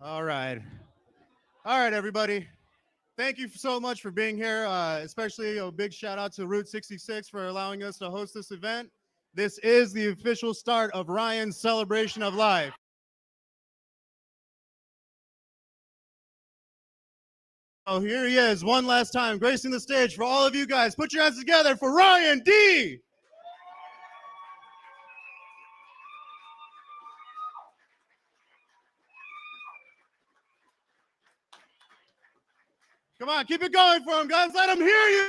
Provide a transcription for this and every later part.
All right. All right, everybody. Thank you so much for being here. Especially a big shout out to Route 66 for allowing us to host this event. This is the official start of Ryan's celebration of life. Oh, here he is one last time, gracing the stage for all of you guys. Put your hands together for Ryan D. Come on, keep it going for him, guys. Let him hear you.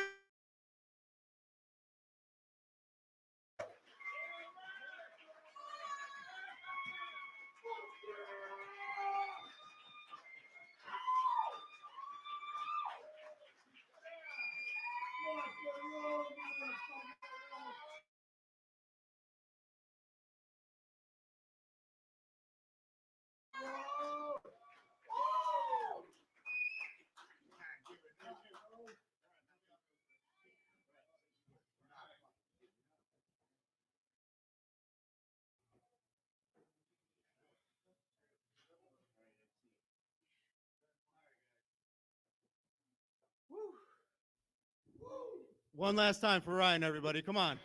One last time for Ryan, everybody. Come on.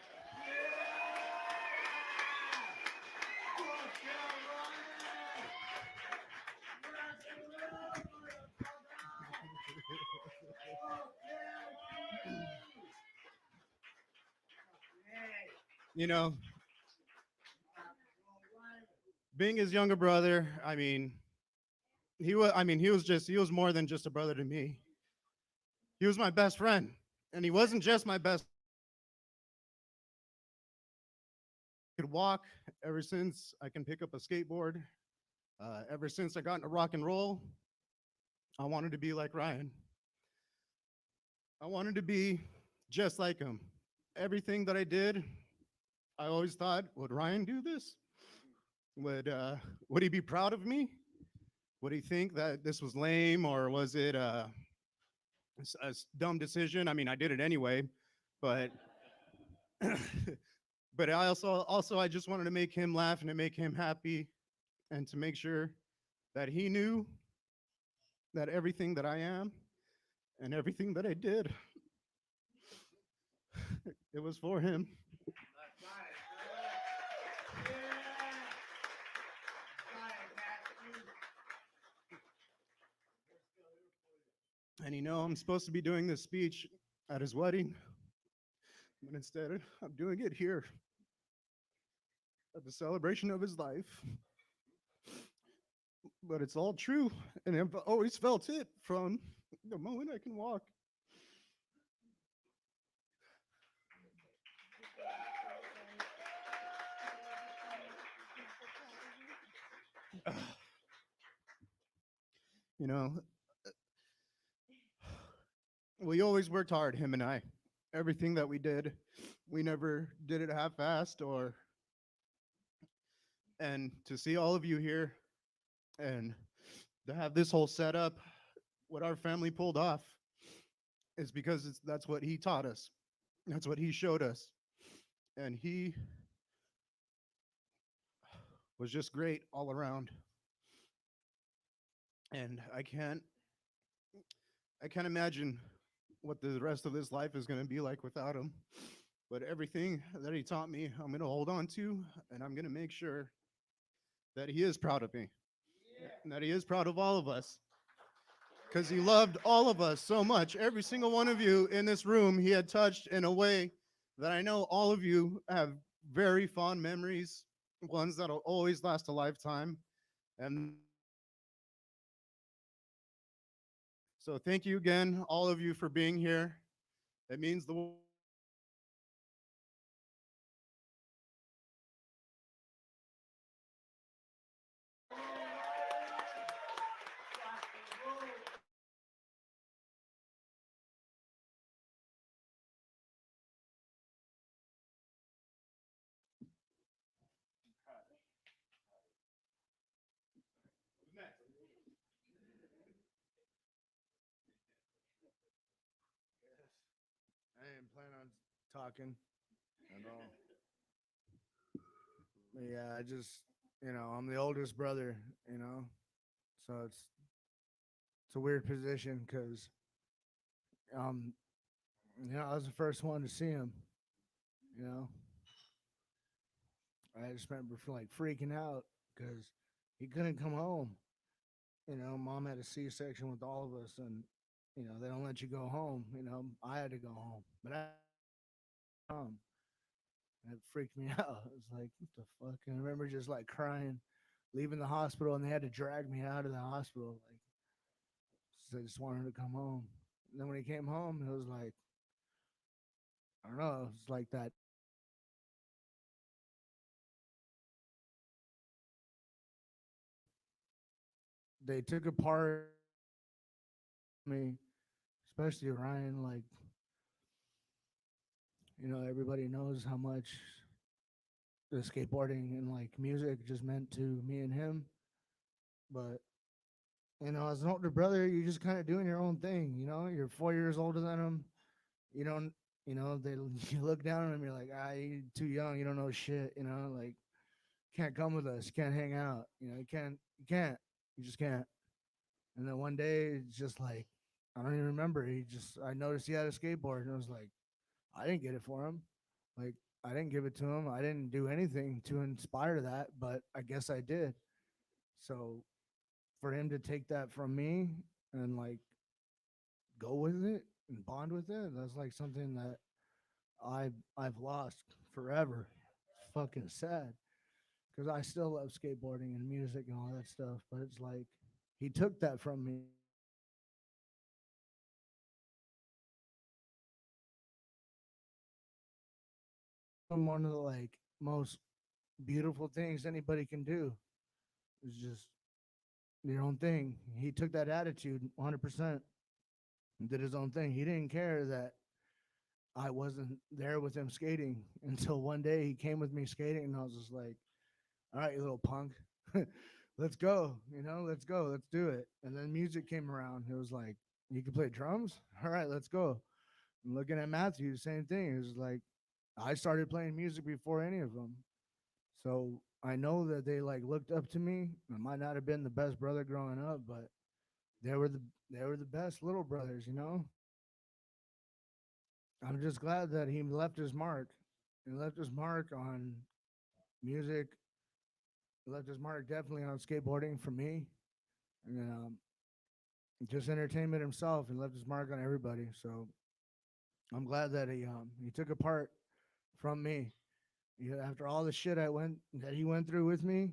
You know, being his younger brother, he was more than just a brother to me. He was my best friend. And he wasn't just my best. I could walk ever since I can pick up a skateboard. Ever since I got into rock and roll, I wanted to be like Ryan. I wanted to be just like him. Everything that I did, I always thought, would Ryan do this? Would uh, would he be proud of me? Would he think that this was lame, or was it a dumb decision? I mean, I did it anyway, but but I just wanted to make him laugh and to make him happy and to make sure that he knew that everything that I am and everything that I did, it was for him. And I'm supposed to be doing this speech at his wedding, but instead I'm doing it here at the celebration of his life. But it's all true, and I've always felt it from the moment I can walk. You know, we always worked hard, him and I. Everything that we did, we never did it half-assed. Or And to see all of you here and to have this whole setup, what our family pulled off, is because that's what he taught us. That's what he showed us. And he was just great all around. And I can't imagine what the rest of this life is going to be like without him. But everything that he taught me, I'm going to hold on to, and I'm going to make sure that he is proud of me, and that he is proud of all of us, because he loved all of us so much. Every single one of you in this room, he had touched in a way that I know all of you have very fond memories, ones that'll always last a lifetime. And so, thank you again, all of you, for being here. It means the world. I ain't planning on talking at all. But yeah, I'm the oldest brother, you know. So it's a weird position because um I was the first one to see him. You know, I just remember like freaking out because he couldn't come home. Mom had a C-section with all of us, and they don't let you go home. I had to go home, but it freaked me out. It was like, what the fuck? And I remember just like crying, leaving the hospital, and they had to drag me out of the hospital. Like, so I just wanted to come home. And then when he came home, it was like, I don't know, it was like that. They took apart me, especially Ryan. Like, everybody knows how much the skateboarding and like music just meant to me and him. But as an older brother, you're just kind of doing your own thing. You're 4 years older than him. You don't, they you look down on him. You're like, you're too young. You don't know shit. Like can't come with us. You can't hang out. You can't. You can't. You just can't. And then one day, it's just like I don't even remember. I noticed he had a skateboard, and I was like, I didn't get it for him. Like I didn't give it to him. I didn't do anything to inspire that, but I guess I did. So for him to take that from me and like go with it and bond with it, that's like something that I've lost forever. It's fucking sad because I still love skateboarding and music and all that stuff, but it's like he took that from me. One of the like most beautiful things anybody can do is just your own thing. He took that attitude 100% and did his own thing. He didn't care that I wasn't there with him skating until one day he came with me skating, and I was just like, all right, you little punk, let's go, let's go, let's do it. And then music came around. It was like, you can play drums? All right, let's go. And looking at Matthew, same thing. It was like, I started playing music before any of them. So I know that they like looked up to me. I might not have been the best brother growing up, but they were the they were the best little brothers. I'm just glad that he left his mark. He left his mark on music. He left his mark definitely on skateboarding for me, and just entertainment himself. He left his mark on everybody. So I'm glad that he took a part from me. After all the shit he went through with me,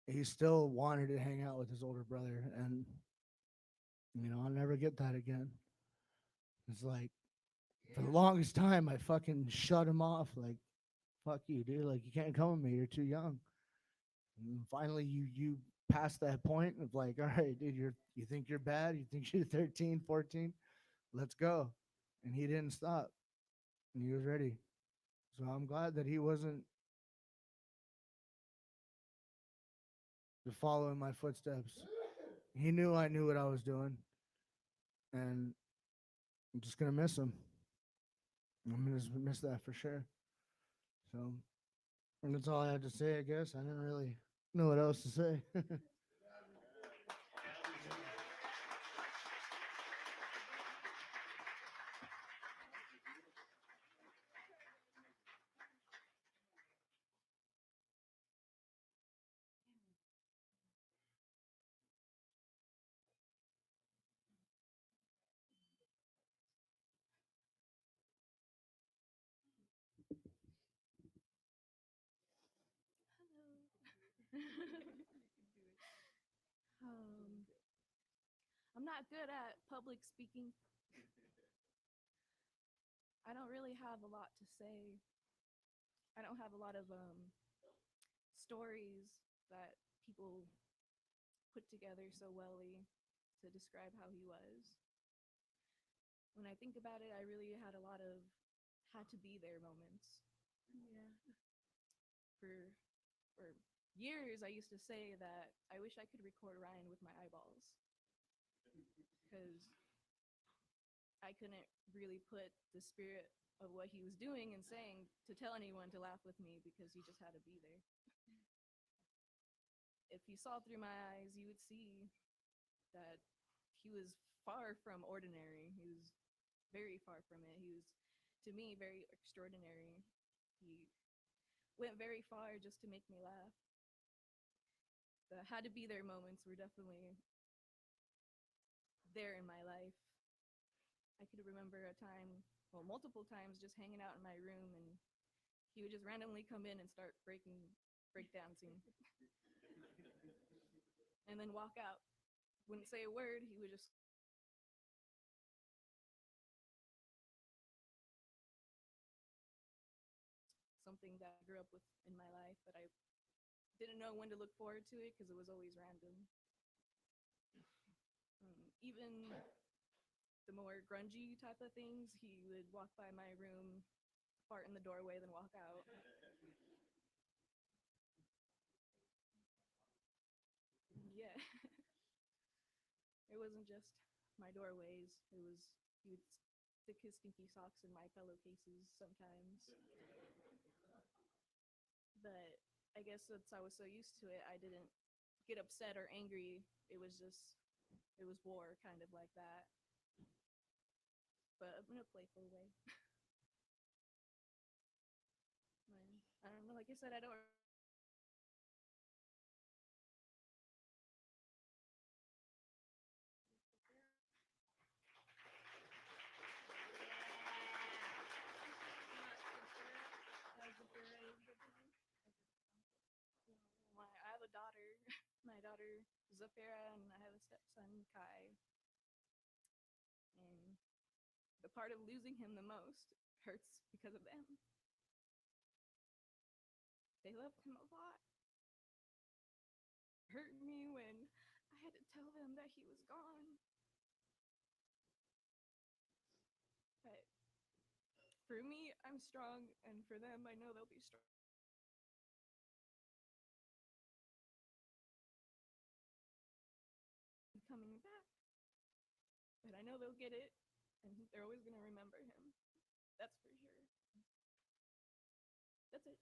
he still wanted to hang out with his older brother, and I'll never get that again. It's like for the longest time I fucking shut him off. Like, fuck you, dude. Like, you can't come with me. You're too young. And finally, you pass that point of like, all right, dude, you think you're bad? You think you're 13, 14? Let's go. And he didn't stop. And he was ready. So I'm glad that he wasn't to follow in my footsteps. He knew I knew what I was doing, and I'm just gonna miss him. I'm gonna miss that for sure. So, and that's all I had to say, I guess. I didn't really know what else to say. Hello. um, I'm not good at public speaking. I don't really have a lot to say. I don't have a lot of stories that people put together so wellly to describe how he was. When I think about it, I really had a lot of had to be there moments. Yeah. For years, I used to say that I wish I could record Ryan with my eyeballs because I couldn't really put the spirit of what he was doing and saying to tell anyone to laugh with me because he just had to be there. if you saw through my eyes, you would see that he was far from ordinary. He was very far from it. He was, to me, very extraordinary. He went very far just to make me laugh. The had to be there moments were definitely there in my life. I could remember a time, well, multiple times, just hanging out in my room, and he would just randomly come in and start breakdancing, and then walk out. Wouldn't say a word. He would just something that I grew up with in my life, but I didn't know when to look forward to it because it was always random. Even the more grungy type of things, he would walk by my room, fart in the doorway, then walk out. Yeah. It wasn't just my doorways. It was, he would stick his stinky socks in my pillowcases sometimes. But I guess since I was so used to it, I didn't get upset or angry. It was just, it was war, kind of like that. But in a playful way. I don't know, like I said, I don't I have a daughter, my daughter Zafira, and I have a stepson Kai. And the part of losing him the most hurts because of them. They loved him a lot. Hurt me when I had to tell them that he was gone. But for me, I'm strong, and for them, I know they'll be strong. Coming back. But I know they'll get it, and they're always going to remember him. That's for sure. That's it.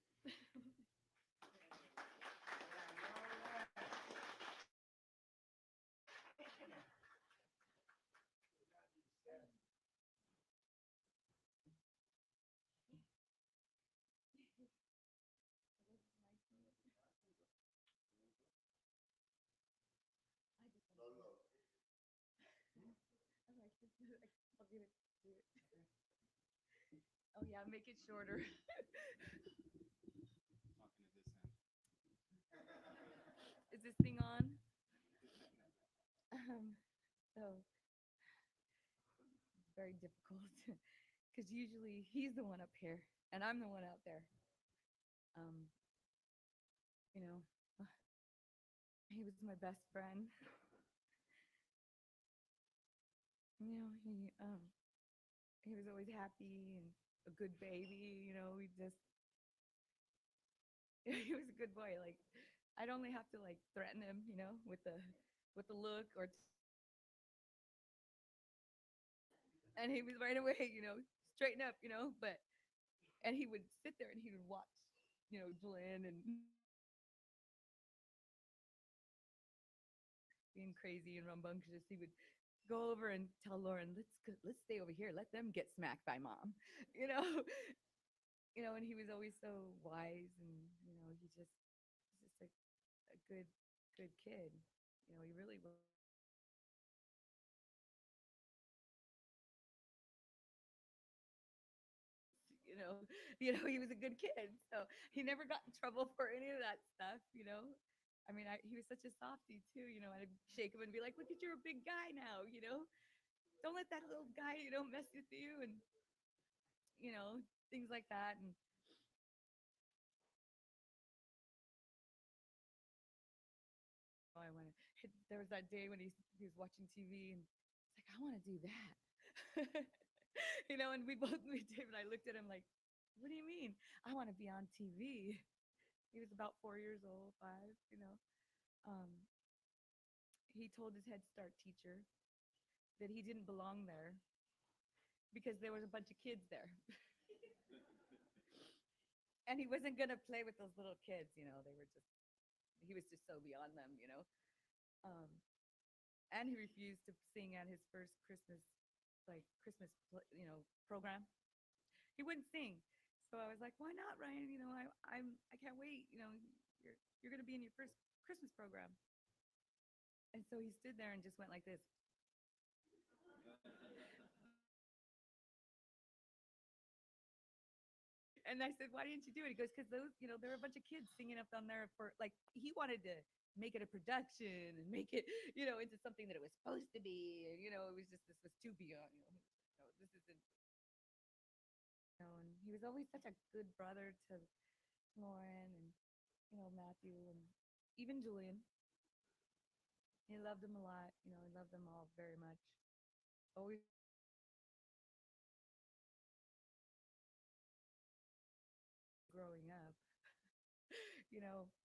I'll give it to it. Oh yeah, make it shorter. Is this thing on? So very difficult because usually he's the one up here and I'm the one out there. You know, he was my best friend. You know, he was always happy and a good baby. You know, he just he was a good boy. Like I'd only have to like threaten him, you know, with the look or. And he was right away, you know, straighten up, you know, and he would sit there and he would watch, you know, Jillian and being crazy and rambunctious. He would go over and tell Lauren, let's stay over here. Let them get smacked by mom, you know, and he was always so wise and, you know, he's just a good kid. You know, he really was. You know, he was a good kid, so he never got in trouble for any of that stuff. You know, I mean, he was such a softie too. You know, I'd shake him and be like, "Look at you're a big guy now." You know, don't let that little guy, you know, mess with you, and you know, things like that. And I want to. There was that day when he was watching TV, and it's like, I want to do that. You know, and me, Dave and I looked at him like, what do you mean? I want to be on TV. He was about 4 years old, 5, you know. He told his Head Start teacher that he didn't belong there because there was a bunch of kids there. And he wasn't going to play with those little kids, you know. They were just, he was just so beyond them, Um, and he refused to sing at his first Christmas, program. He wouldn't sing. So I was like, why not, Ryan? I can't wait. You're gonna be in your first Christmas program. And so he stood there and just went like this. And I said, why didn't you do it? He goes, because there were a bunch of kids singing up on there for, like, he wanted to make it a production and make it, into something that it was supposed to be. And, it was just, this was too beyond, this isn't, and he was always such a good brother to Lauren and, Matthew and even Julian. He loved them a lot. He loved them all very much. Always growing up,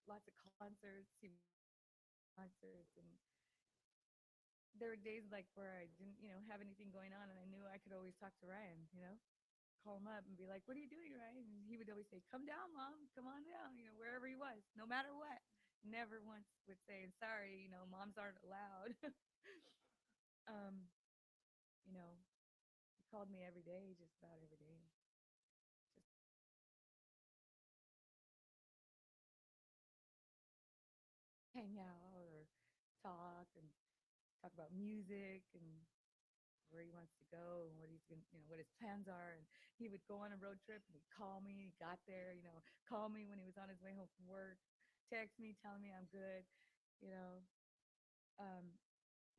lots of concerts, concerts, and there were days like where I didn't, have anything going on, and I knew I could always talk to Ryan, call him up and be like, "What are you doing, Ryan?" And he would always say, "Come down, Mom. Come on down." Wherever he was, no matter what. Never once would say, "Sorry, moms aren't allowed." um, he called me every day, just about every day. Just hang out or talk and talk about music and where he wants to go and what he's going what his plans are. And he would go on a road trip and he'd call me. He got there, call me when he was on his way home from work, text me telling me I'm good. you know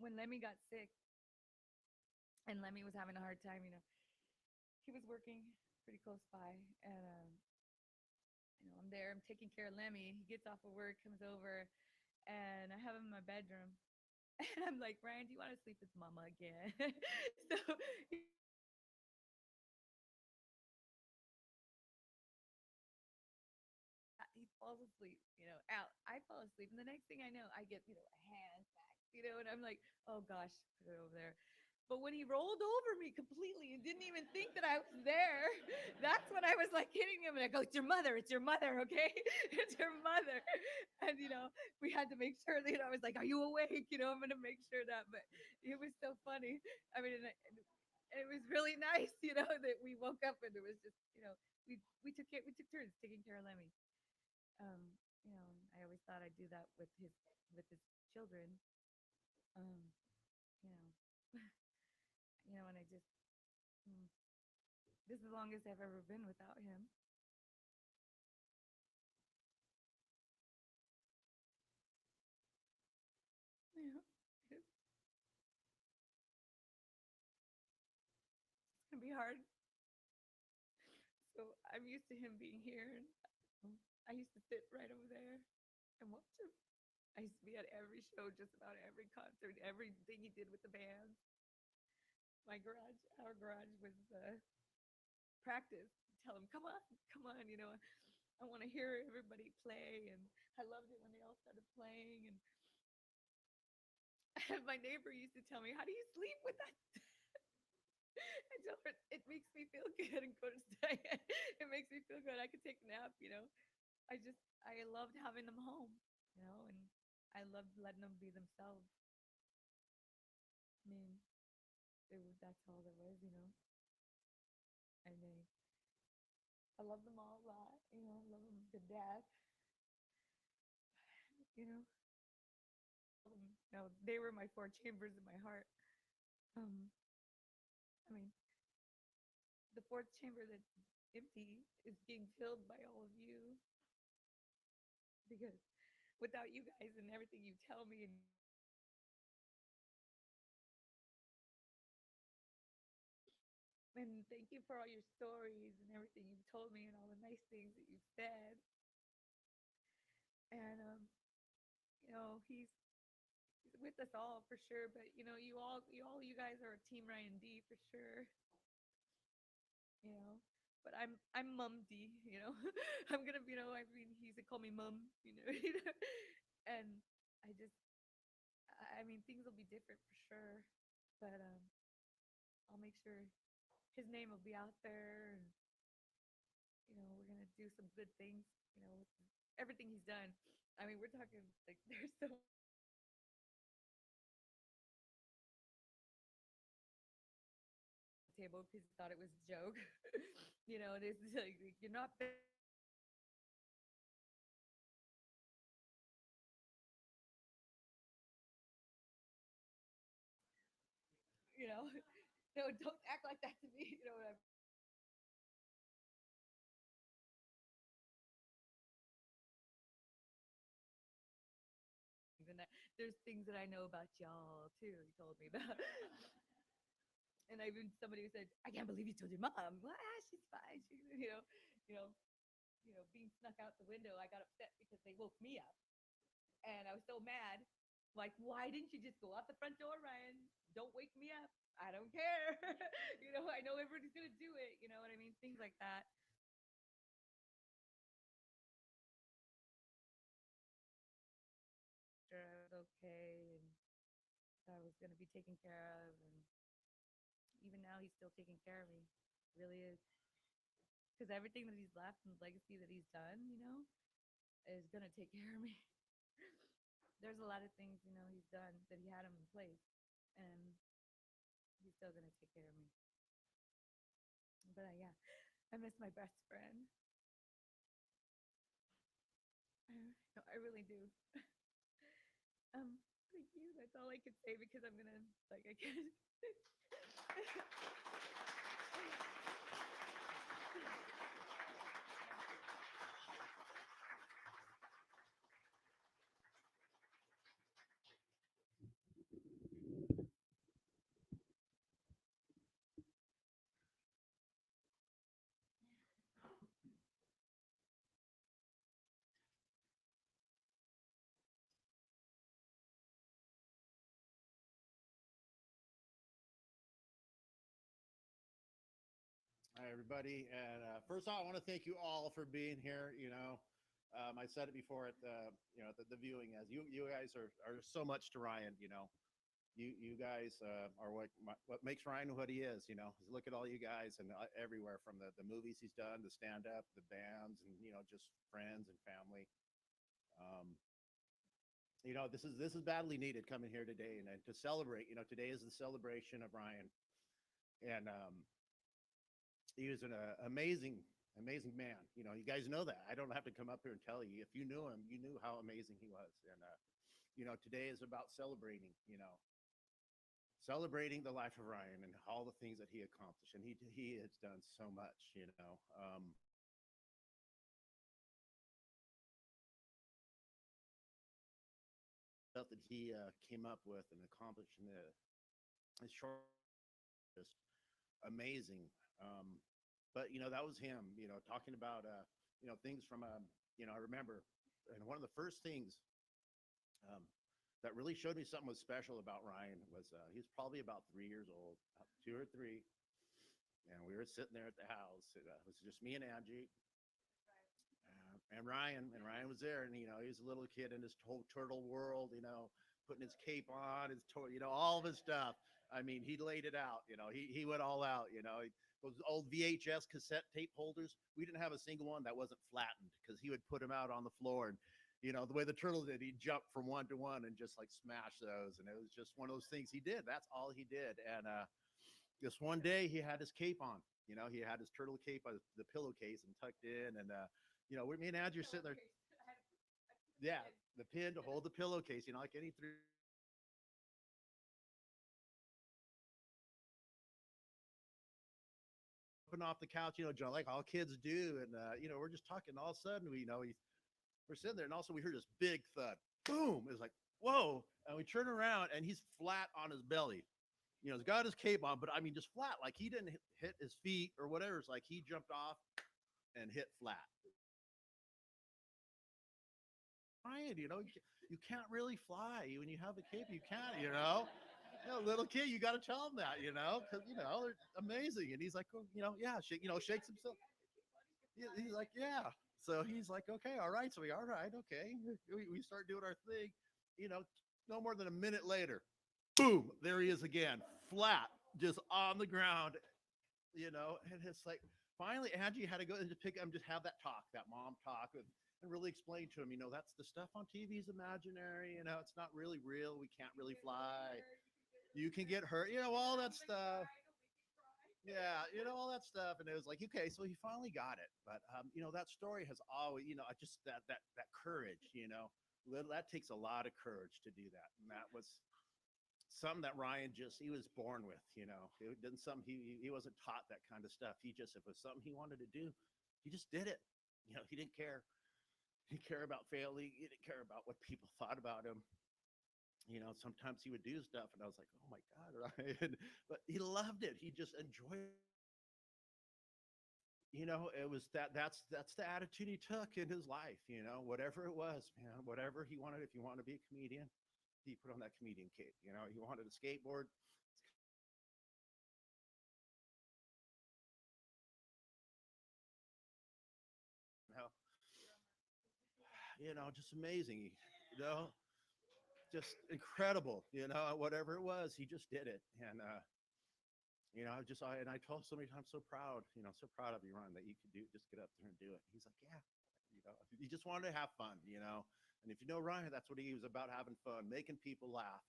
when Lemmy got sick and Lemmy was having a hard time, he was working pretty close by, and I'm there, I'm taking care of Lemmy. He gets off of work, comes over, and I have him in my bedroom. And I'm like, Ryan, do you want to sleep with Mama again? So he falls asleep, out. I fall asleep, and the next thing I know, I get, a hand back, and I'm like, oh gosh, put it over there. But when he rolled over me completely and didn't even think that I was there, that's when I was like hitting him, and I go, it's your mother, okay? It's your mother. And, we had to make sure that, I was like, are you awake? I'm going to make sure that. But it was so funny. I mean, and it was really nice, that we woke up and it was just, we took turns taking care of Lemmy. Um, I always thought I'd do that with his children. Um, you know, and I just, this is the longest I've ever been without him. It's gonna be hard. So I'm used to him being here, and I used to sit right over there and watch him. I used to be at every show, just about every concert, everything he did with the band. Our garage was practice. Tell him, come on, I want to hear everybody play, and I loved it when they all started playing. And my neighbor used to tell me, "How do you sleep with that?" I tell her, "It makes me feel good and go to sleep. It makes me feel good. I could take a nap, I loved having them home, and I loved letting them be themselves. I mean, that's all there was, And I love them all a lot, I love them to death, they were my four chambers in my heart. I mean, the fourth chamber that's empty is being filled by all of you, because without you guys and everything you tell me, and thank you for all your stories and everything you've told me and all the nice things that you've said. And he's with us all for sure, but you guys are a team Ryan D for sure. But I'm Mum D, I'm gonna, I mean, he used to call me Mum, and I mean, things will be different for sure, but I'll make sure his name will be out there, and we're gonna do some good things, with everything he's done. I mean, we're talking like there's so table because he thought it was a joke. This is like you're not. You know, no, don't act like that to me. You know what I mean? And there's things that I know about y'all too. He told me about. And I even somebody who said, "I can't believe you told your mom." Well, she's fine. You know, being snuck out the window. I got upset because they woke me up, and I was so mad. Like, why didn't you just go out the front door, Ryan? Don't wake me up. I don't care. I know everybody's gonna do it. You know what I mean? Things like that. Sure, I was okay, and I was gonna be taken care of, and even now he's still taking care of me. Really is. Because everything that he's left and the legacy that he's done, is gonna take care of me. There's a lot of things, he's done that he had him in place, and he's still gonna take care of me. But yeah, I miss my best friend. No, I really do. Thank you. That's all I could say because I'm gonna I can't. Hi, everybody. And first of all, I want to thank you all for being here. I said it before at the viewing, as you guys are so much to Ryan. You guys are what makes Ryan what he is. Look at all you guys and everywhere from the movies he's done, the stand up, the bands, and just friends and family. This is badly needed coming here today and to celebrate. Today is the celebration of Ryan, and he was an amazing man. You guys know that. I don't have to come up here and tell you. If you knew him, you knew how amazing he was. And today is about celebrating. Celebrating the life of Ryan and all the things that he accomplished, and he has done so much. Stuff that he came up with and accomplished in the short, just amazing. But that was him. Talking about things from I remember, and one of the first things that really showed me something was special about Ryan was he was probably about 3 years old, about 2 or 3, and we were sitting there at the house. It was just me and Angie. And Ryan was there, and he was a little kid in his whole turtle world, putting his cape on, all of his stuff. I mean, he laid it out. He went all out. Those old VHS cassette tape holders, we didn't have a single one that wasn't flattened because he would put them out on the floor, and the way the turtle did, he'd jump from one to one and just like smash those. And it was just one of those things he did. That's all he did. And this one day he had his cape on. He had his turtle cape on the pillowcase and tucked in, and me and Andrew sitting there. Yeah, the pin to hold the pillowcase, like any three. Off the couch, John, like all kids do. And, we're just talking. All of a sudden, we're sitting there, and also we heard this big thud. Boom. It was like, whoa. And we turn around, and he's flat on his belly. He's got his cape on, but I mean, just flat. Like he didn't hit his feet or whatever. It's like he jumped off and hit flat. Ryan, you can't really fly when you have a cape. You can't, little kid, you got to tell him that, because they're amazing. And he's like, oh, yeah, shakes himself. He's like, yeah. So he's like, okay, all right. So all right, okay. We start doing our thing. No more than a minute later, boom, there he is again, flat, just on the ground. And it's like finally Angie had to go and just pick him, just have that talk, that mom talk with and really explain to him, that's the stuff on TV is imaginary. It's not really real. We can't really fly. You can get hurt. All that stuff. Yeah, all that stuff. And it was like, okay, so he finally got it. But that story has always, I just that courage, that takes a lot of courage to do that. And that was something that Ryan he was born with. It didn't something he wasn't taught that kind of stuff. If it was something he wanted to do, he just did it. He didn't care. He didn't care about failing. He didn't care about what people thought about him. Sometimes he would do stuff and I was like, oh my God, Ryan. But he loved it. He just enjoyed it. It was that's the attitude he took in his life, whatever it was, man, whatever he wanted. If you want to be a comedian, he put on that comedian cape. He wanted a skateboard. Just amazing, just incredible, whatever it was, he just did it. And I told him so many times, so proud of you, Ron, that you could just get up there and do it. He's like, yeah, he just wanted to have fun, and if you know Ryan, that's what he was about, having fun, making people laugh,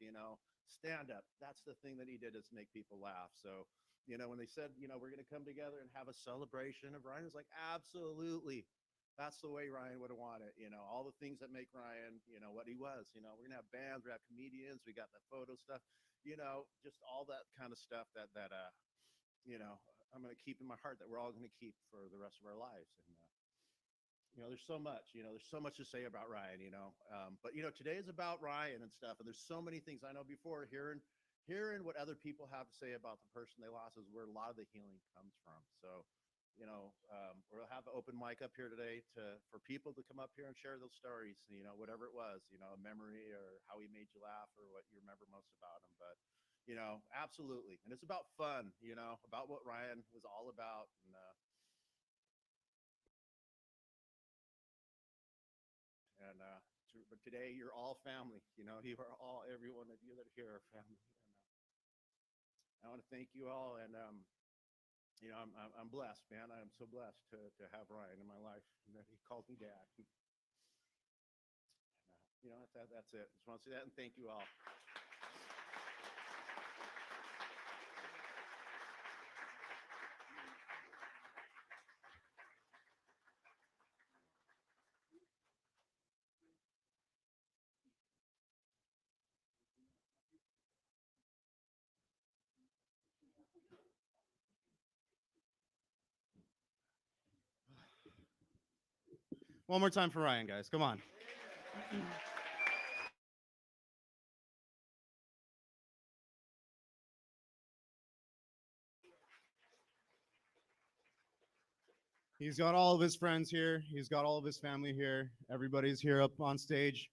stand up. That's the thing that he did, is make people laugh. So, when they said, we're going to come together and have a celebration of Ryan, was like, absolutely. That's the way Ryan would have wanted it. All the things that make Ryan, what he was. We're going to have bands, we have comedians, we got that photo stuff, just all that kind of stuff that I'm going to keep in my heart, that we're all going to keep for the rest of our lives. And there's so much, there's so much to say about Ryan, but today is about Ryan and stuff. And there's so many things I know. Before hearing what other people have to say about the person they lost is where a lot of the healing comes from. So, we'll have an open mic up here today for people to come up here and share those stories, whatever it was, a memory, or how he made you laugh, or what you remember most about him. But, absolutely. And it's about fun, about what Ryan was all about. But today you're all family, you are all, every one of you that are here are family. And I want to thank you all. And, I'm blessed, man. I'm so blessed to have Ryan in my life, and that he calls me dad. That's it. Just want to say that, and thank you all. One more time for Ryan, guys. Come on. He's got all of his friends here. He's got all of his family here. Everybody's here up on stage.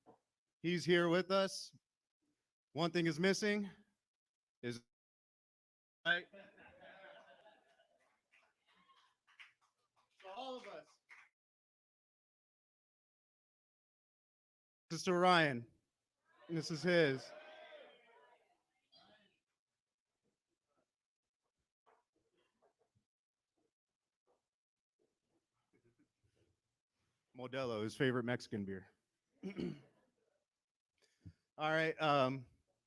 He's here with us. One thing is missing is right. So all of us. This is to Ryan. And this is his. Modelo, his favorite Mexican beer. All right.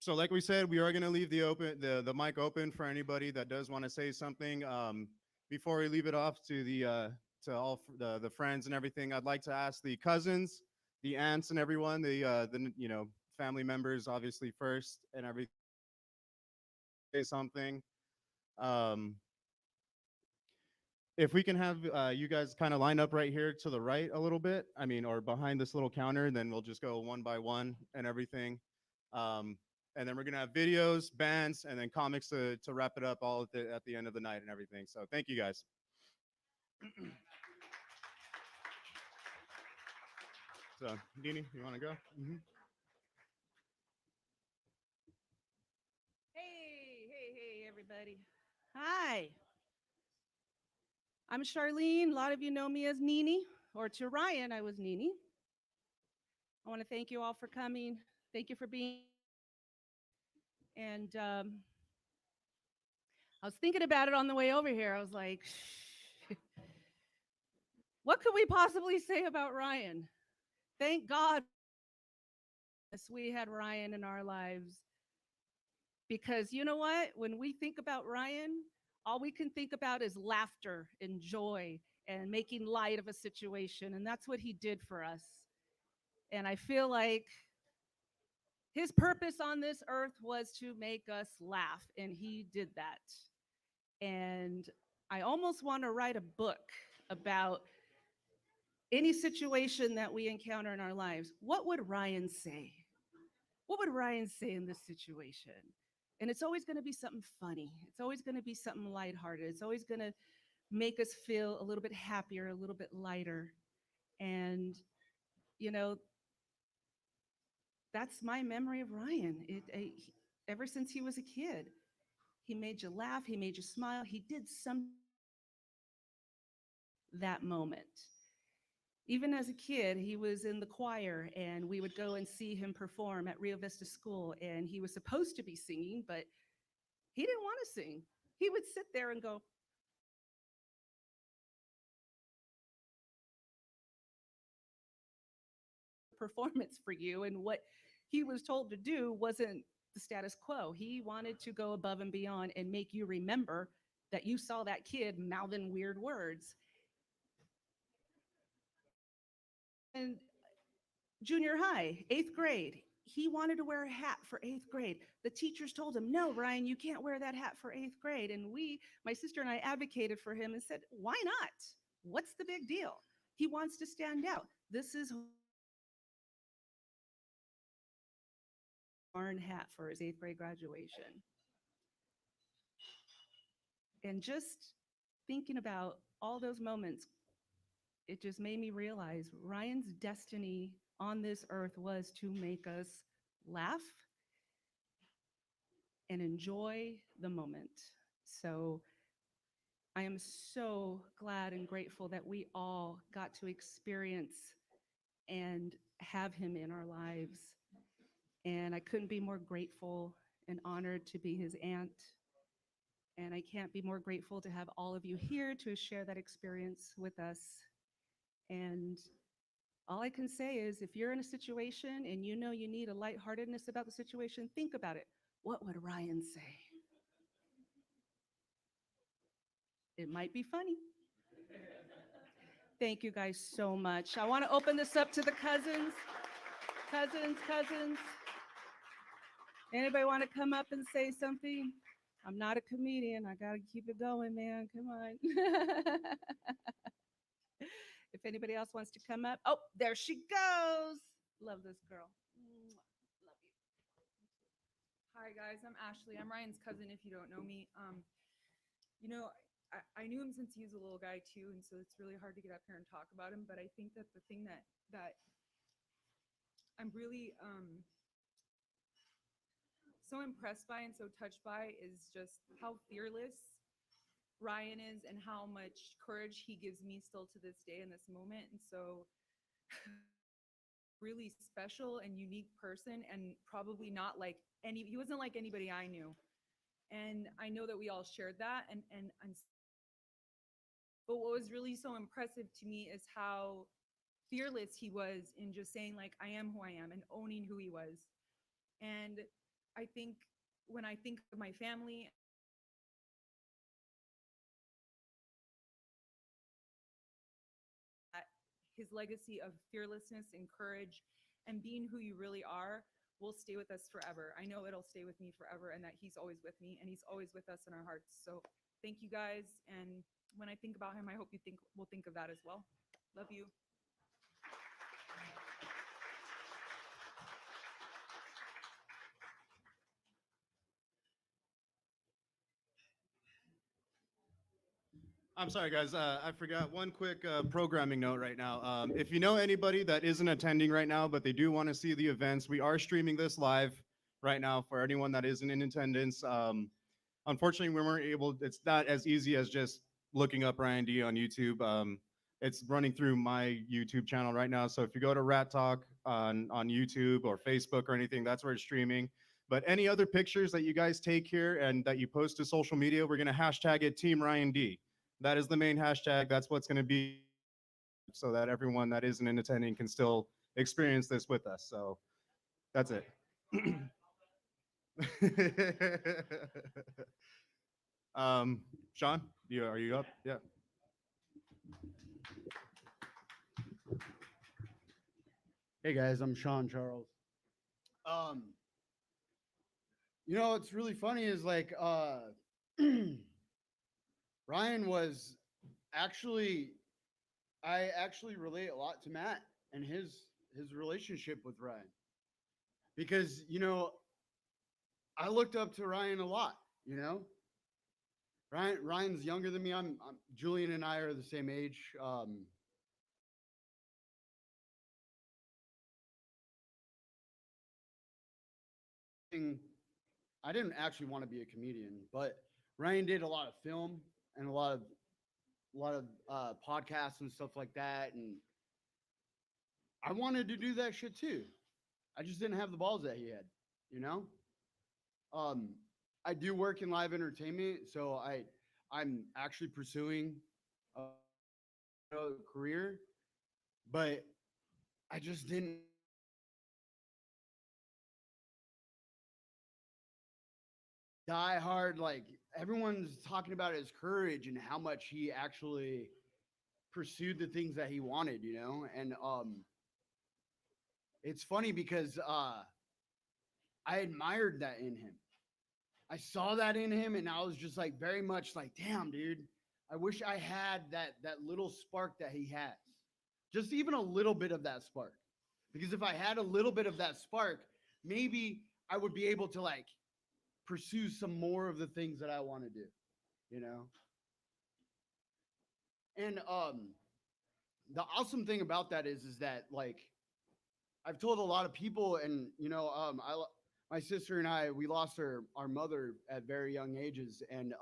So like we said, we are going to leave the mic open for anybody that does want to say something. Before we leave it off to to all the friends and everything, I'd like to ask the cousins, the aunts, and everyone, the family members, obviously first, and everything. Say something. If we can have you guys kind of line up right here to the right a little bit, or behind this little counter, and then we'll just go one by one and everything. And then we're gonna have videos, bands, and then comics to wrap it up all at the end of the night and everything. So thank you guys. So, Dini, you want to go? Mm-hmm. Hey, everybody. Hi. I'm Charlene. A lot of you know me as Nini, or to Ryan, I was Nini. I want to thank you all for coming. Thank you for being. And I was thinking about it on the way over here. I was like, what could we possibly say about Ryan? Thank God we had Ryan in our lives. Because you know what? When we think about Ryan, all we can think about is laughter and joy and making light of a situation. And that's what he did for us. And I feel like his purpose on this earth was to make us laugh, and he did that. And I almost want to write a book about any situation that we encounter in our lives. What would Ryan say? What would Ryan say in this situation? And it's always going to be something funny. It's always going to be something lighthearted. It's always going to make us feel a little bit happier, a little bit lighter. And, you know, that's my memory of Ryan. Ever since he was a kid, he made you laugh, he made you smile, he did some that moment. Even as a kid, he was in the choir, and we would go and see him perform at Rio Vista School, and he was supposed to be singing, but he didn't want to sing. He would sit there and go, performance for you. And what he was told to do wasn't the status quo. He wanted to go above and beyond and make you remember that you saw that kid mouthing weird words. And junior high, 8th grade, he wanted to wear a hat for 8th grade. The teachers told him, no, Ryan, you can't wear that hat for 8th grade. And my sister and I advocated for him and said, why not? What's the big deal? He wants to stand out. This is orange hat for his 8th grade graduation. And just thinking about all those moments, it just made me realize Ryan's destiny on this earth was to make us laugh and enjoy the moment. So I am so glad and grateful that we all got to experience and have him in our lives. And I couldn't be more grateful and honored to be his aunt. And I can't be more grateful to have all of you here to share that experience with us. And all I can say is if you're in a situation and you know you need a lightheartedness about the situation, think about it. What would Ryan say? It might be funny. Thank you guys so much. I want to open this up to the cousins. Cousins. Anybody want to come up and say something? I'm not a comedian. I got to keep it going, man. Come on. If anybody else wants to come up. Oh, there she goes. Love this girl. Mwah. Love you. Hi guys, I'm Ashley. I'm Ryan's cousin if you don't know me. You know, I knew him since he was a little guy too, and so it's really hard to get up here and talk about him, but I think that the thing that I'm really so impressed by and so touched by is just how fearless Ryan is and how much courage he gives me still to this day in this moment. And so really special and unique person, and probably not like he wasn't like anybody I knew. And I know that we all shared that. But what was really so impressive to me is how fearless he was in just saying like, I am who I am, and owning who he was. And I think when I think of my family, his legacy of fearlessness and courage and being who you really are will stay with us forever. I know it'll stay with me forever, and that he's always with me and he's always with us in our hearts. So thank you guys. And when I think about him, I hope you will think of that as well. Love you. I'm sorry, guys. I forgot one quick programming note right now. If you know anybody that isn't attending right now, but they do want to see the events, we are streaming this live right now for anyone that isn't in attendance. Unfortunately, we weren't able. It's not as easy as just looking up Ryan D on YouTube. It's running through my YouTube channel right now. So if you go to Rat Talk on YouTube or Facebook or anything, that's where it's streaming. But any other pictures that you guys take here and that you post to social media, we're gonna hashtag it Team Ryan D. That is the main hashtag. That's what's going to be so that everyone that isn't in attending can still experience this with us. So that's it. Sean, are you up? Yeah. Hey guys, I'm Sean Charles. You know what's really funny is like Ryan was actually I actually relate a lot to Matt and his relationship with Ryan. Because, you know, I looked up to Ryan a lot, you know? Ryan's younger than me. I'm Julian and I are the same age. I didn't actually want to be a comedian, but Ryan did a lot of film and a lot of podcasts and stuff like that, and I wanted to do that shit too. I just didn't have the balls that he had, you know. I do work in live entertainment, so I'm actually pursuing a career, but I just didn't. Die hard, like everyone's talking about his courage and how much he actually pursued the things that he wanted, you know. And it's funny because I admired that in him. I saw that in him, and I was just like very much like, damn, dude, I wish I had that little spark that he has. Just even a little bit of that spark. Because if I had a little bit of that spark, maybe I would be able to like pursue some more of the things that I want to do, you know? And the awesome thing about that is that like I've told a lot of people, and you know, my sister and I, we lost our mother at very young ages, and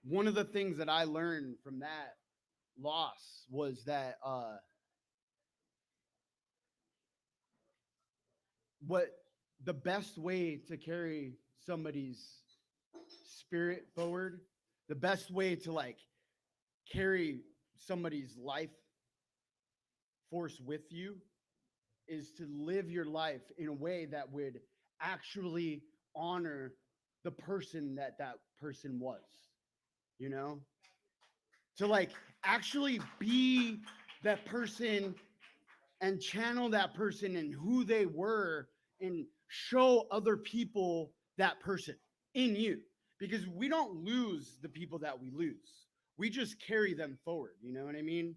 one of the things that I learned from that loss was that what the best way to carry somebody's spirit forward, the best way to like carry somebody's life force with you is to live your life in a way that would actually honor the person that person was, you know, to like actually be that person and channel that person and who they were and show other people that person in you, because we don't lose the people that we lose, we just carry them forward, you know what I mean?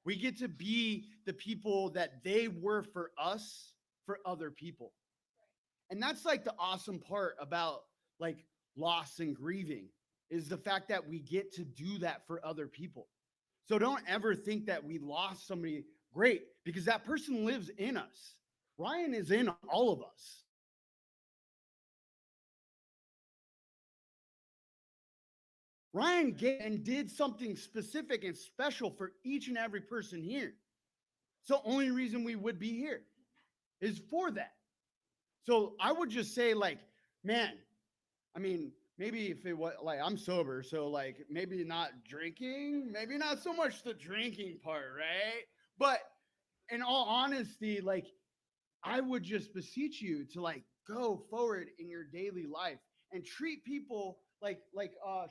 We get to be the people that they were for us, for other people. And that's like the awesome part about like loss and grieving, is the fact that we get to do that for other people. So don't ever think that we lost somebody great, because that person lives in us. Ryan is in all of us. Ryan did something specific and special for each and every person here. So only reason we would be here is for that. So I would just say like, man, I mean, maybe if it was like, I'm sober, so like maybe not drinking, maybe not so much the drinking part, right? But in all honesty, like I would just beseech you to like go forward in your daily life and treat people like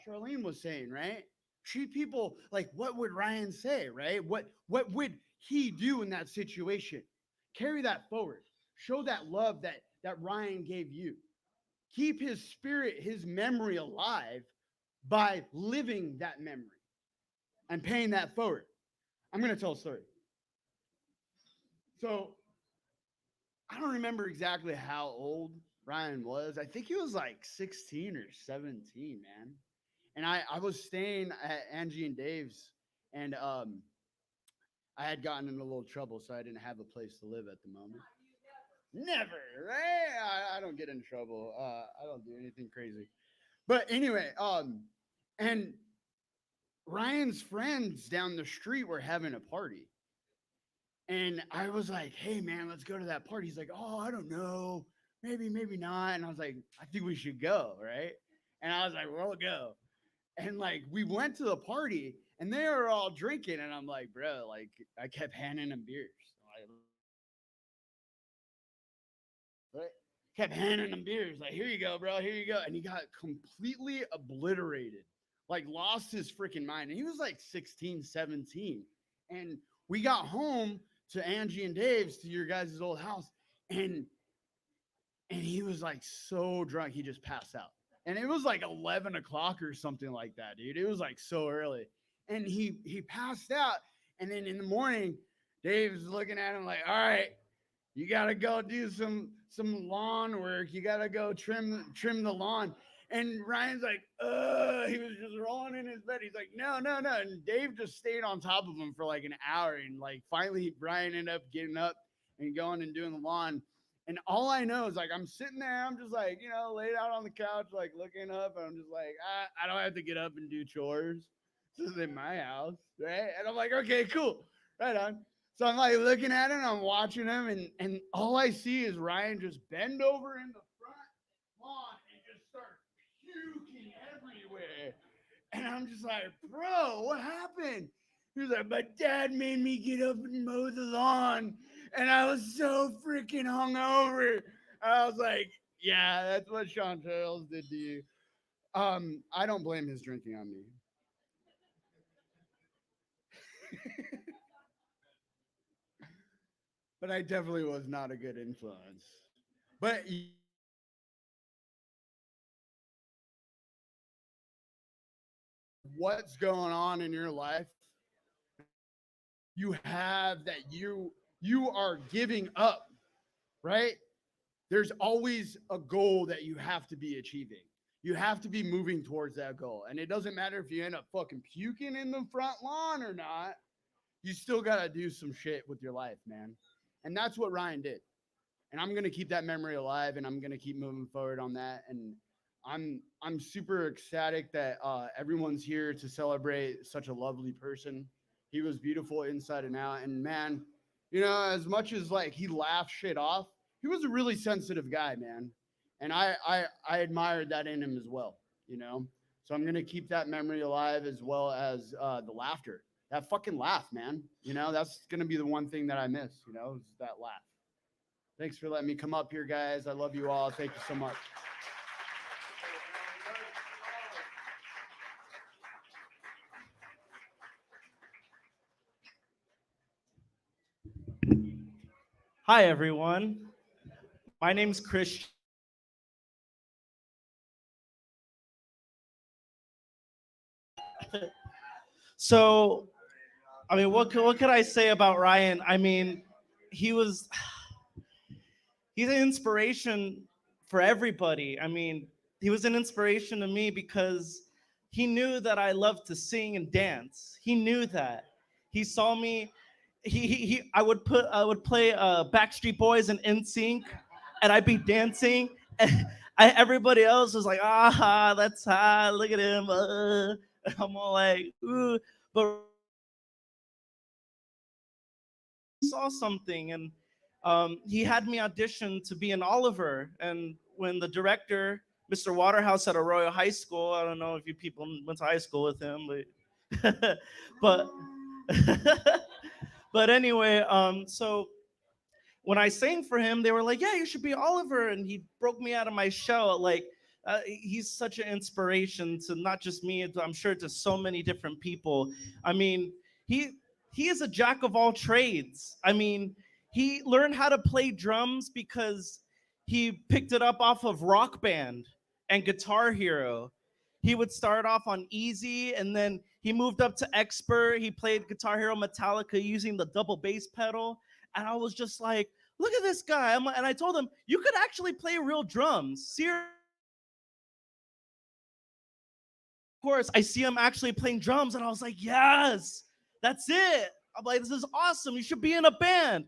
Charlene was saying, right? Treat people like, what would Ryan say, right? What would he do in that situation? Carry that forward. Show that love that Ryan gave you. Keep his spirit, his memory alive by living that memory and paying that forward. I'm going to tell a story. So I don't remember exactly how old Ryan was. I think he was like 16 or 17, man. And I was staying at Angie and Dave's, and I had gotten in a little trouble, so I didn't have a place to live at the moment. Never, right? I don't get in trouble. I don't do anything crazy. But anyway, and Ryan's friends down the street were having a party. And I was like, hey, man, let's go to that party. He's like, oh, I don't know. Maybe, maybe not. And I was like, I think we should go, right? And I was like, we'll go. And like, we went to the party and they were all drinking. And I'm like, bro, like, I kept handing them beers. kept handing him beers. Like, here you go, bro. Here you go. And he got completely obliterated, like lost his freaking mind. And he was like 16, 17. And we got home to Angie and Dave's, to your guys' old house. And he was like so drunk, he just passed out. And it was like 11 o'clock or something like that, dude. It was like so early. And he passed out. And then in the morning, Dave's looking at him like, all right, you gotta go do some lawn work. You gotta go trim the lawn. And Ryan's like, he was just rolling in his bed. He's like, no. And Dave just stayed on top of him for like an hour. And like finally Brian ended up getting up and going and doing the lawn. And all I know is like I'm sitting there, I'm just like, laid out on the couch, like looking up, and I'm just like, I don't have to get up and do chores. This is in my house, right? And I'm like, okay, cool, right on. So I'm like looking at him, I'm watching him, and all I see is Ryan just bend over in the front lawn and just start puking everywhere. And I'm just like, bro, what happened? He was like, my dad made me get up and mow the lawn. And I was so freaking hungover. I was like, yeah, that's what Sean Charles did to you. I don't blame his drinking on me. But I definitely was not a good influence. But what's going on in your life, you have that you are giving up, right? There's always a goal that you have to be achieving. You have to be moving towards that goal. And it doesn't matter if you end up fucking puking in the front lawn or not. You still got to do some shit with your life, man. And that's what Ryan did. And I'm going to keep that memory alive, and I'm going to keep moving forward on that. And I'm super ecstatic that everyone's here to celebrate such a lovely person. He was beautiful inside and out. And man, as much as like he laughed shit off, he was a really sensitive guy, man. And I admired that in him as well. So I'm gonna keep that memory alive, as well as the laughter. That fucking laugh, man. That's gonna be the one thing that I miss, is that laugh. Thanks for letting me come up here, guys. I love you all. Thank you so much. Hi, everyone. My name's Chris. So, I mean, what could I say about Ryan? I mean, he was he's an inspiration for everybody. I mean, he was an inspiration to me because he knew that I loved to sing and dance. He knew that. He saw me. I would play Backstreet Boys and NSYNC, and I'd be dancing. And everybody else was like, that's hot. Look at him. I'm all like, ooh. But saw something, and he had me audition to be an Oliver. And when the director, Mr. Waterhouse at Arroyo High School, I don't know if you people went to high school with him, but but but anyway, so when I sang for him, they were like, yeah, you should be Oliver. And he broke me out of my shell. Like, he's such an inspiration to not just me, I'm sure to so many different people. I mean, he is a jack of all trades. I mean, he learned how to play drums because he picked it up off of Rock Band and Guitar Hero. He would start off on easy, and then he moved up to expert. He played Guitar Hero Metallica using the double bass pedal. And I was just like, look at this guy. And I told him, you could actually play real drums. Seriously. Of course, I see him actually playing drums, and I was like, yes, that's it. I'm like, this is awesome. You should be in a band.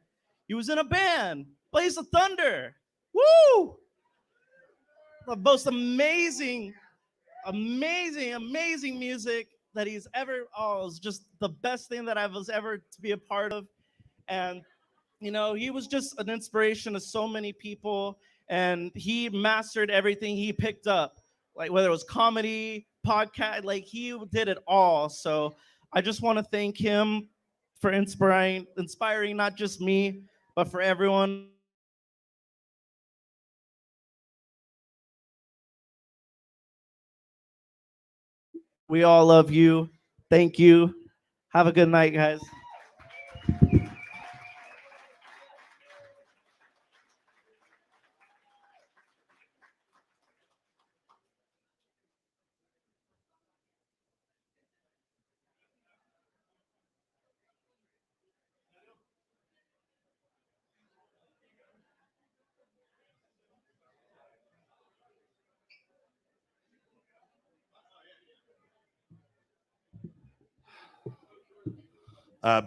He was in a band. Blaze of Thunder. Woo! The most amazing music that he's ever, it was just the best thing that I was ever to be a part of. And he was just an inspiration to so many people, and he mastered everything he picked up, like whether it was comedy, podcast, like he did it all. So I just want to thank him for inspiring not just me, but for everyone We all love you. Thank you. Have a good night, guys.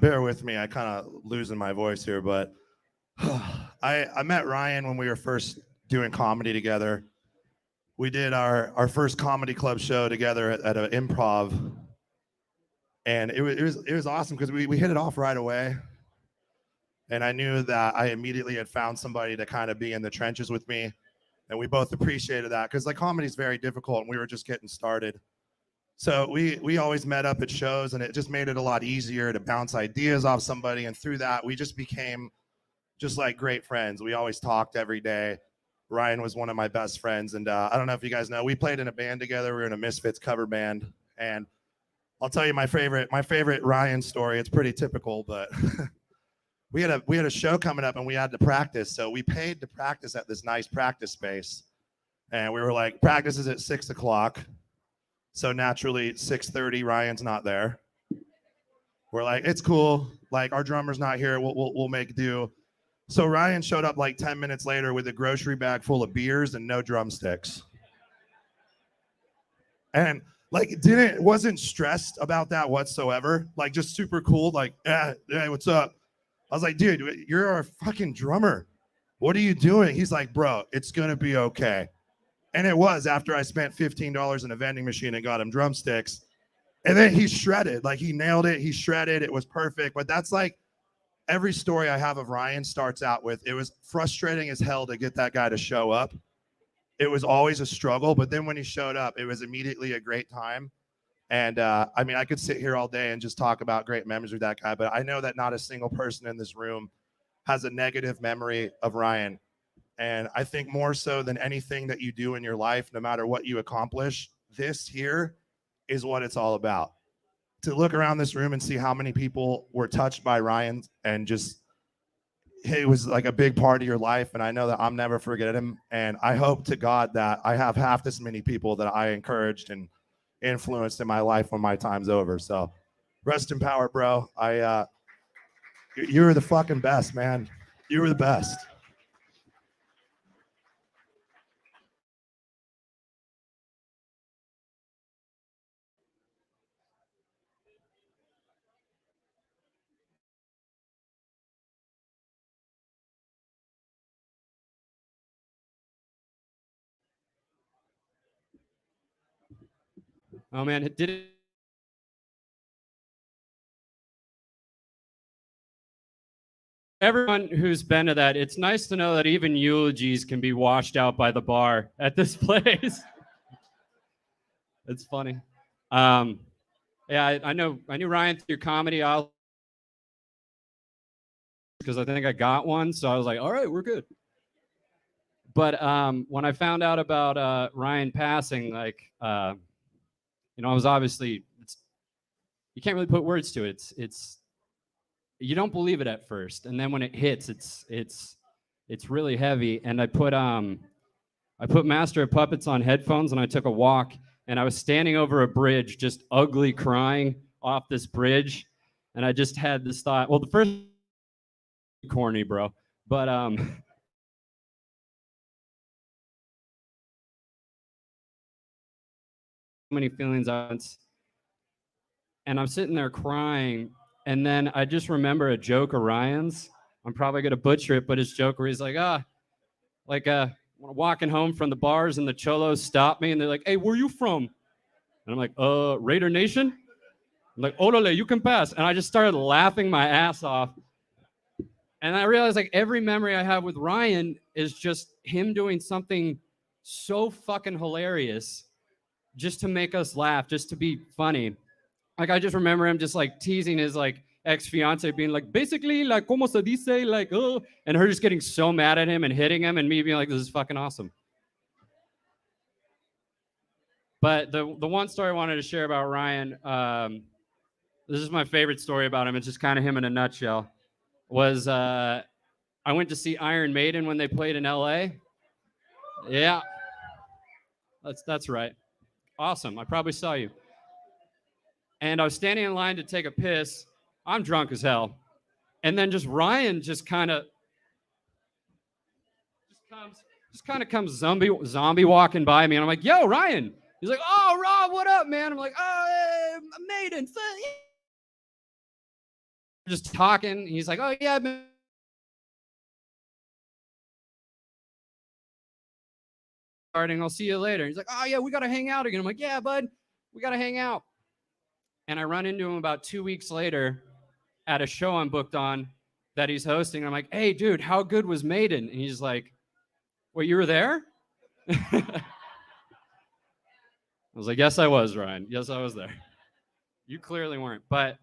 Bear with me. I kind of losing my voice here, but I met Ryan when we were first doing comedy together. We did our first comedy club show together at an improv, and it was awesome because we hit it off right away. And I knew that I immediately had found somebody to kind of be in the trenches with me, and we both appreciated that because like comedy is very difficult, and we were just getting started. So we always met up at shows, and it just made it a lot easier to bounce ideas off somebody. And through that, we just became just like great friends. We always talked every day. Ryan was one of my best friends, and I don't know if you guys know, we played in a band together. We were in a Misfits cover band, and I'll tell you my favorite Ryan story. It's pretty typical, but we had a show coming up, and we had to practice. So we paid to practice at this nice practice space, and we were like, practice is at 6 o'clock. So naturally, 6:30, Ryan's not there. We're like, it's cool. Like our drummer's not here. We'll make do. So Ryan showed up like 10 minutes later with a grocery bag full of beers and no drumsticks. And like wasn't stressed about that whatsoever. Like just super cool. Like, hey, what's up? I was like, dude, you're our fucking drummer. What are you doing? He's like, bro, it's gonna be okay. And it was after I spent $15 in a vending machine and got him drumsticks. And then he shredded. Like he nailed it. He shredded. It was perfect. But that's like every story I have of Ryan starts out with, it was frustrating as hell to get that guy to show up. It was always a struggle. But then when he showed up, it was immediately a great time. And I mean, I could sit here all day and just talk about great memories with that guy. But I know that not a single person in this room has a negative memory of Ryan. And I think more so than anything that you do in your life, no matter what you accomplish, this here is what it's all about. To look around this room and see how many people were touched by Ryan and just, it was like a big part of your life. And I know that I'm never forgetting him. And I hope to God that I have half this many people that I encouraged and influenced in my life when my time's over. So rest in power, bro. You were the fucking best, man. You were the best. Oh man, it did. Everyone who's been to that, it's nice to know that even eulogies can be washed out by the bar at this place. It's funny. Yeah, I knew Ryan through comedy. Because I think I got one, so I was like, all right, we're good. But when I found out about Ryan passing, like, I was obviously, you can't really put words to it. It's you don't believe it at first, and then when it hits, it's really heavy. And I put Master of Puppets on headphones, and I took a walk, and I was standing over a bridge, just ugly crying off this bridge, and I just had this thought. Well, the first corny, bro, but many feelings and I'm sitting there crying, and then I just remember a joke of Ryan's. I'm probably gonna butcher it, but his joke where he's like, walking home from the bars and the cholos stop me and they're like, hey, where you from? And I'm like, Raider Nation? I'm like, orale, you can pass. And I just started laughing my ass off. And I realized like every memory I have with Ryan is just him doing something so fucking hilarious just to make us laugh, just to be funny. Like I just remember him just like teasing his like ex-fiance, being like, basically like como se dice, like, oh, and her just getting so mad at him and hitting him, and me being like, this is fucking awesome. But the one story I wanted to share about Ryan, this is my favorite story about him. It's just kind of him in a nutshell. Was I went to see Iron Maiden when they played in L.A. Yeah, that's right. Awesome. I probably saw you. And I was standing in line to take a piss. I'm drunk as hell. And then just Ryan just kind of comes zombie walking by me. And I'm like, yo, Ryan. He's like, oh, Rob, what up, man? I'm like, oh, Maiden. Just talking. He's like, oh, yeah, man. I'll see you later. He's like, oh, yeah, we got to hang out again. I'm like, yeah, bud, we got to hang out. And I run into him about 2 weeks later at a show I'm booked on that he's hosting. I'm like, hey, dude, how good was Maiden? And he's like, well, you were there? I was like, yes, I was, Ryan. Yes, I was there. You clearly weren't. But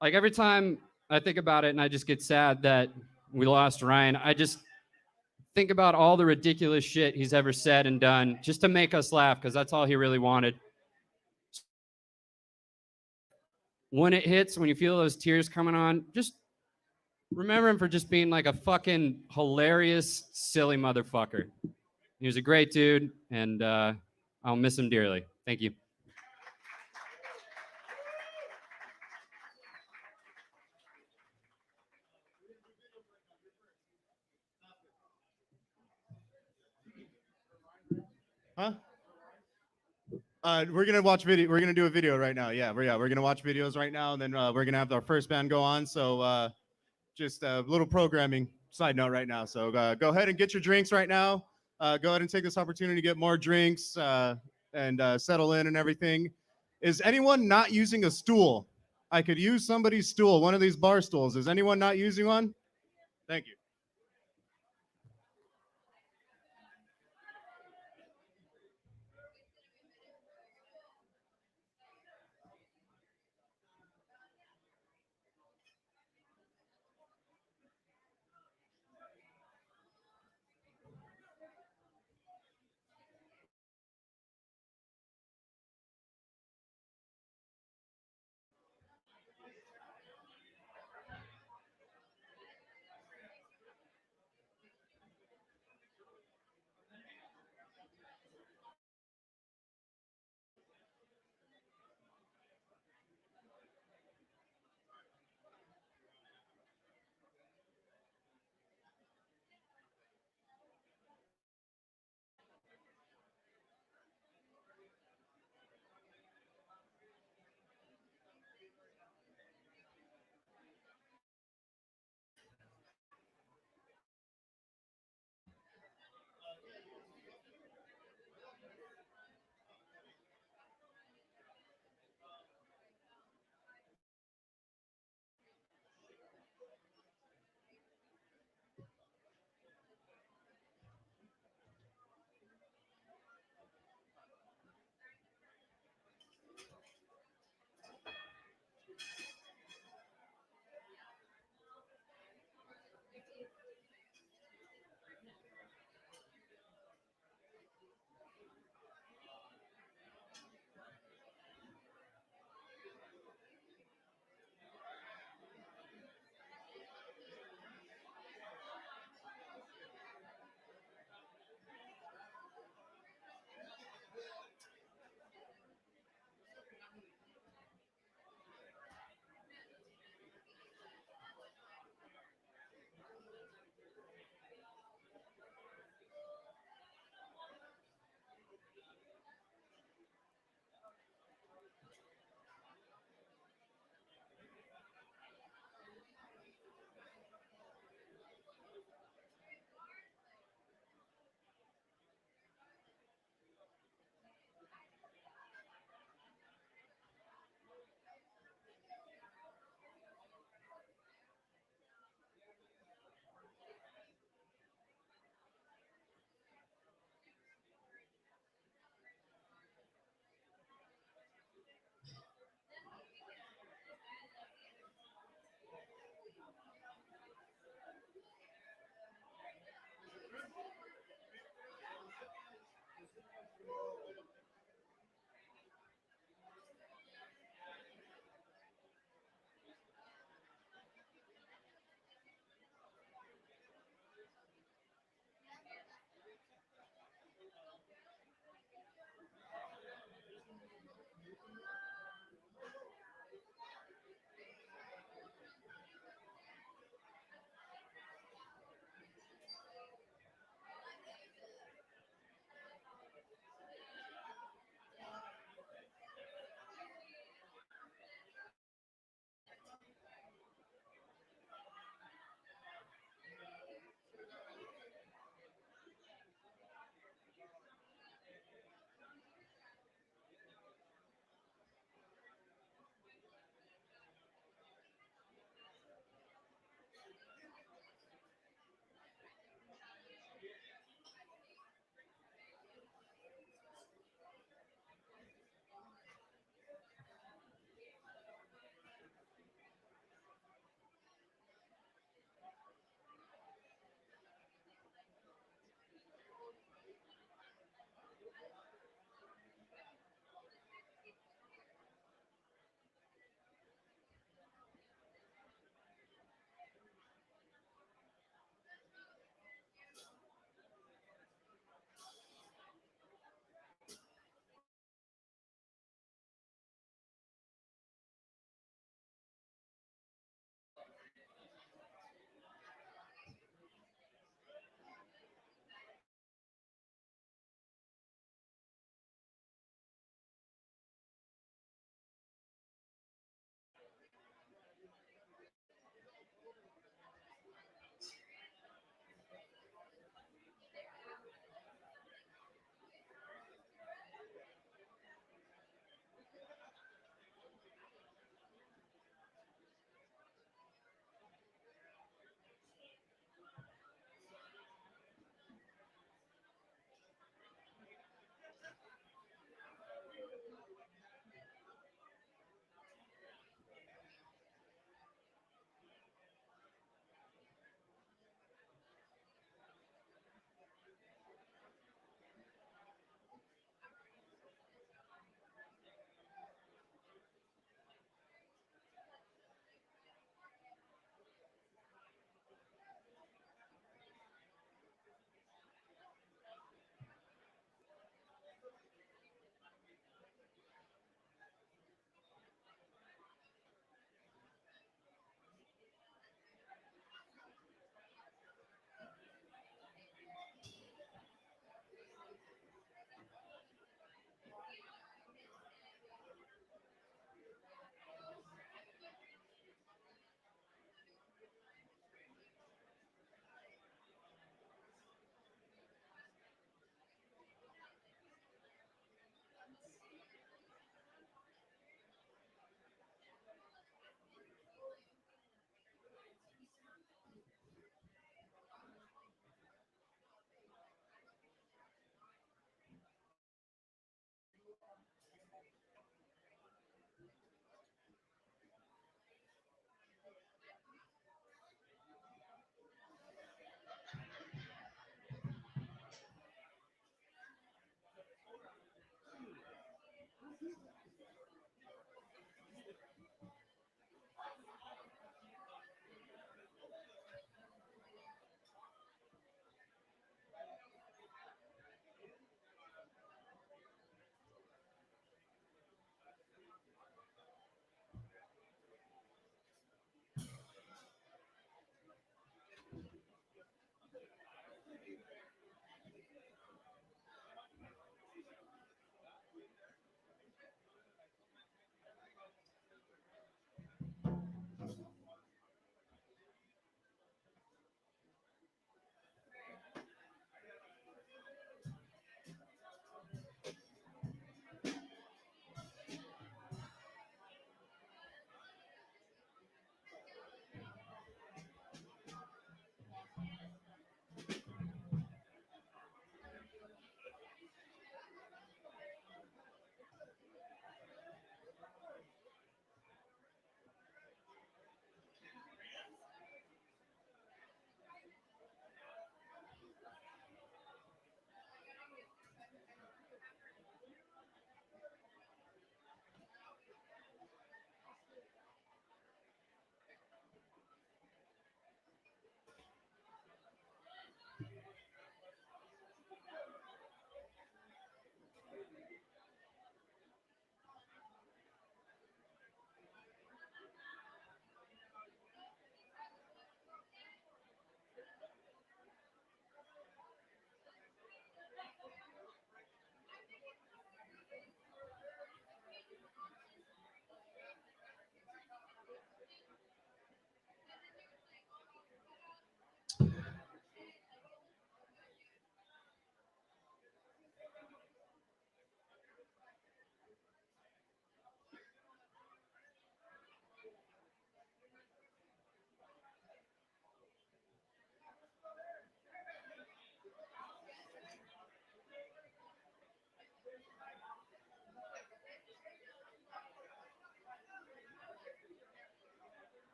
like every time I think about it and I just get sad that we lost Ryan, I just think about all the ridiculous shit he's ever said and done just to make us laugh, because that's all he really wanted. When it hits, when you feel those tears coming on, just remember him for just being like a fucking hilarious, silly motherfucker. He was a great dude, and I'll miss him dearly. Thank you. Huh? We're gonna watch video. We're gonna do a video right now. We're gonna watch videos right now, and then we're gonna have our first band go on. So just a little programming side note right now. So go ahead and get your drinks right now. Go ahead and take this opportunity to get more drinks and settle in and everything. Is anyone not using a stool? I could use somebody's stool, one of these bar stools. Is anyone not using one? Thank you.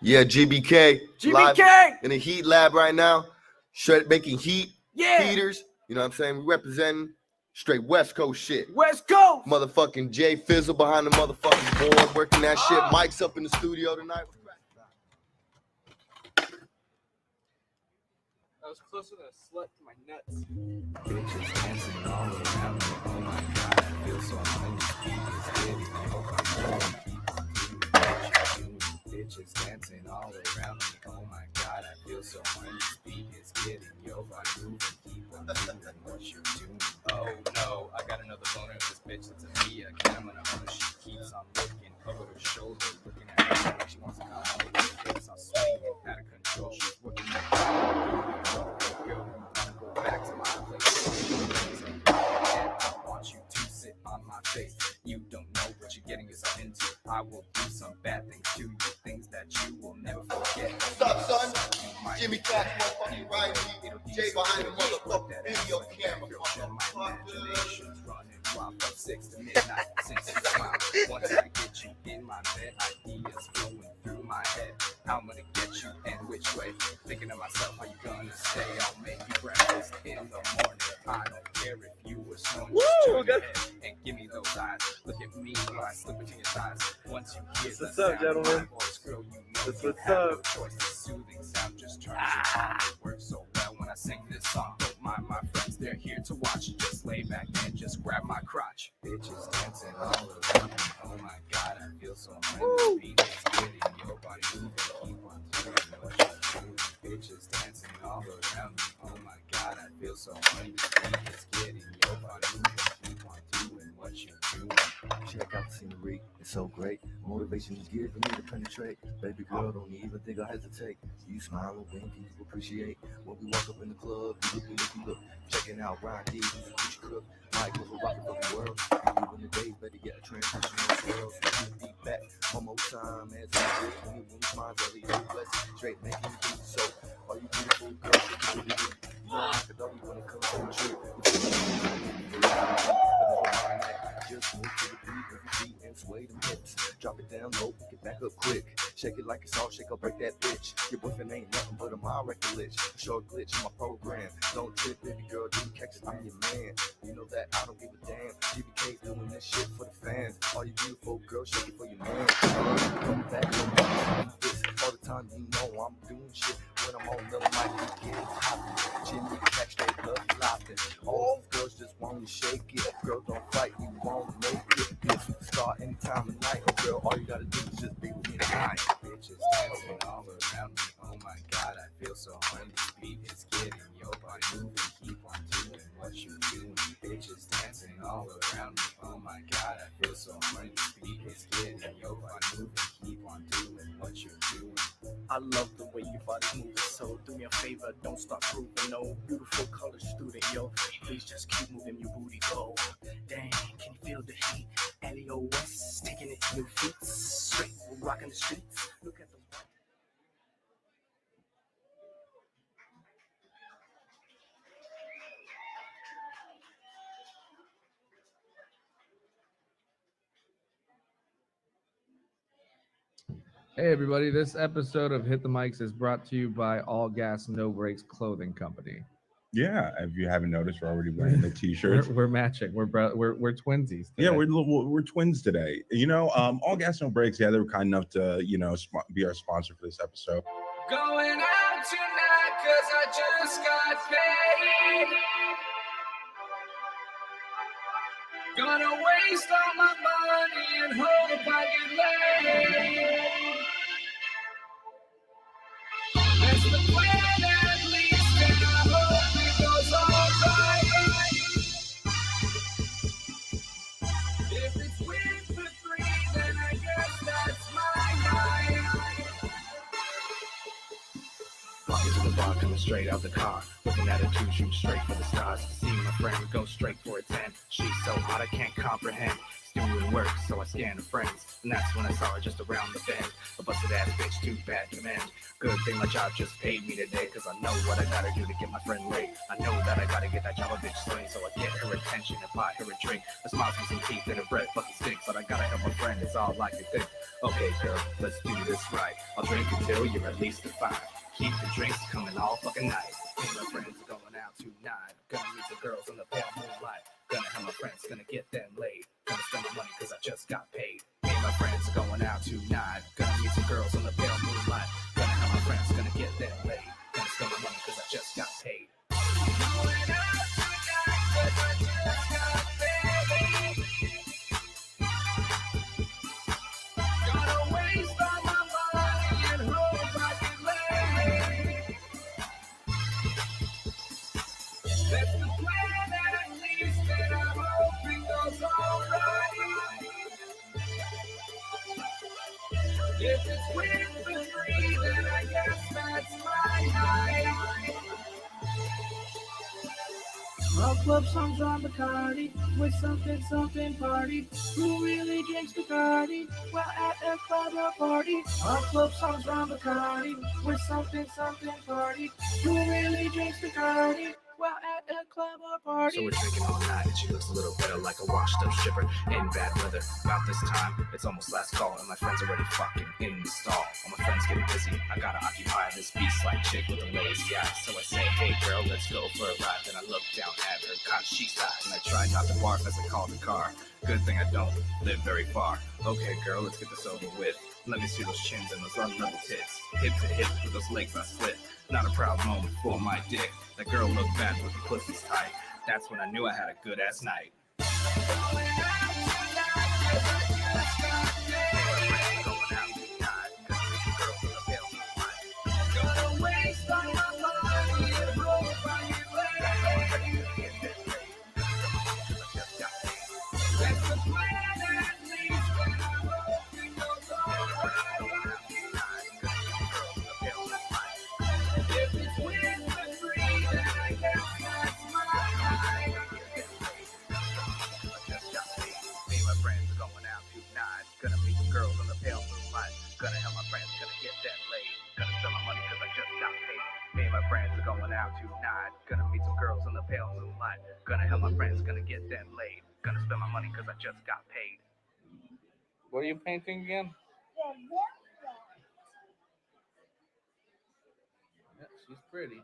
Yeah, GBK. Live GBK. in the heat lab right now. Straight making heat. Yeah. Heaters. You know what I'm saying? We representing straight West Coast shit. West Coast. Motherfucking Jay Fizzle behind the motherfucking board working that shit. Mike's up in the studio tonight. I was closer than a slut to my nuts. Bitches dancing all around me. Oh my god, I feel so undisputed. I hope I'm going to keep on doing what you're doing. Bitches dancing all around me. Oh my god, I feel so undisputed. It's getting your body moving. Keep on doing what you're doing. Oh no, I got another boner. This bitch that's a Mia. Camera on her. She keeps on looking over her shoulder, looking at me like she wants to come over. Hips are swinging out of control. She's working at girl, go back to my place. I want you to sit on my face. You don't know what you're getting yourself into. I will do some bad things to you, things that you will never forget. What's up, son? Jimmy Cash, motherfucking right here. Jay behind the motherfucking video camera. My imagination's running wild from 6 to midnight since you smiled. Once I get you in my bed, ideas flowing through my head. How I'm gonna get you and which way? Thinking to myself, how you gonna stay? I'll make you breakfast in the morning. I don't care if you were snoring. Just turn your head and give me those eyes. Look at me while I slip between your thighs. Once you hear the sound of my voice, girl, you know you have no choice. The soothing sound just turns you on. It works so well when I sing this song. Don't mind my friends, they're here to watch. Just lay back and just grab my crotch. Bitches dancing all around me. Oh my god, I feel so undefeated. It's getting your body moving. Keep on doing what you're doing. Bitches dancing all around me. Oh my god, I feel so undefeated. It's getting your body moving. Keep on doing what you're doing. Check out the scenery, it's so great. Motivation is geared for me to penetrate. Baby girl, don't even think I hesitate. You smile and wink, you appreciate. When we walk up in the club, you look. Checking out Ryan D, who's a future crook. Mike was a rocket of the world. You in the days, better get a transition in the world. So you beat back one more time as we did. When you smile, early, blessed, straight making you do so. Are you beautiful, girl? You know I could love you when it comes to the truth. Just move to the beat, move your feet and sway them hips. Drop it down low, pick it back up quick. Shake it like it's all shake up, break that bitch. Your boyfriend ain't nothing but a mild record glitch. A short glitch in my program. Don't trip, baby girl, do catch it, I'm your man. You know that I don't give a damn. GBK's doing this shit for the fans. All you beautiful girls, shake it for your man. Come back, this all the time, you know I'm doing shit. When I'm on the mic, you get hot. Jimmy Cash, straight love flopping. All girls just want to shake it. Girl, don't fight, you won't make it. Be a superstar any time of night. Oh, girl, all you gotta do is just be with me tonight. Bitches dancing all around me. Oh my god, I feel so undefeated. It's getting your body moving. Keep on doing what you're doing. Bitches dancing all around me. Oh my god, I feel so undefeated. It's getting your body moving. Keep on doing what you're doing. I love the way your body moves, so do me a favor, don't stop proving no beautiful color student, yo. Please just keep moving your booty, go. Dang, can you feel the heat? Elio West taking it to your feet, straight, we're rocking the streets. Look at the Hey everybody, this episode of Hit the Mics is brought to you by All Gas No Brakes Clothing Company. Yeah, if you haven't noticed, we're already wearing the t-shirts. We're matching. We're twinsies. Yeah, today. we're twins today. You know, All Gas No Breaks. Yeah, they were kind enough to be our sponsor for this episode. Going out tonight cause I just got paid. Gonna waste all my money and hope I get laid. That's the plan at least, and I hope it goes alright. If it's with the three, then I guess that's my night. Walking to the bar, coming straight out the car. Looking at her two, shooting straight for the stars. See my friend go straight for a 10. She's so hot I can't comprehend. doing work, so I scanned her friends. And that's when I saw her just around the bend. A busted ass bitch, too bad to mend. Good thing my job just paid me today, cause I know what I gotta do to get my friend laid. I know that I gotta get that job a bitch sling, so I get her attention and buy her a drink. Her smile's with some teeth and her breath fucking stinks, but I gotta help my friend, it's all I can think. Okay, girl, let's do this right. I'll drink until you're at least a 5. Keep the drinks coming all fucking night. Me and my friends are going out tonight. Gonna meet the girls on the pale moonlight. Gonna have my friends, gonna get them laid. Gonna spend my money cause I just got paid. Me and my friends are going out tonight. Gonna meet some girls on the pale moonlight. Gonna have my friends, gonna get them laid. Gonna spend my money cause I just got paid. Going out tonight cause I just got paid. Gonna waste all my money and hope I can lay. That's the plan at least, and I'm hoping goes alright. If it's with the free, then I guess that's my night. All club songs on Bacardi, with something party. Who really drinks Bacardi? Well, at a club or party. All club songs on Bacardi, with something party. Who really drinks Bacardi? Well, at a club or party. So we're drinking all night, and she looks a little better, like a washed up stripper in bad weather. About this time, it's almost last call, and my friends already fucking in the stall. All my friends getting busy, I gotta occupy this beast-like chick with a lazy eye. So I say, hey girl, let's go for a ride. Then I look down at her, cause she's hot, and I try not to barf as I call the car. Good thing I don't live very far. Okay girl, let's get this over with. Let me see those chins and those unlevel tits. Hip to hip with those legs I split. Not a proud moment for my dick. That girl looked bad with the pussy's tight. That's when I knew I had a good ass night. Gonna waste all my money and hope I get laid. That's the plan at least, and I'm hoping goes alright. If it's with the free, then I guess that's my night. Me and my friends are going out tonight. Gonna meet some girls on the pale moonlight. Gonna help my friends, gonna get that laid. Gonna spend my money cause I just got paid. Me and my friends are going out tonight. Gonna meet some girls on the pale moonlight. Gonna help my friends, gonna get them laid. Gonna spend my money cause I just got paid. What are you painting again? Yeah, she's pretty.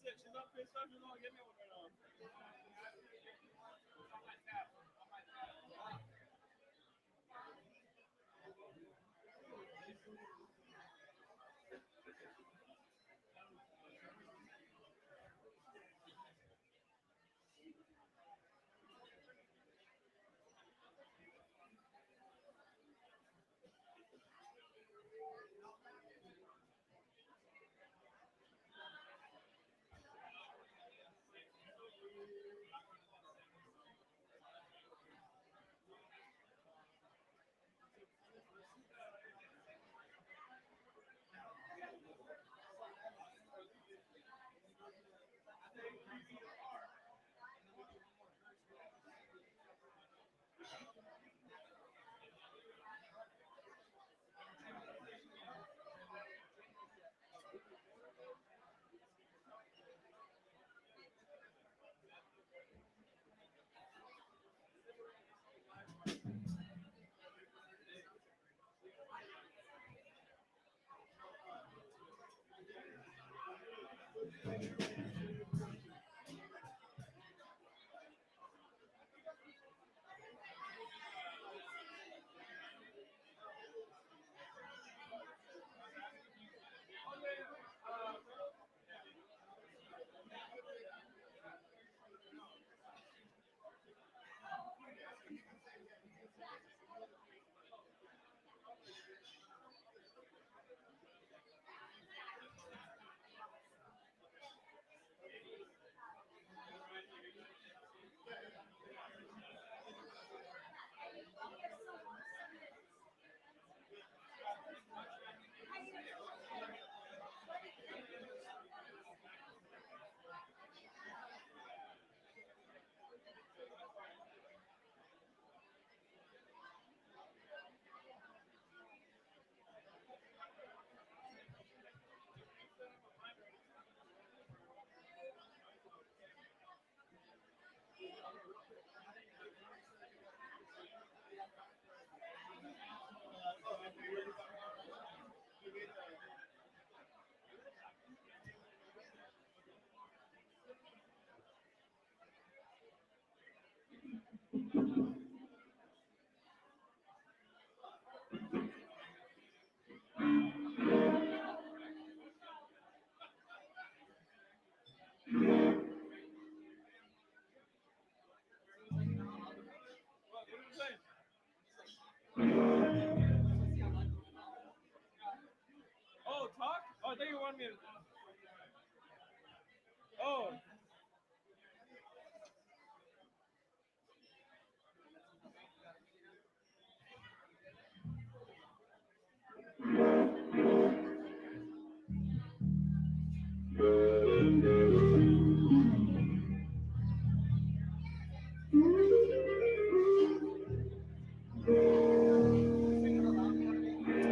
She's not pissed off. She's not getting it with her. Oh, talk? Oh, I thought you wanted me to. Oh.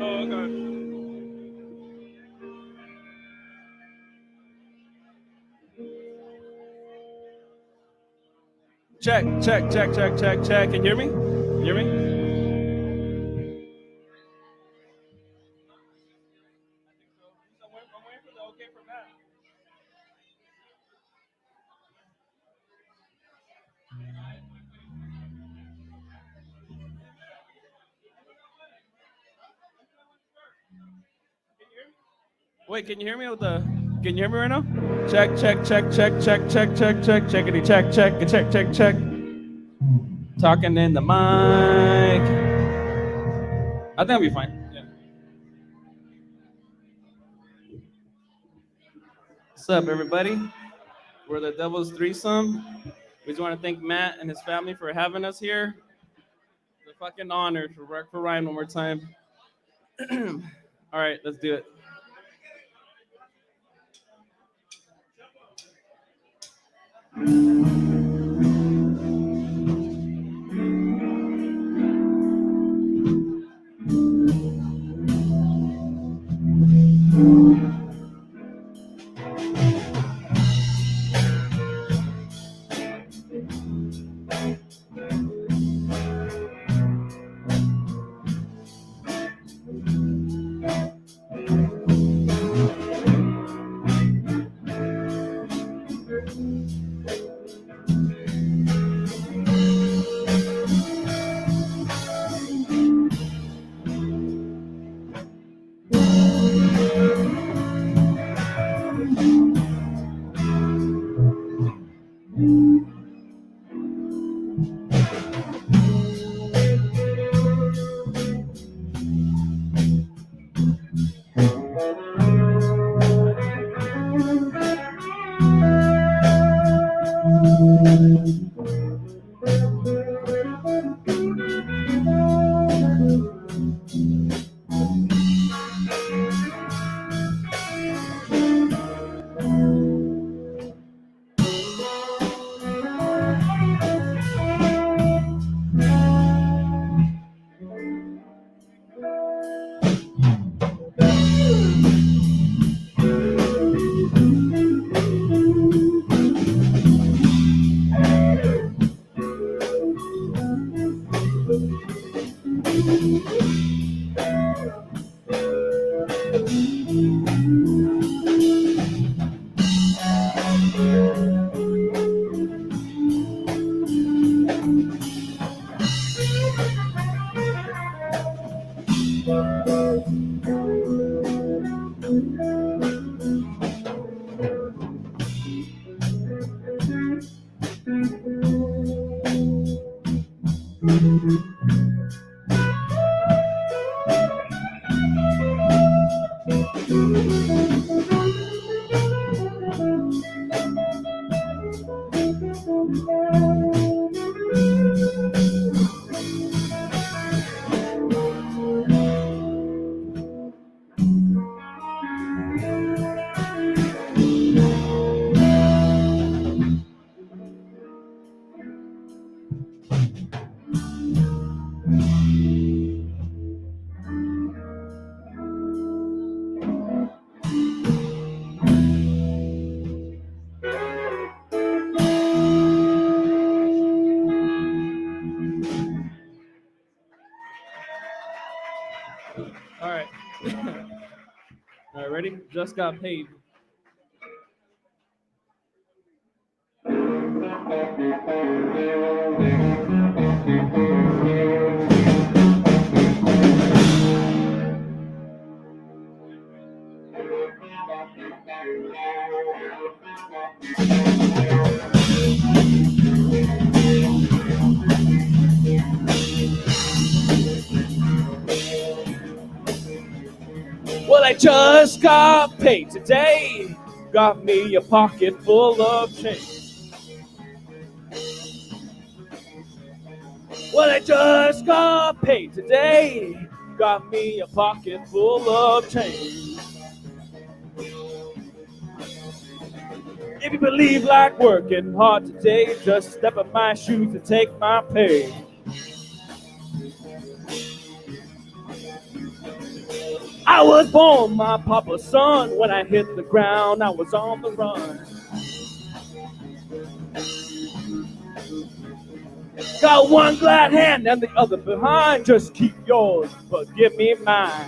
Oh, okay. Check, check, check, check, check, check. Can you hear me? Can you hear me? Wait, can you hear me with the? Can you hear me right now? Check, check, check, check, check, check, check, check, checkity, check, check, check, check, check. Talking in the mic. I think I'll be fine. Yeah. What's up, everybody? We're the Devils Threesome. We just want to thank Matt and his family for having us here. It's a fucking honor to work for Ryan one more time. All right, let's do it. All right. All right, ready? Just got paid. Well, I just got paid today. Got me a pocket full of change. Well, I just got paid today. Got me a pocket full of change. If you believe like working hard today, just step in my shoes and take my pay. I was born my papa's son. When I hit the ground, I was on the run. Got one glad hand and the other behind. Just keep yours, but give me mine.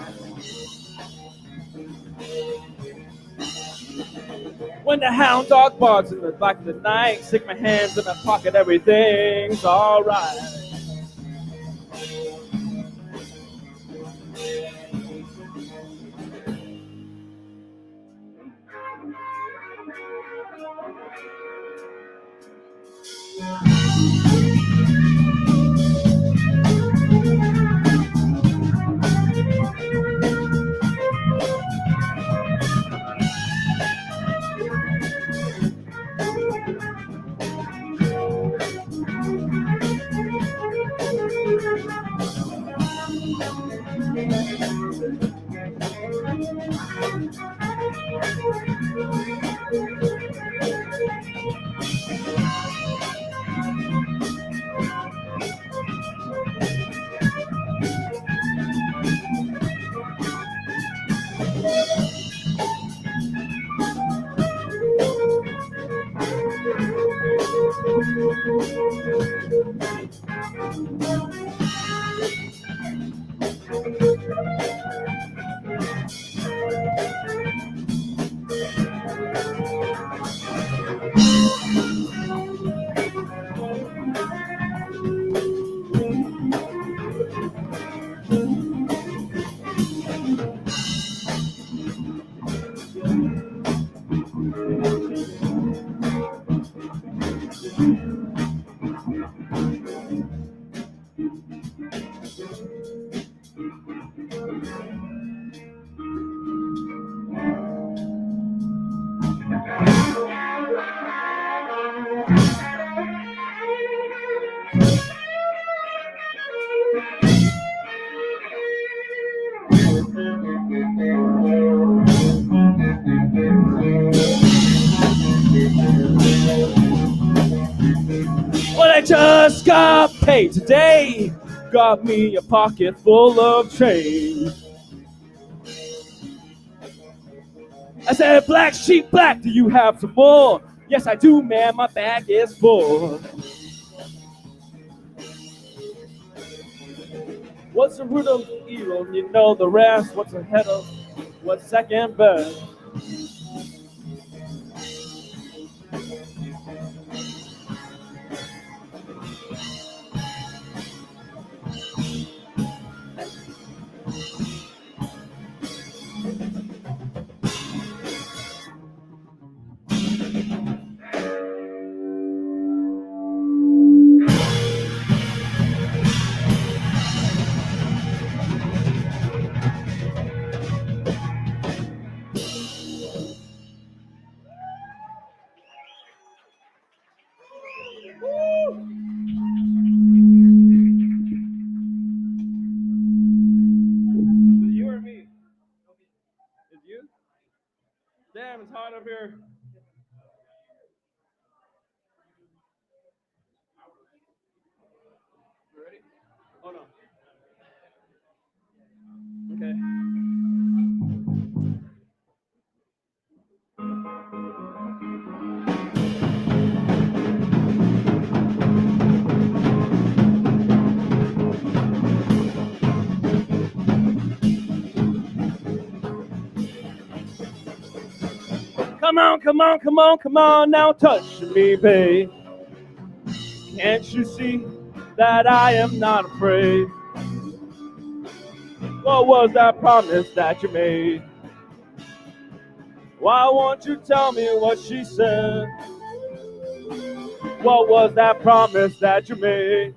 When the hound dog barks in the back of the night, stick my hands in my pocket, everything's alright. Well, I just got paid today. Got me a pocket full of change. I said, black sheep, black, do you have some more? Yes, I do, man, my bag is full. What's the root of evil? You know the rest. What's ahead of? What's second best? Is it you or me? It's you? Damn, it's hot up here. You ready? Oh no. Okay. Come on, come on, come on, come on, now touch me, babe. Can't you see that I am not afraid? What was that promise that you made? Why won't you tell me what she said? What was that promise that you made?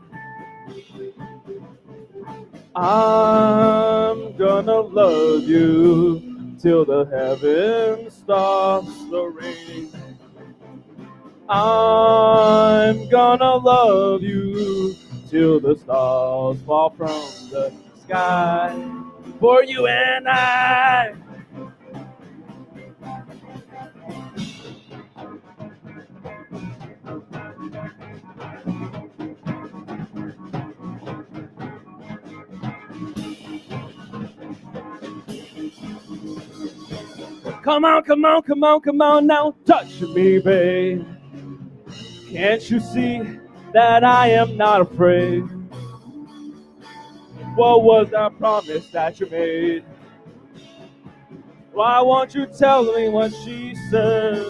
I'm gonna love you till the heavens stops the rain. I'm gonna love you till the stars fall from the sky. For you and I. Come on, come on, come on, come on now, touch me, babe. Can't you see that I am not afraid? What was that promise that you made? Why won't you tell me what she said?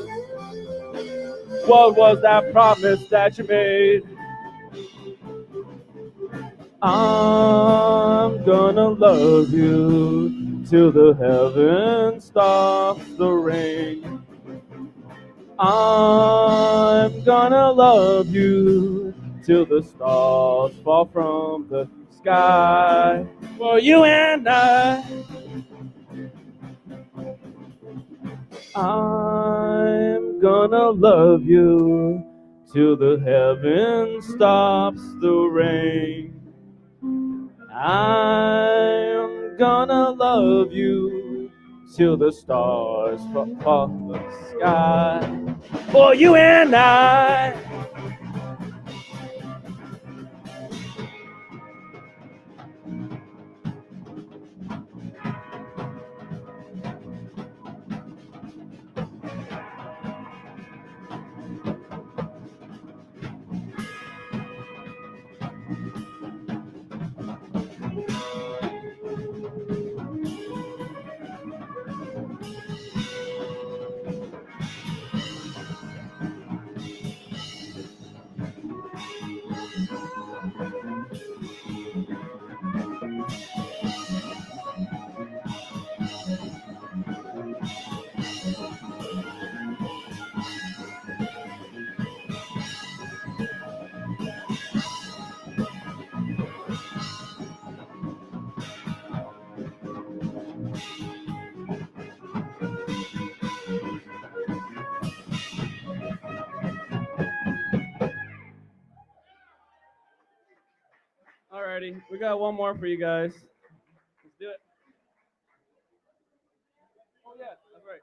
What was that promise that you made? I'm gonna love you till the heavens stops the rain. I'm gonna love you till the stars fall from the sky. For you and I'm gonna love you till the heavens stops the rain. I'm gonna love you till the stars fall from the sky. For you and I. Alrighty, we got one more for you guys. Let's do it. Oh yeah, that's right.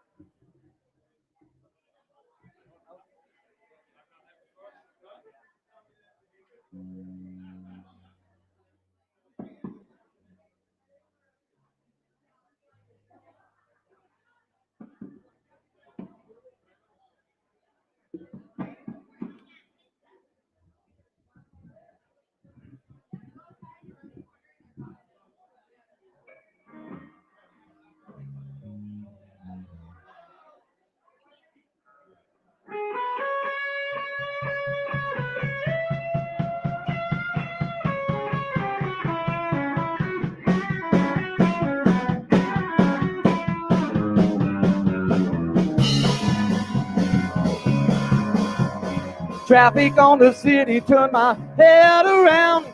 Traffic on the city, turn my head around.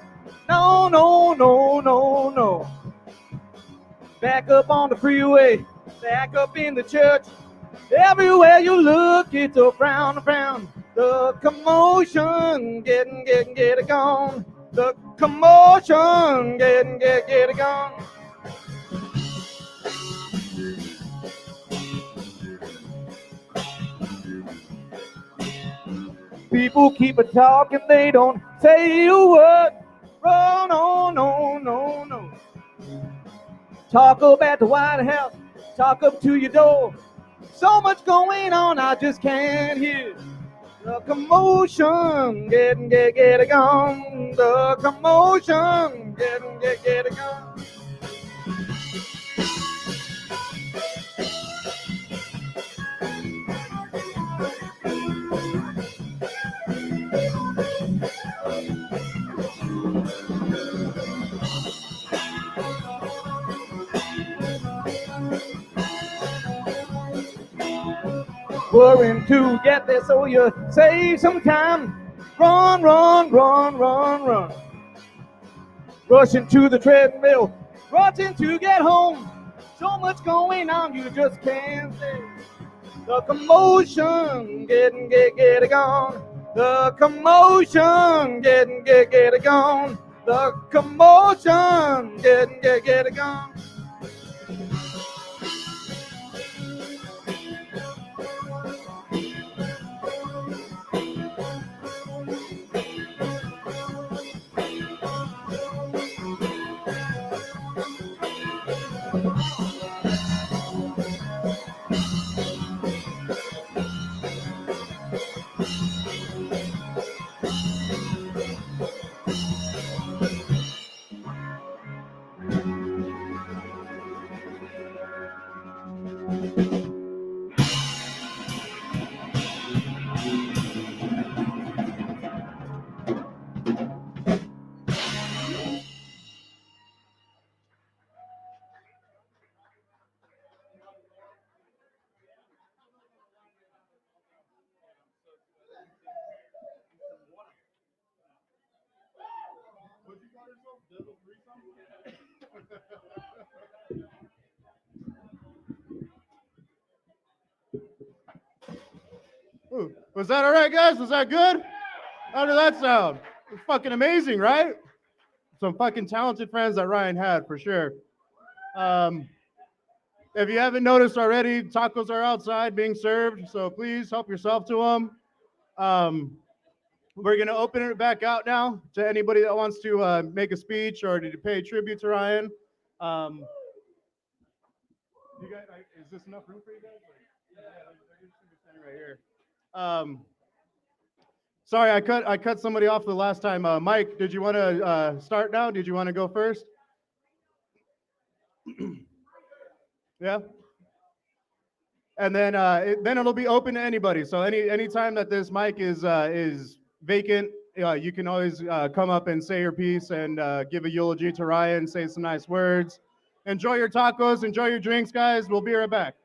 No, no, no, no, no. Back up on the freeway, back up in the church. Everywhere you look, it's a frown, a frown. The commotion, get it gone. The commotion, get it gone. People keep a talking, they don't say a word. Oh, no, no, no, no. Talk up at the White House, talk up to your door. So much going on, I just can't hear. The commotion, get it gone. The commotion, get it gone. Worrying to get there so you save some time. Run, run, run, run, run. Rushing to the treadmill, rushing to get home. So much going on, you just can't say. The commotion, get it gone. The commotion, get it gone. The commotion, get it gone. Ooh, was that all right, guys? Was that good? How did that sound? It's fucking amazing, right? Some fucking talented friends that Ryan had for sure. If you haven't noticed already, tacos are outside being served, so please help yourself to them. We're gonna open it back out now to anybody that wants to make a speech or to pay tribute to Ryan. You guys, is this enough room for you guys? Yeah, they're just standing right here. Sorry, I cut somebody off the last time. Mike, did you want to start now? Did you want to go first? Yeah. And then then it'll be open to anybody. So any time that this mic is vacant, you can always come up and say your piece and give a eulogy to Ryan, say some nice words. Enjoy your tacos, enjoy your drinks, guys. We'll be right back.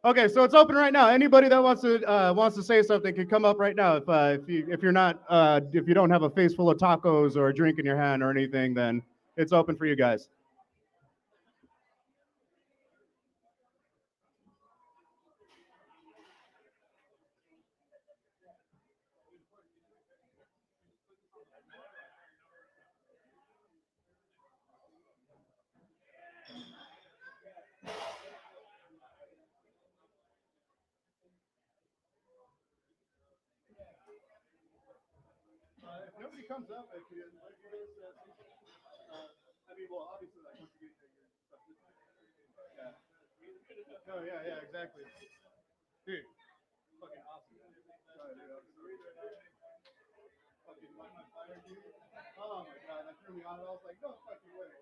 Okay, so it's open right now. Anybody that wants to say something can come up right now. If you're not if you don't have a face full of tacos or a drink in your hand or anything, then it's open for you guys. If nobody comes up, I mean, well, obviously, like, once you get your stuff, yeah. No, yeah, exactly. Dude, fucking awesome. Fucking light my fire, dude. Oh my god, that threw me on. I was like, no fucking way.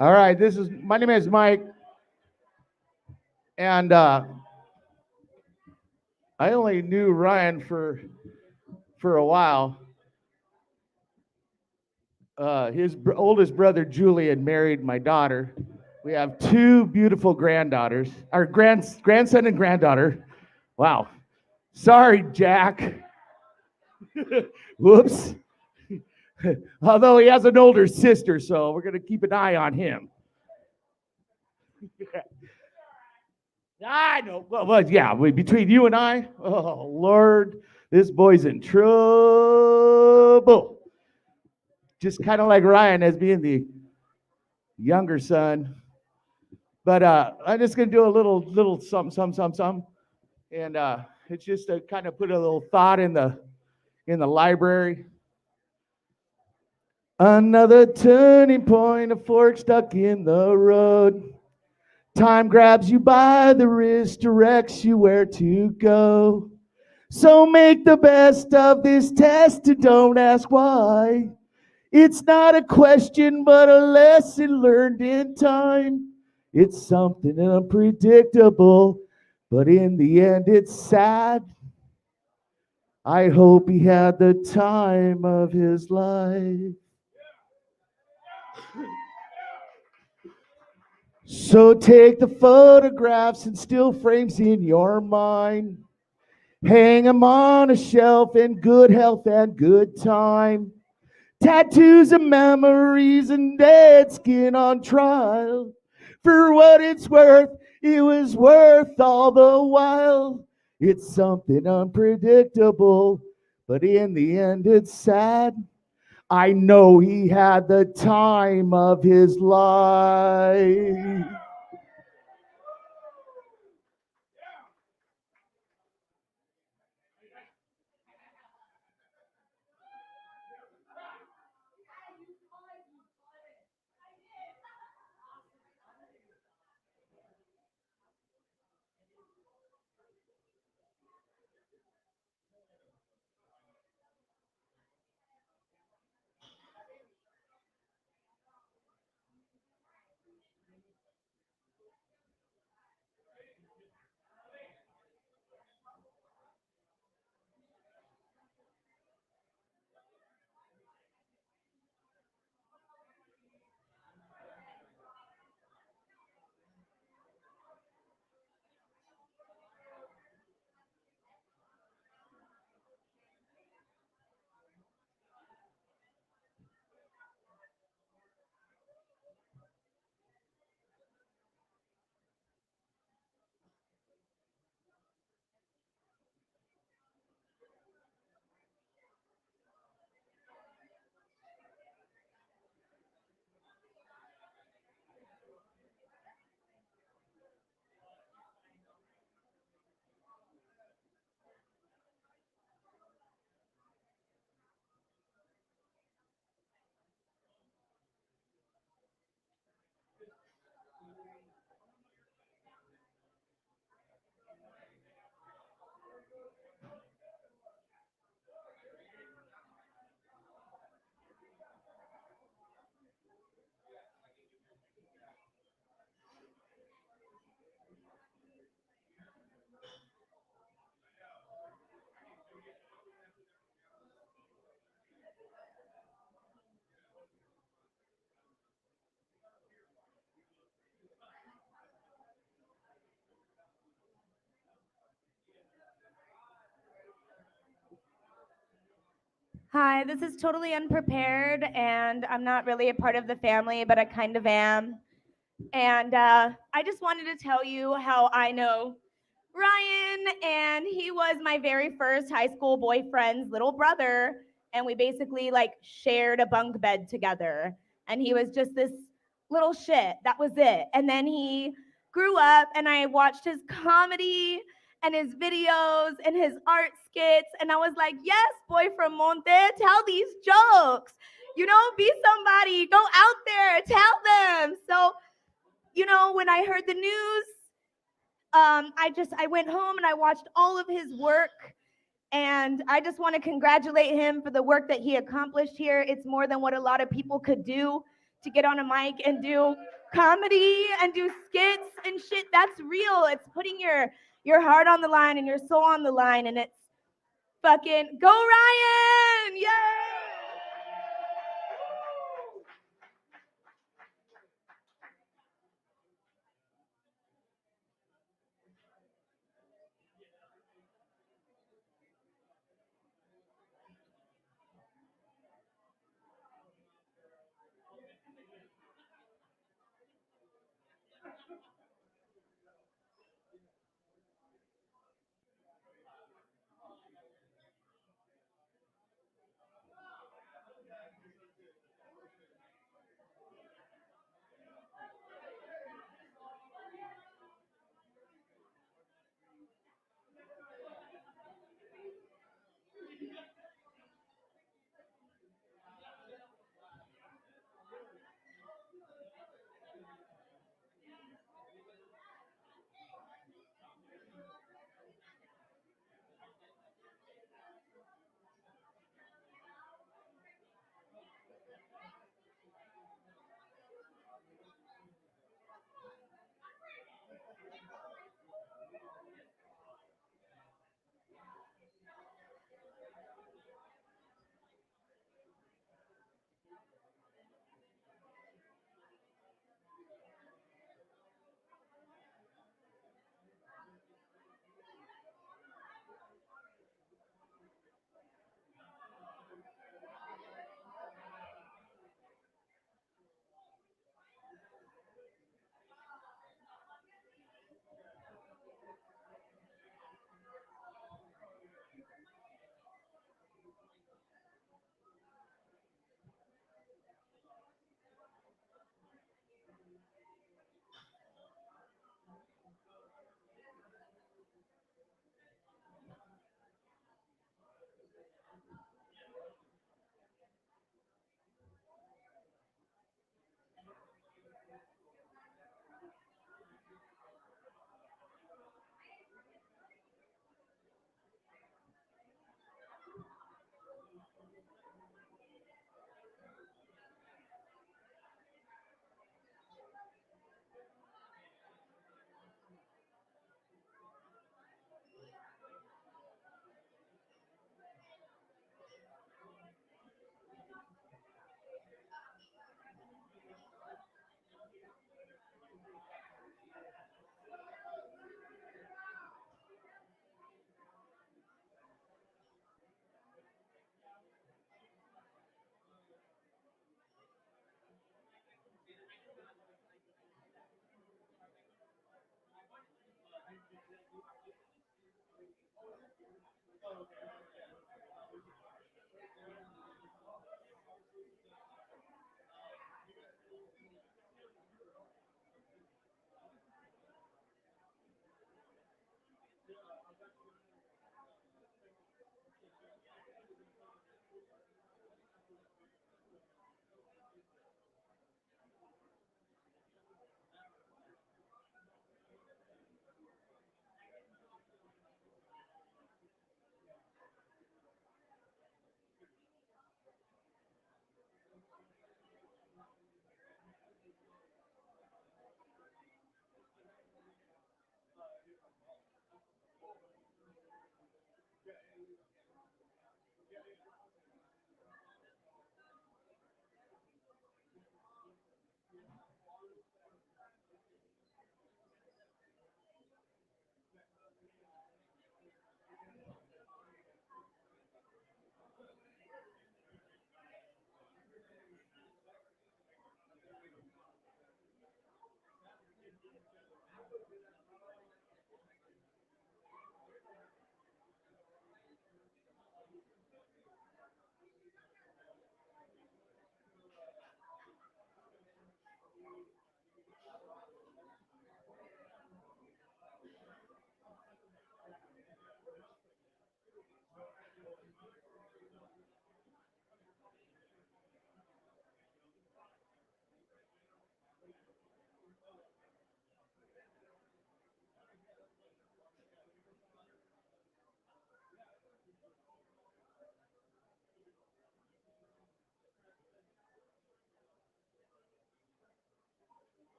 All right, my name is Mike, and I only knew Ryan for a while. His oldest brother Julian married my daughter. We have two beautiful granddaughters, our grandson and granddaughter. Wow, sorry, Jack. Whoops. Although he has an older sister, so we're gonna keep an eye on him. I know. Well, yeah, between you and I, oh Lord, this boy's in trouble. Just kind of like Ryan as being the younger son. But I'm just gonna do a little something, and it's just to kind of put a little thought in the library. Another turning point, a fork stuck in the road. Time grabs you by the wrist, directs you where to go. So make the best of this test and don't ask why. It's not a question, but a lesson learned in time. It's something unpredictable, but in the end it's sad. I hope he had the time of his life. So take the photographs and still frames in your mind. Hang them on a shelf in good health and good time. Tattoos of memories and dead skin on trial. For what it's worth, it was worth all the while. It's something unpredictable, but in the end it's sad. I know he had the time of his life. Hi, this is totally unprepared, and I'm not really a part of the family, but I kind of am. And I just wanted to tell you how I know Ryan, and he was my very first high school boyfriend's little brother, and we basically like shared a bunk bed together. And he was just this little shit. That was it. And then he grew up, and I watched his comedy, and his videos and his art skits. And I was like, yes, boy from Monte, tell these jokes. You know, be somebody, go out there, tell them. So, you know, when I heard the news, I went home and I watched all of his work. And I just want to congratulate him for the work that he accomplished here. It's more than what a lot of people could do to get on a mic and do comedy and do skits and shit. That's real. It's putting your heart on the line and your soul on the line. And it's fucking go Ryan! Yay!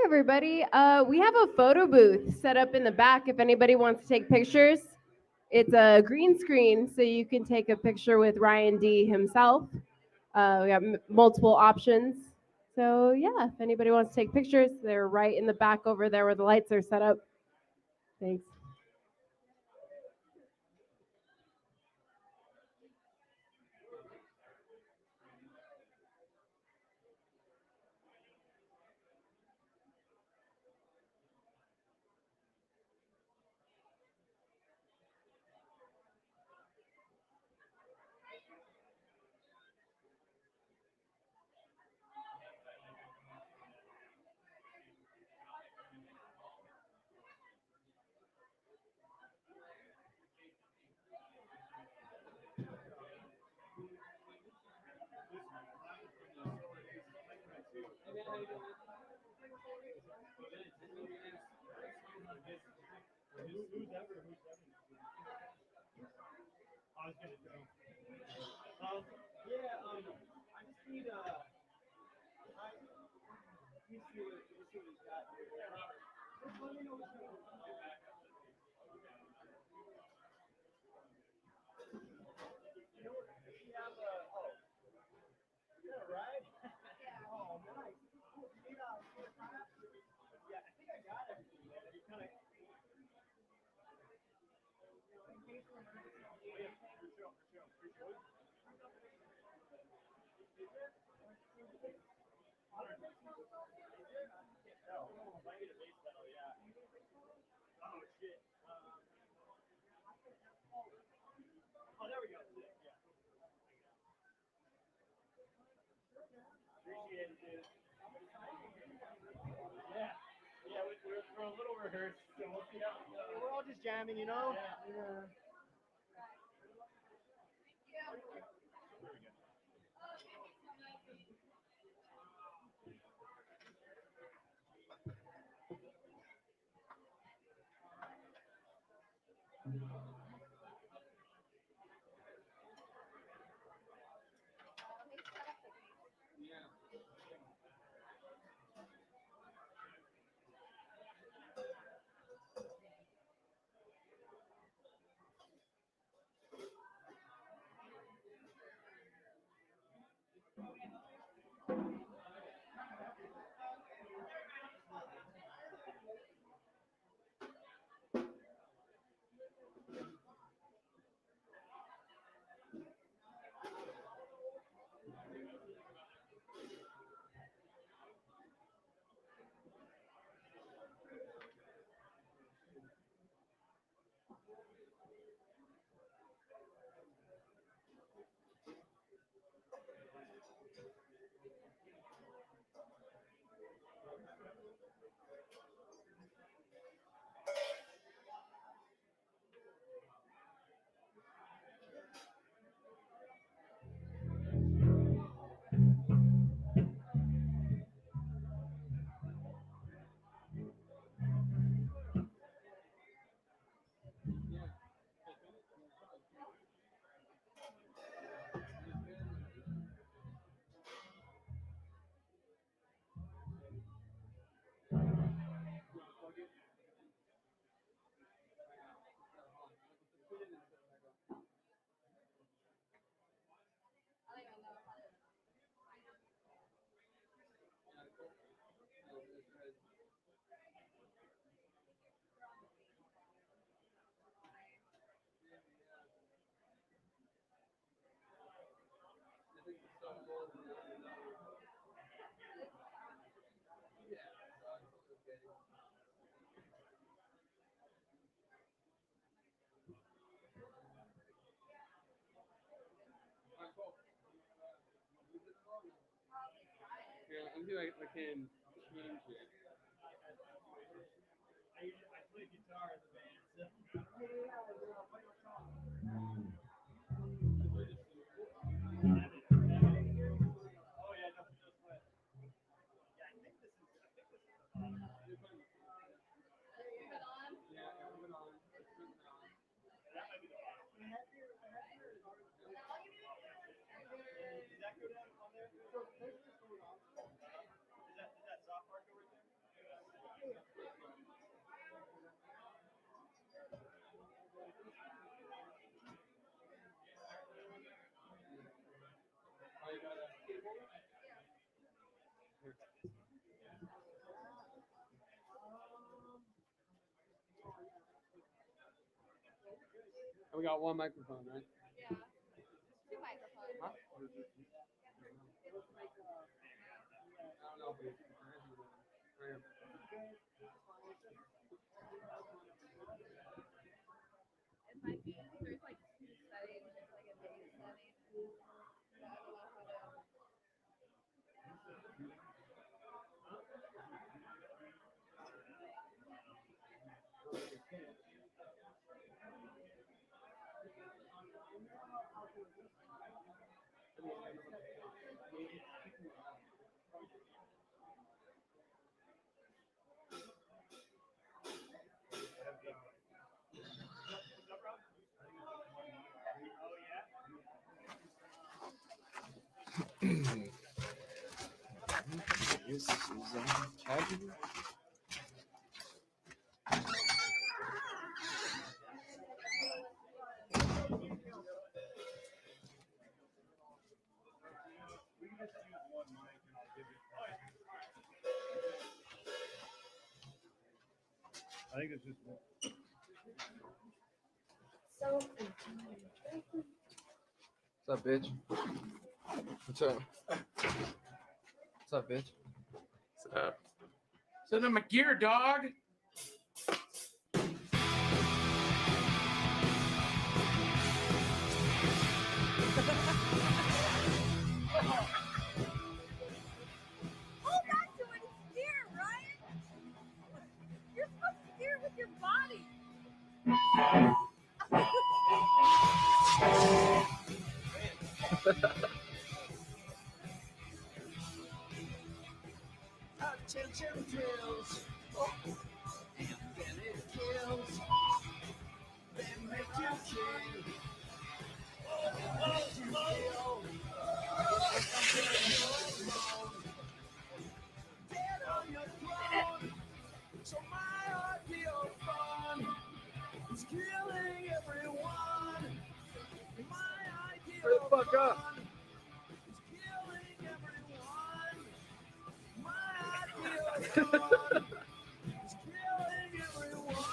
everybody. We have a photo booth set up in the back if anybody wants to take pictures. It's a green screen, so you can take a picture with Ryan D himself. We got multiple options. So yeah, if anybody wants to take pictures, they're right in the back over there where the lights are set up. Thanks. We're a little rehearsed, so we'll see how. We're all just jamming, you know. Yeah. Here, let me see if I can change it. I play guitar in the band, so. And we got one microphone, right? Yeah. Two microphones. Huh? It might be, there's like two settings. There's like a base setting. I don't know how to. This is taboo. I think it's just one. What's up, bitch? What's up? What's up, bitch? What's up? Send him a gear, dog. Hold on to it and steer, Ryan. You're supposed to steer with your body. Attention drills. And then it kills. They make you king. Make you feel. Dead on your throne. So my ideal fun is killing everyone. My ideal Hurry the fuck up. fun is killing everyone. My ideal fun is killing everyone.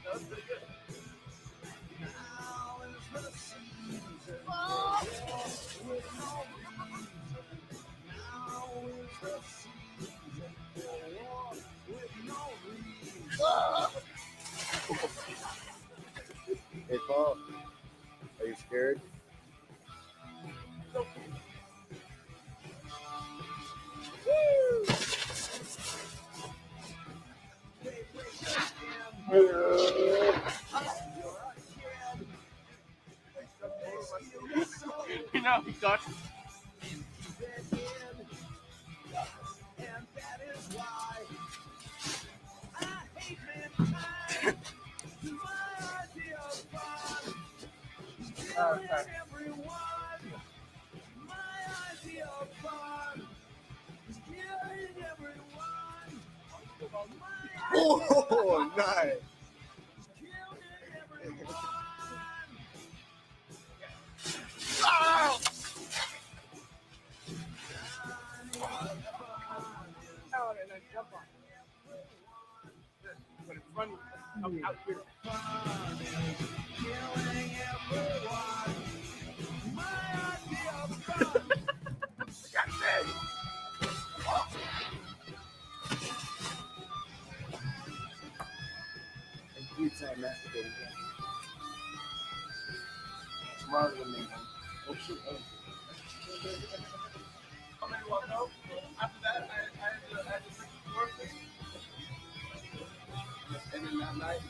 That was pretty good. Now is the season. With no reason. Now is the season for war with no reason. Hey, Paul. Are you scared? You know, he got. And that is why I hate mankind. My idea of fun is killing everyone. My idea of fun is killing everyone. Oh, nice. Ow! Out and then jump on. But in front of out here. Killing everyone. My idea of fun. Got that. And keep saying masturbating. Tomorrow's gonna make one. Oh, shoot. Oh. How many walk out? After that, I had to drink the floor thing. And then that night.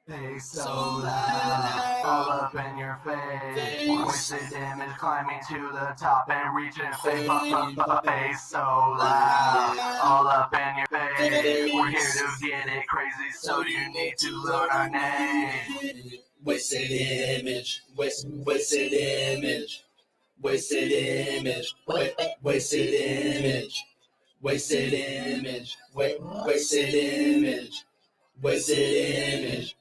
They so loud. all up in your face. Wasted image climbing to the top and reaching face so loud, all up in your face. We're here to get it crazy, so you need to learn our name. Wasted image, wasted image, wasted image, wasted image, wasted image, wasted image. Wasted image,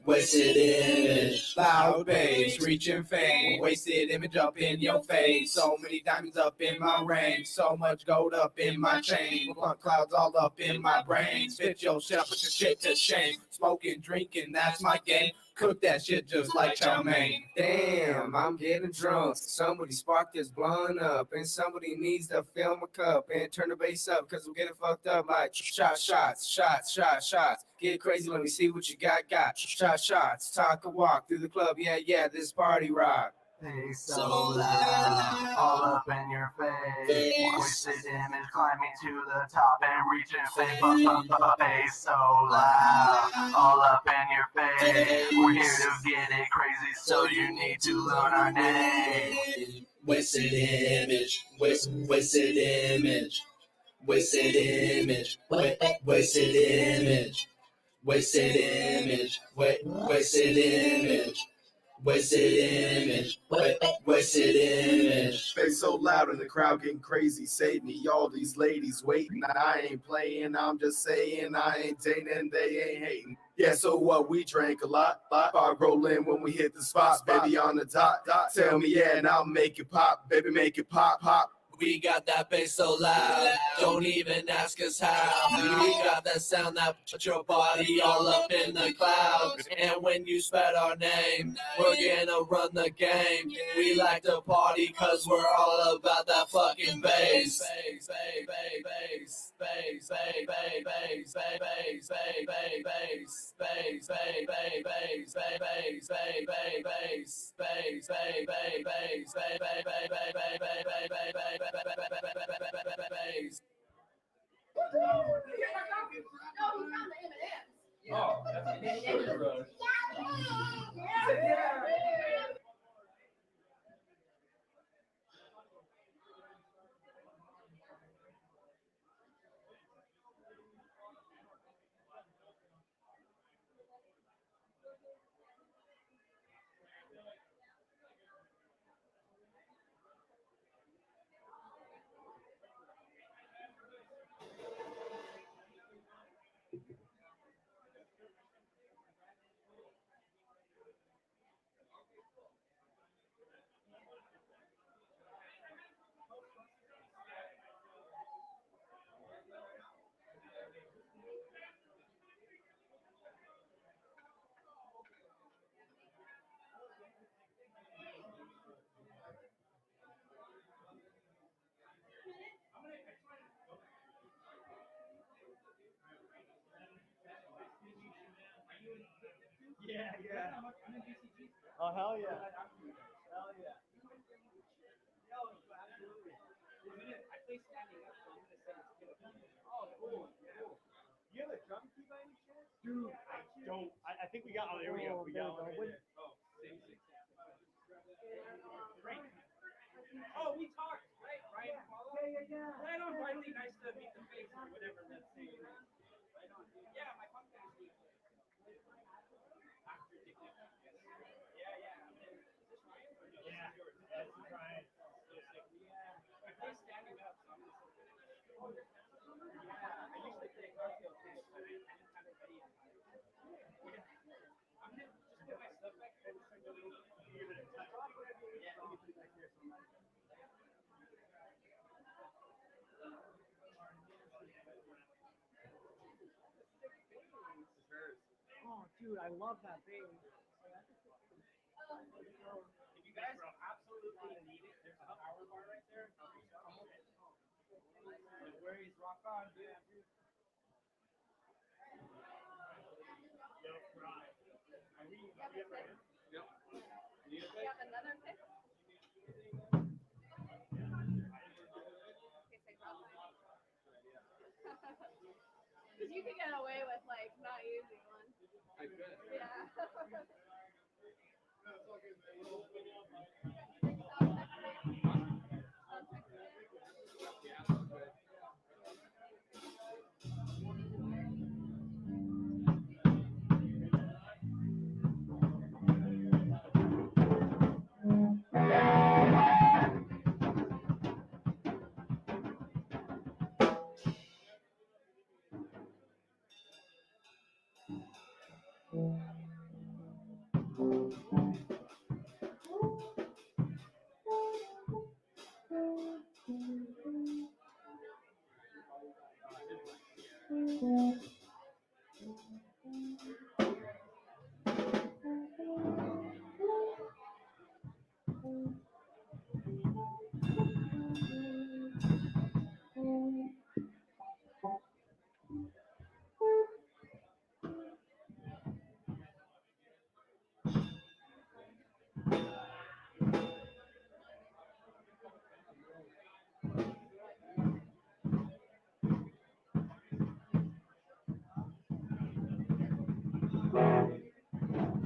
wasted image. Loud bass, reaching fame. Wasted image up in your face. So many diamonds up in my range. So much gold up in my chain. Blunt clouds all up in my brain. Spit your shit, I put your shit to shame. Smoking, drinking, that's my game. Cook that shit just like chow mein. Damn, I'm getting drunk. Somebody spark this blunt up. And somebody needs to fill my cup. And turn the bass up, cause we're getting fucked up like shots. Get crazy, let me see what you got. Shots, talk and walk through the club. Yeah, this party rock. Face so loud, all up in your face. Wasted image climbing to the top and reaching face so loud, all up in your face. We're here to get it crazy, so you need to learn our name. Wasted image, wasted image, wasted image, wasted image, wasted image, wasted image. Wasted image, wasted image. Face so loud and the crowd getting crazy. Save me, all these ladies waiting. I ain't playing, I'm just saying I ain't dating, they ain't hating. Yeah, so what? We drank a lot. Bar rolling when we hit the spot. Baby on the dot. Tell me yeah, and I'll make it pop. Baby, make it pop. We got that bass so loud, don't even ask us how. We got that sound that put your body all up in the clouds. And when you spread our name, we're gonna run the game. We like to party cause we're all about that fucking bass. Oh, that's a sugar rush. Yeah. Oh, hell yeah. Hell yeah. Oh, cool. You have a drum key by any chance? Dude, I don't. I think we got. Oh, there we go. We got one. Right there. Oh, 6. Great. Oh, we talked, right? Ryan Apollo? Yeah. Right on, Riley. Nice to meet the face or whatever that thing is. Right on. Yeah, my podcast. Yeah. Yeah, that's Ryan. I play standing up. I usually play cocktail things, but I didn't have it ready. I'm gonna just put my stuff back there and start doing it. Give it a touch. Yeah, let me put it back here. Oh, dude, I love that bass. If you guys absolutely need it, there's a power bar right there. No worries, rock on, dude. Yep, right. Are we ready? Yep. You have another pick? You can get away with like not using one. I bet. Yeah.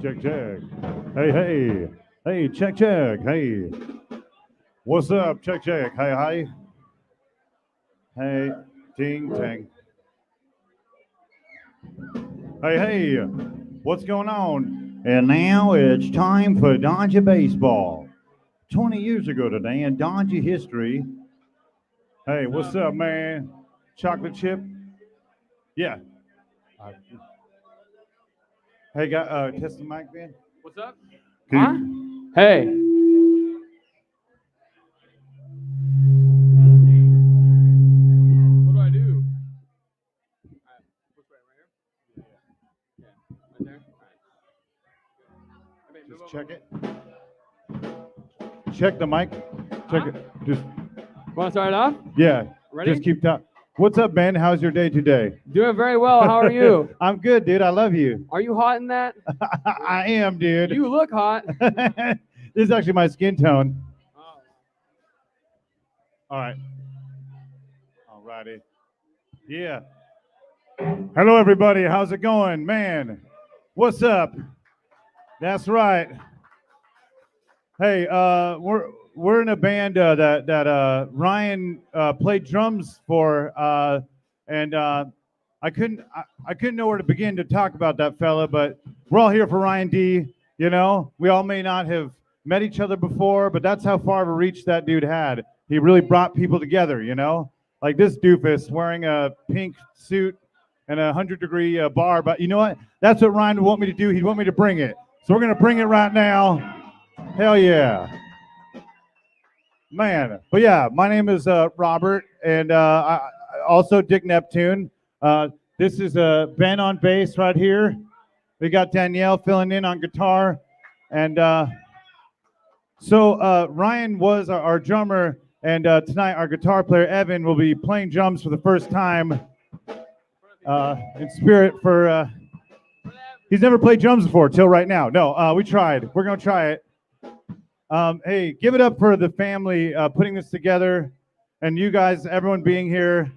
Check, check. Hey, hey. Hey, check, check. Hey. What's up? Check, check. Hey, hi. Hey, ting, tang. Hey, hey. What's going on? And now it's time for Dodger Baseball. 20 years ago today in Dodger history. Hey, what's up, man? Chocolate chip? Yeah. Hey, test the mic, man. What's up? Can Huh? Hey. What do I do? Right there? Just check it. Check the mic. Check it. Just Want to start it off? yeah. Ready? Just keep talking. What's up, Ben? How's your day today? Doing very well. How are you? I'm good, dude. I love you. Are you hot in that? I am, dude. You look hot. This is actually my skin tone. All right. All righty. Yeah. Hello, everybody. How's it going, man? What's up? That's right. Hey, we're in a band that Ryan played drums for, and I couldn't know where to begin to talk about that fella, but we're all here for Ryan D. You know, we all may not have met each other before, but that's how far of a reach that dude had. He really brought people together. You know, like this doofus wearing a pink suit and a 100-degree bar. But you know what? That's what Ryan would want me to do. He'd want me to bring it. So we're gonna bring it right now. Hell yeah. Man, but yeah, my name is Robert, and I also Dick Neptune. This is Ben on bass right here. We got Danielle filling in on guitar, and so Ryan was our drummer, and tonight our guitar player Evan will be playing drums for the first time in spirit for. He's never played drums before till right now. No, we tried. We're gonna try it. Hey, give it up for the family putting this together, and you guys, everyone being here.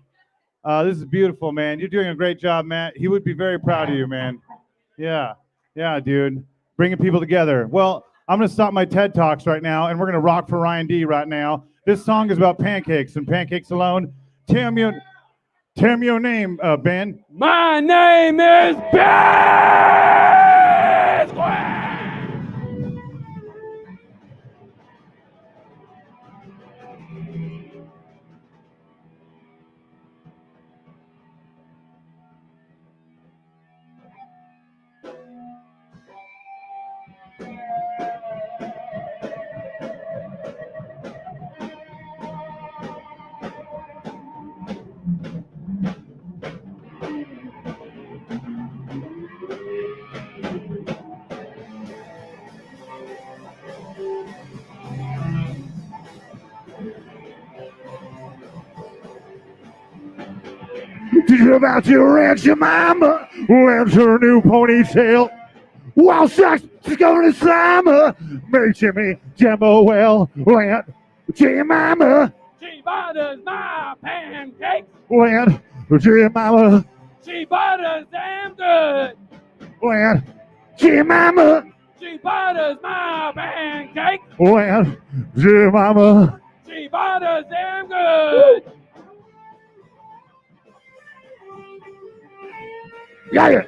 This is beautiful, man. You're doing a great job, Matt. He would be very proud of you, man. Yeah, dude. Bringing people together. Well, I'm going to stop my TED Talks right now, and we're going to rock for Ryan D right now. This song is about pancakes and pancakes alone. Tell me your name, Ben. My name is Ben! Did you about to ranch your mama with her new ponytail? While sex is going to summer, make Jimmy Jimbo well land. Jimmy mama, She butters my pancakes. land. Jimmy mama, She butters them good. land. Jimmy mama, She butters my pancakes. land. Jimmy mama. She butters them good. Yeah.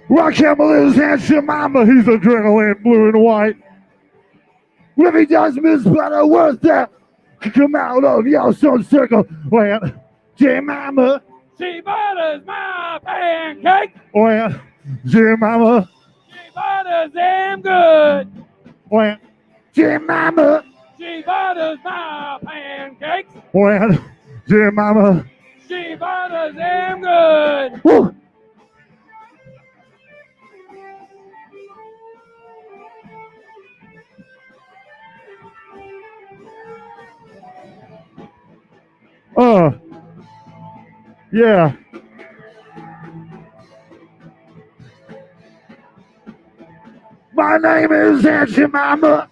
Rock Campbell is handsome mama, he's adrenaline blue and white. If he does miss better worth that, come out of your stone circle land. J mama, She butters my pancakes. land. J mama, She butters them good. land. J mama, She butters my pancakes. land. J mama. She butters them good. Woo. Yeah. My name is Aunt Mama.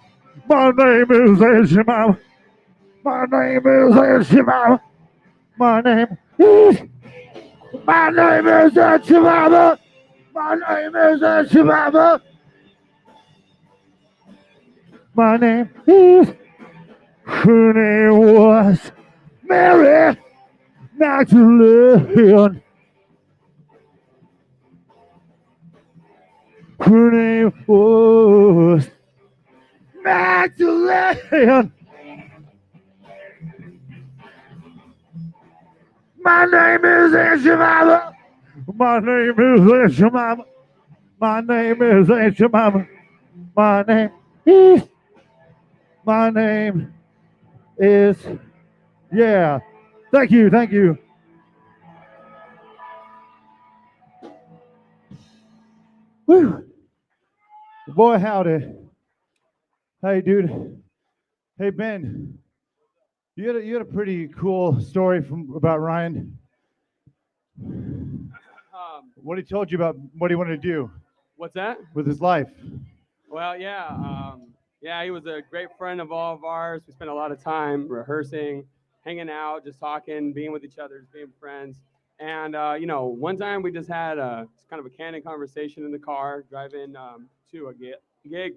My name is Aunt Mama. My name is Aunt Mama. My name. My name is a survivor. My name is a survivor. My name is. Her name was Mary Magdalene. Her name was Magdalene. My name is Aunt Jemima. My name is Aunt Jemima. My name is Aunt Jemima. My name is. My name is. Yeah. Thank you. Thank you. Woo. Boy, howdy. Hey, dude. Hey, Ben. You had a pretty cool story about Ryan. What he told you about what he wanted to do What's that? with his life. Well, yeah, he was a great friend of all of ours. We spent a lot of time rehearsing, hanging out, just talking, being with each other, just being friends. And one time we just had kind of a candid conversation in the car driving to a gig,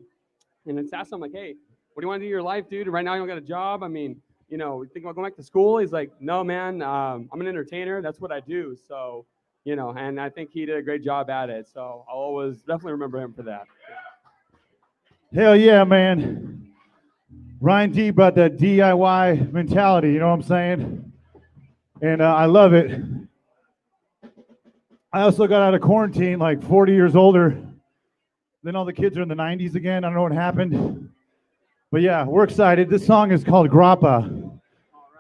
and it's asked him like, "Hey, what do you want to do in your life, dude? Right now you don't got a job. I mean, you think about going back to school?" He's like, "No, man, I'm an entertainer. That's what I do." So, and I think he did a great job at it. So I'll always definitely remember him for that. Hell yeah, man. Ryan D brought that DIY mentality, you know what I'm saying? And I love it. I also got out of quarantine like 40 years older. Then all the kids are in the 90s again. I don't know what happened. But yeah, we're excited. This song is called Grappa.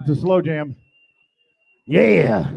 It's a slow jam. Yeah.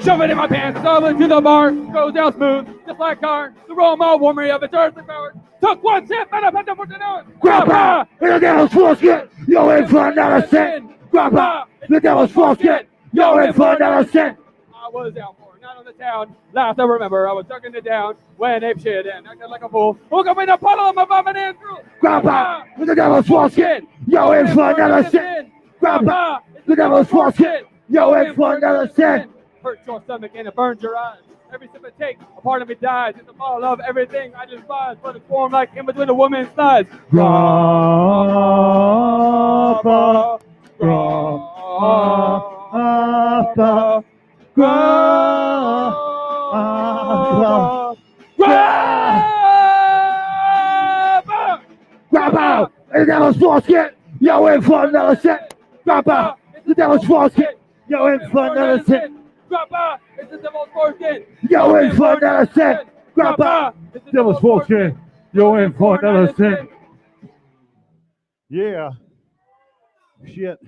Shove it in my pants, double to the bar, goes down smooth, just like car. The Roma warmed me up, it's earthly power. Took one sip and I had to put it on. Grappa, the devil's foreskin, you're in for another sin. Grappa, the devil's foreskin, you're in for another sin. I was out for a night on the town. Last I remember, I was tucking it down, went ape shit and acted like a fool. Woke up in a puddle of my vomit and threw. Grappa, the devil's foreskin, you're in for another sin. Grappa, the devil's foreskin, you're in for another sin. Hurts your stomach and it burns your eyes. Every sip I take, a part of me dies. It's a fall of everything I despise, but it's formed like in between a woman's thighs. Grappa, Grappa, Grappa, Grappa, Grappa, the devil's foreskin, you're in for another sin. Grappa, the devil's foreskin, you're in for another sin. Grappa, it's the devil's foreskin. You're in for another sin. Grappa, it's the devil's foreskin. You're in for another sin. Yeah. Shit.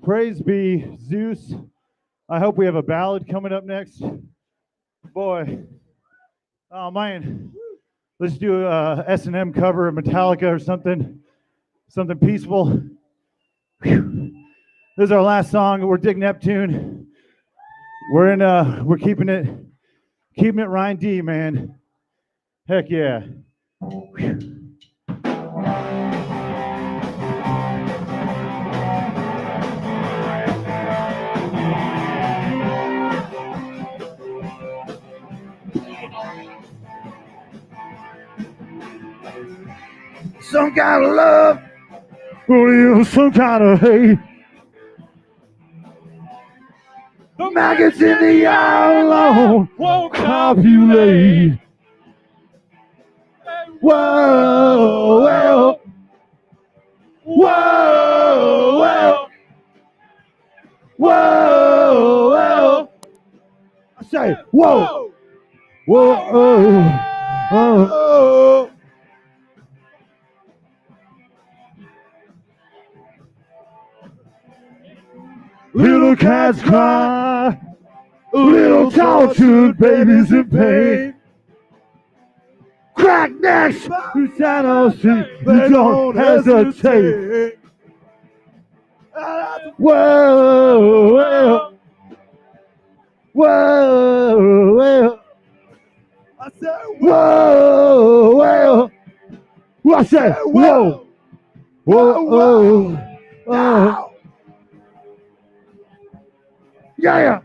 Praise be Zeus. I hope we have a ballad coming up next. Boy. Oh man. Let's do a S&M cover of Metallica or something. Something peaceful. Whew. This is our last song. We're Dig Neptune. We're keeping it Ryan D, man. Heck yeah. Some kind of love, or some kind of hate. The maggots in the eye alone won't copulate. Whoa, well, whoa, well, whoa, well. I say, whoa, whoa, oh. Little cats cry, little tortured babies in pain. Crack necks who shadow see, who don't hesitate. Whoa, whoa, whoa, whoa. I said, whoa, whoa. What's that? Whoa. Whoa. Whoa. Whoa. Yeah.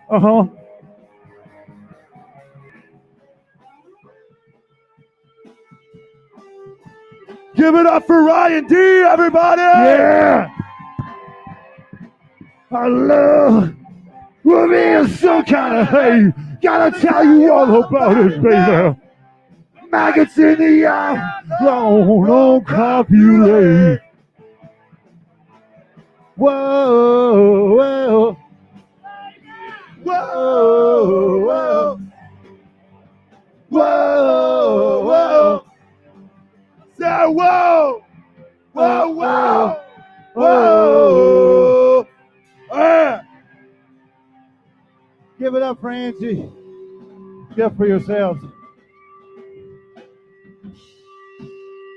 Uh-huh. Give it up for Ryan D, everybody! Yeah! I love being some kind of hey. Gotta tell you all about it, baby. Maggots in the eye, don't copulate. Whoa, whoa. Whoa, whoa. Whoa, whoa. Say whoa. Whoa, whoa. Whoa. Give it up for Angie. Give it for yourselves.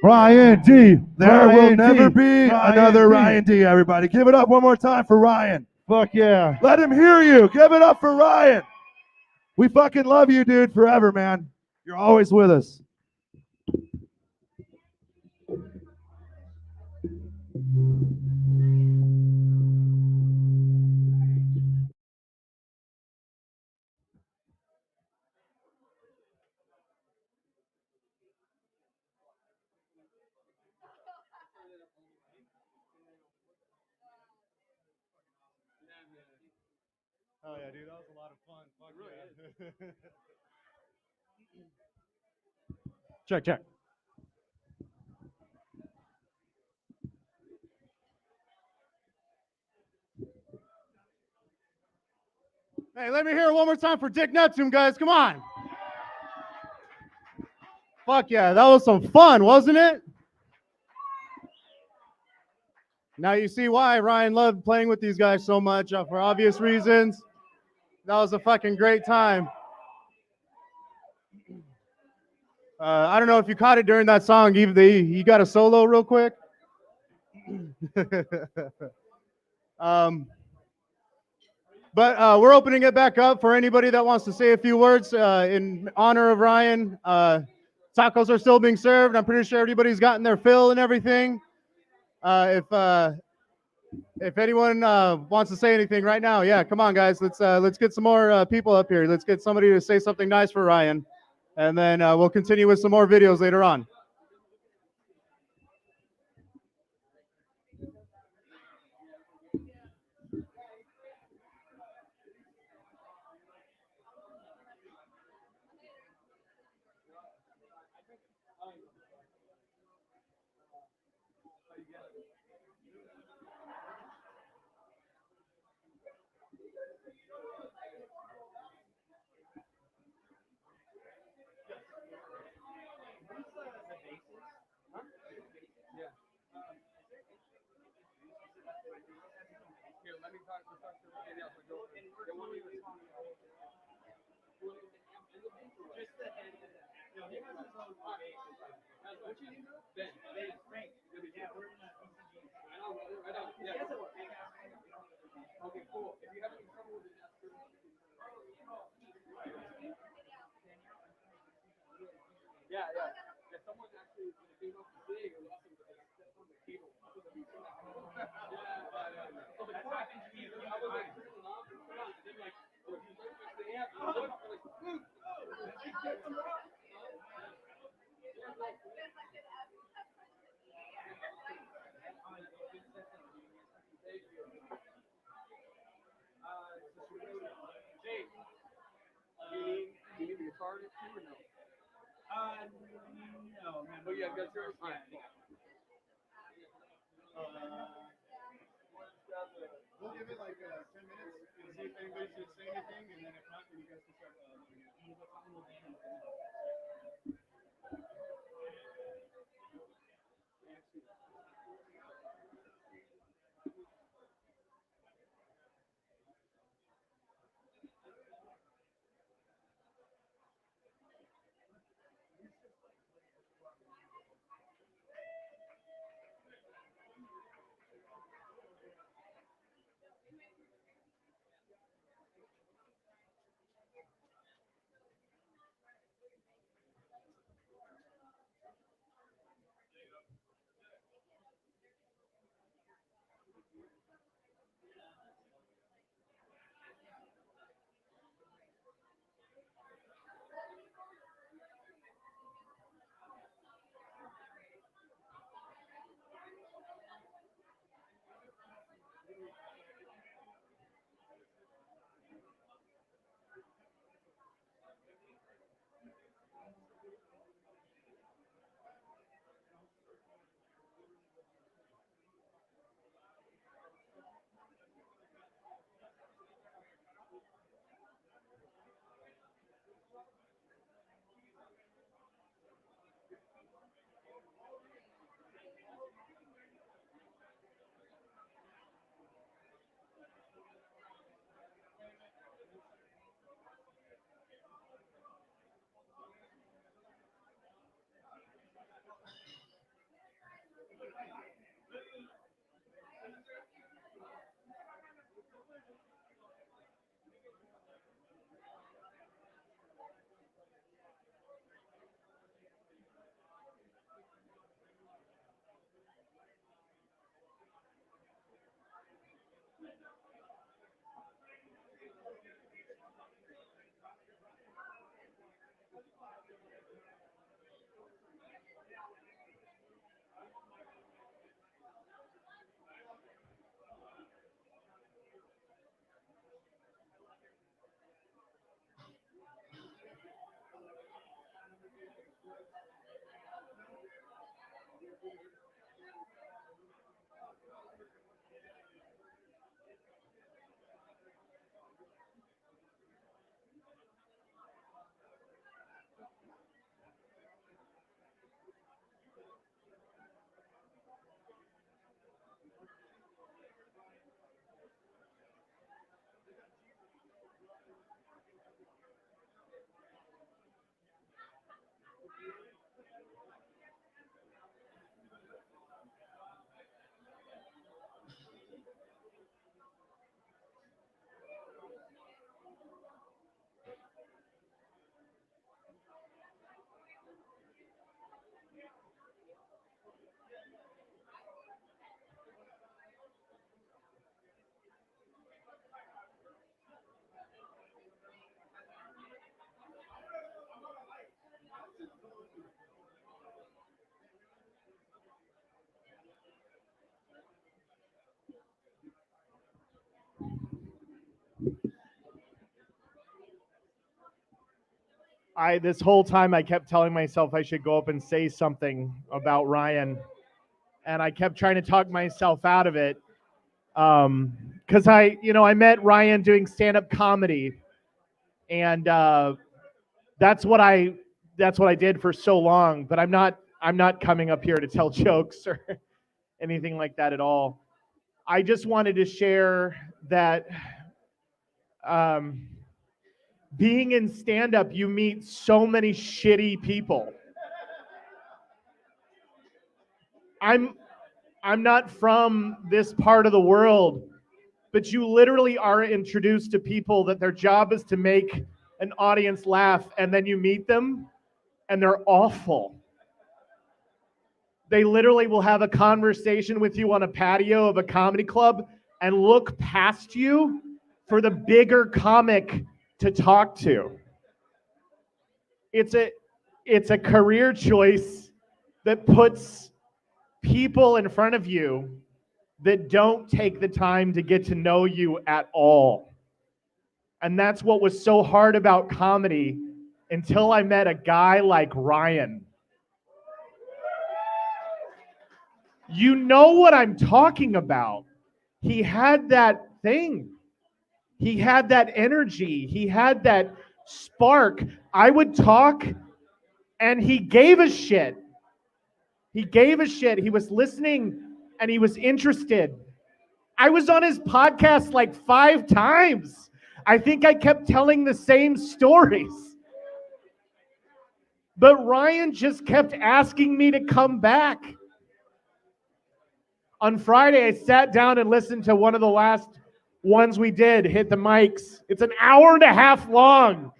Ryan D. There will never D. be another Ryan D, everybody. Give it up one more time for Ryan. Fuck yeah. Let him hear you. Give it up for Ryan. We fucking love you, dude, forever, man. You're always with us. Oh yeah, dude, that was a lot of fun. Fuck yeah. Check, check. Hey, let me hear it one more time for Dick Neptune, guys. Come on. Fuck yeah, that was some fun, wasn't it? Now you see why Ryan loved playing with these guys so much for obvious reasons. That was a fucking great time. I don't know if you caught it during that song. He got a solo real quick. But we're opening it back up for anybody that wants to say a few words in honor of Ryan. Tacos are still being served. I'm pretty sure everybody's gotten their fill and everything. If anyone wants to say anything right now, yeah, come on, guys. Let's get some more people up here. Let's get somebody to say something nice for Ryan, and then we'll continue with some more videos later on. We'll give it like 10 minutes and see if anybody should say anything, and then if not, then you guys can start this whole time I kept telling myself I should go up and say something about Ryan, and I kept trying to talk myself out of it. Because I met Ryan doing stand-up comedy, and that's what I did for so long. But I'm not coming up here to tell jokes or anything like that at all. I just wanted to share that being in stand-up, you meet so many shitty people. I'm not from this part of the world, but you literally are introduced to people that their job is to make an audience laugh, and then you meet them and they're awful. They literally will have a conversation with you on a patio of a comedy club and look past you for the bigger comic to talk to. It's a career choice that puts people in front of you that don't take the time to get to know you at all. And that's what was so hard about comedy until I met a guy like Ryan. You know what I'm talking about. He had that thing. He had that energy. He had that spark. I would talk and he gave a shit. He gave a shit. He was listening and he was interested. I was on his podcast like 5 times. I think I kept telling the same stories. But Ryan just kept asking me to come back. On Friday, I sat down and listened to one of the last ones we did, Hit the Mics. It's an hour and a half long.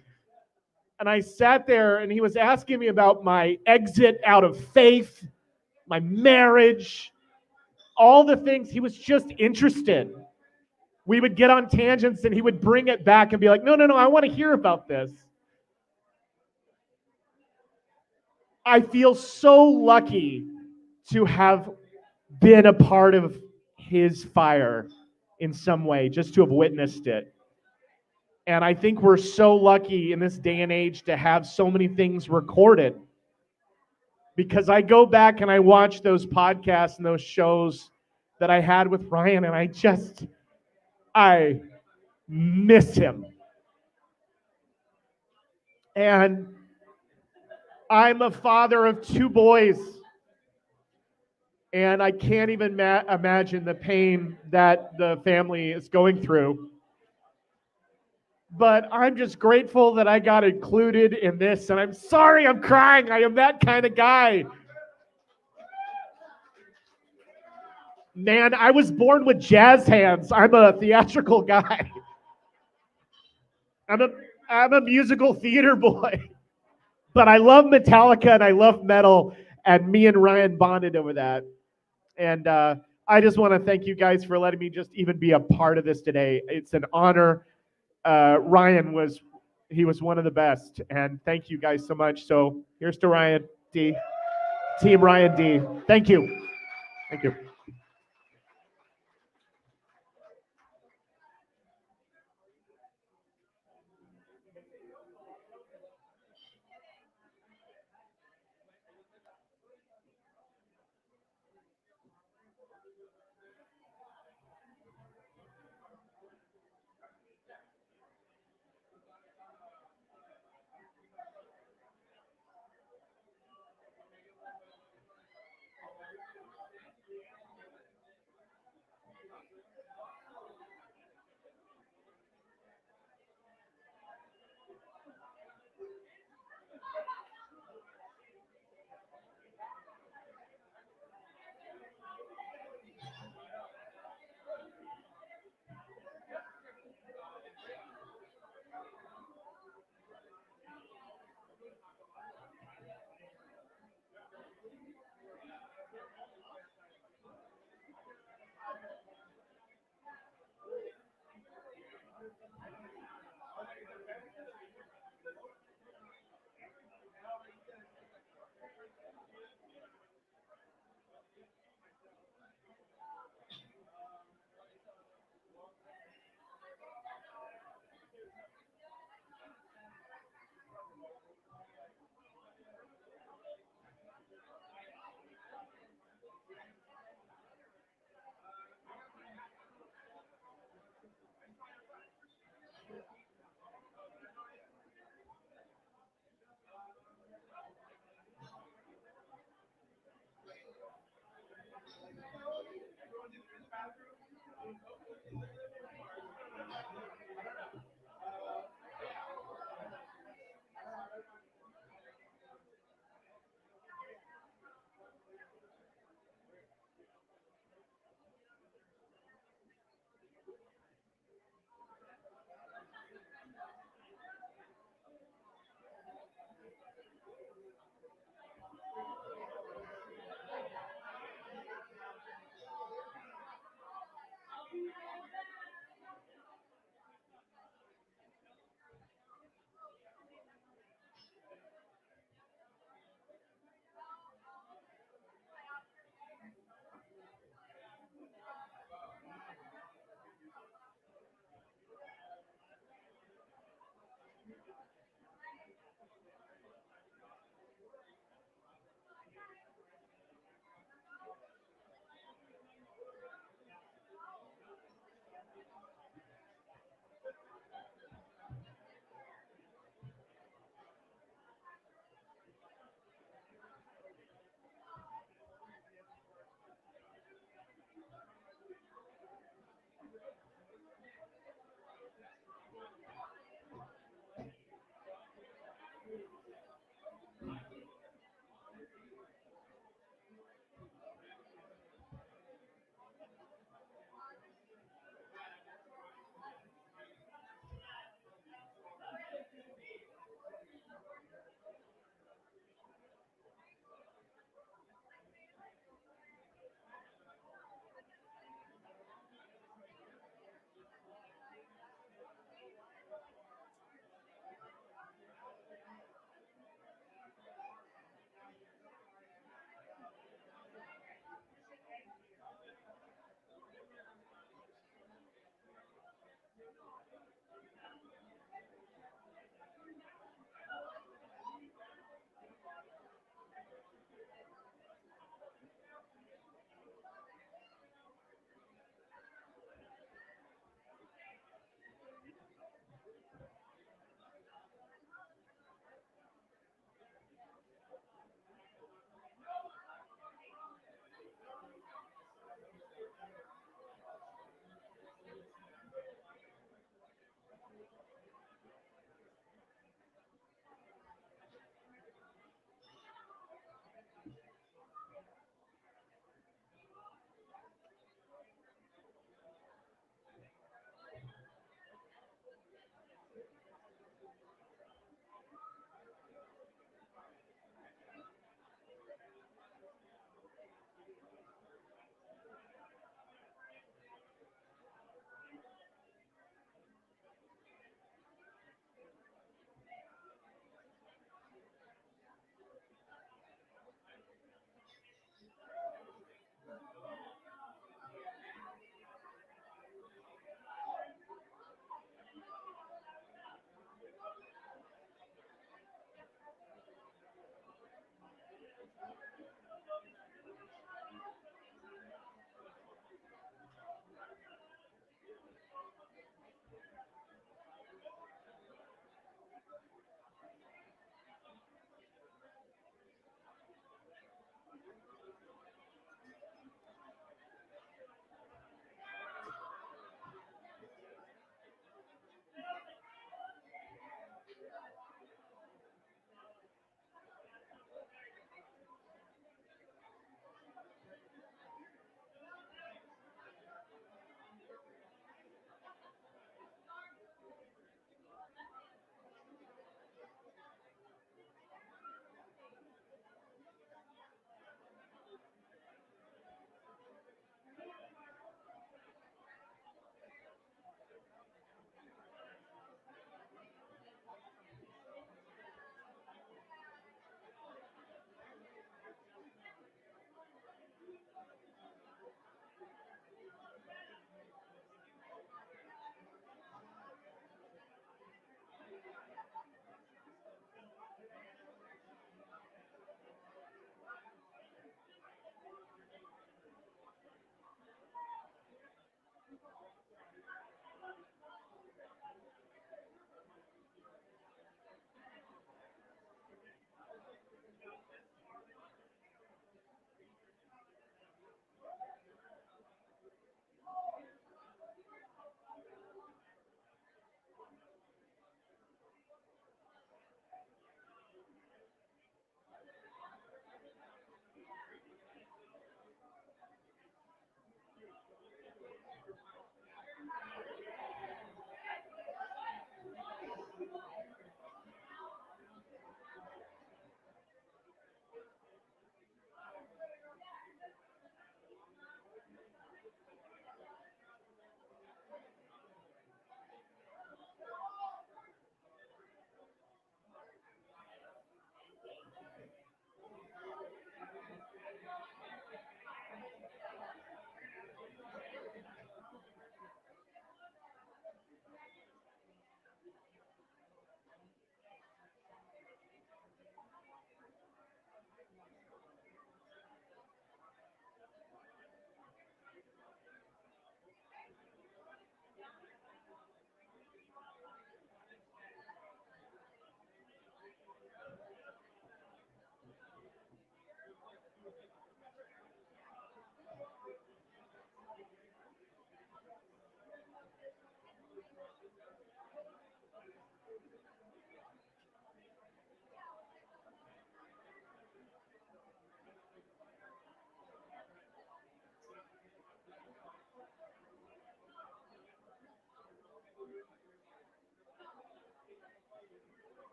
And I sat there and he was asking me about my exit out of faith, my marriage, all the things. He was just interested. We would get on tangents and he would bring it back and be like, no, I want to hear about this. I feel so lucky to have been a part of his fire in some way, just to have witnessed it. And I think we're so lucky in this day and age to have so many things recorded. Because I go back and I watch those podcasts and those shows that I had with Ryan, and I miss him. And I'm a father of 2 boys. And I can't even imagine the pain that the family is going through. But I'm just grateful that I got included in this. And I'm sorry I'm crying. I am that kind of guy. Man, I was born with jazz hands. I'm a theatrical guy. I'm a musical theater boy. But I love Metallica and I love metal. And me and Ryan bonded over that. And I just want to thank you guys for letting me just even be a part of this today. It's an honor. Ryan was one of the best. And thank you guys so much. So here's to Ryan D. Team Ryan D. Thank you. Thank you.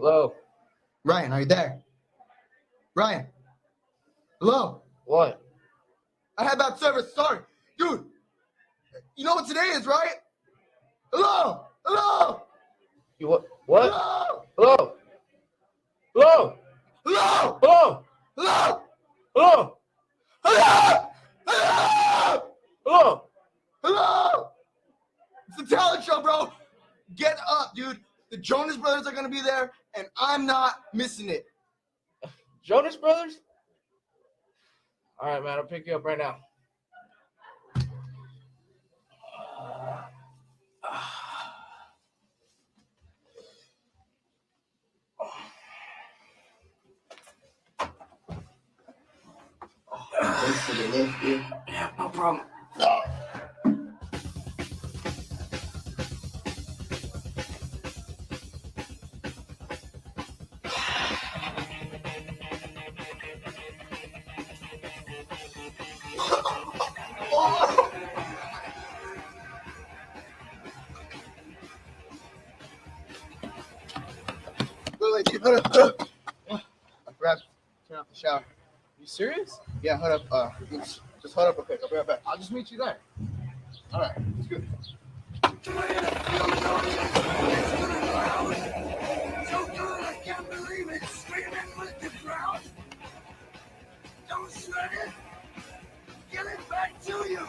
Hello? Ryan, are you there? Ryan? Hello? What? I had bad service, sorry. Dude, you know what today is, right? Hello? Hello? You what? What? Hello? Hello? Hello? Hello? Hello? Hello? Hello? Hello? Hello? Hello? Hello? It's the talent show, bro. Get up, dude. The Jonas Brothers are gonna be there, and I'm not missing it. Jonas Brothers? All right, man. I'll pick you up right now. Thanks for the lift, dude. Yeah, no problem. Literally, dude, hold up. Grab, turn off the shower. You serious? Yeah, hold up. Just hold up real quick. I'll be right back. I'll just meet you there. All right, it's good. So good, I can't believe it. Screaming with the crowd. Don't sweat it. Get it back to you.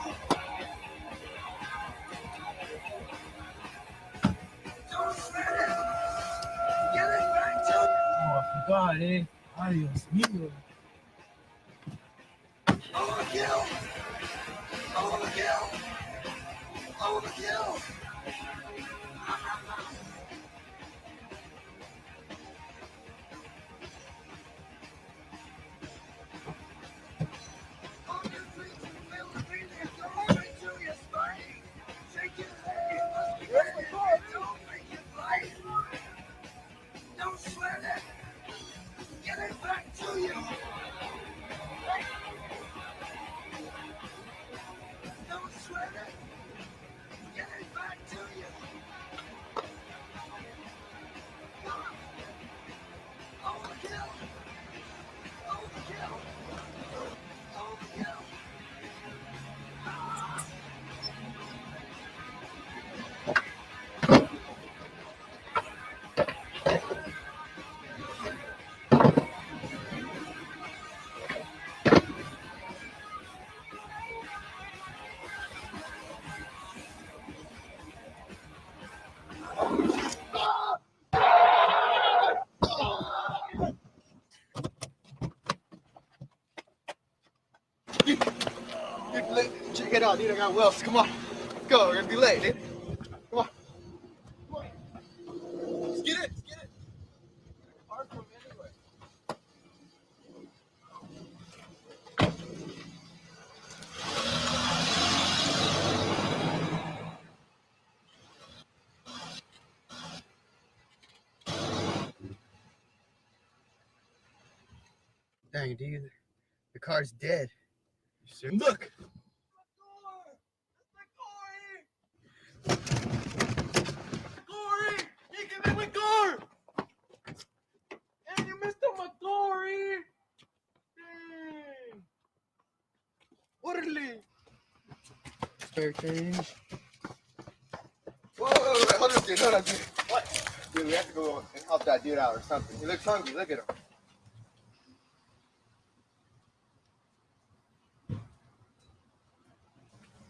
Don't sweat it. Get it back to you. Oh, I forgot, eh? Adios, mío. Overkill. Overkill. Overkill. Don't sweat it. Get it back to you. Don't sweat it. Get it back to you. Overkill. Overkill. Overkill. Check it out, dude. I got Wells. Come on. Let's go. We're gonna be late, dude. Come on. Come on. Let's get it. Let's get it. Hard for me anyway. Dang, dude. The car's dead. Look. Corey! You can make my car! And you missed on my Corey! Dang! Orderly! Spare change. Whoa, hold up, dude. Hold up, dude. What? Dude, we have to go and help that dude out or something. He looks hungry. Look at him.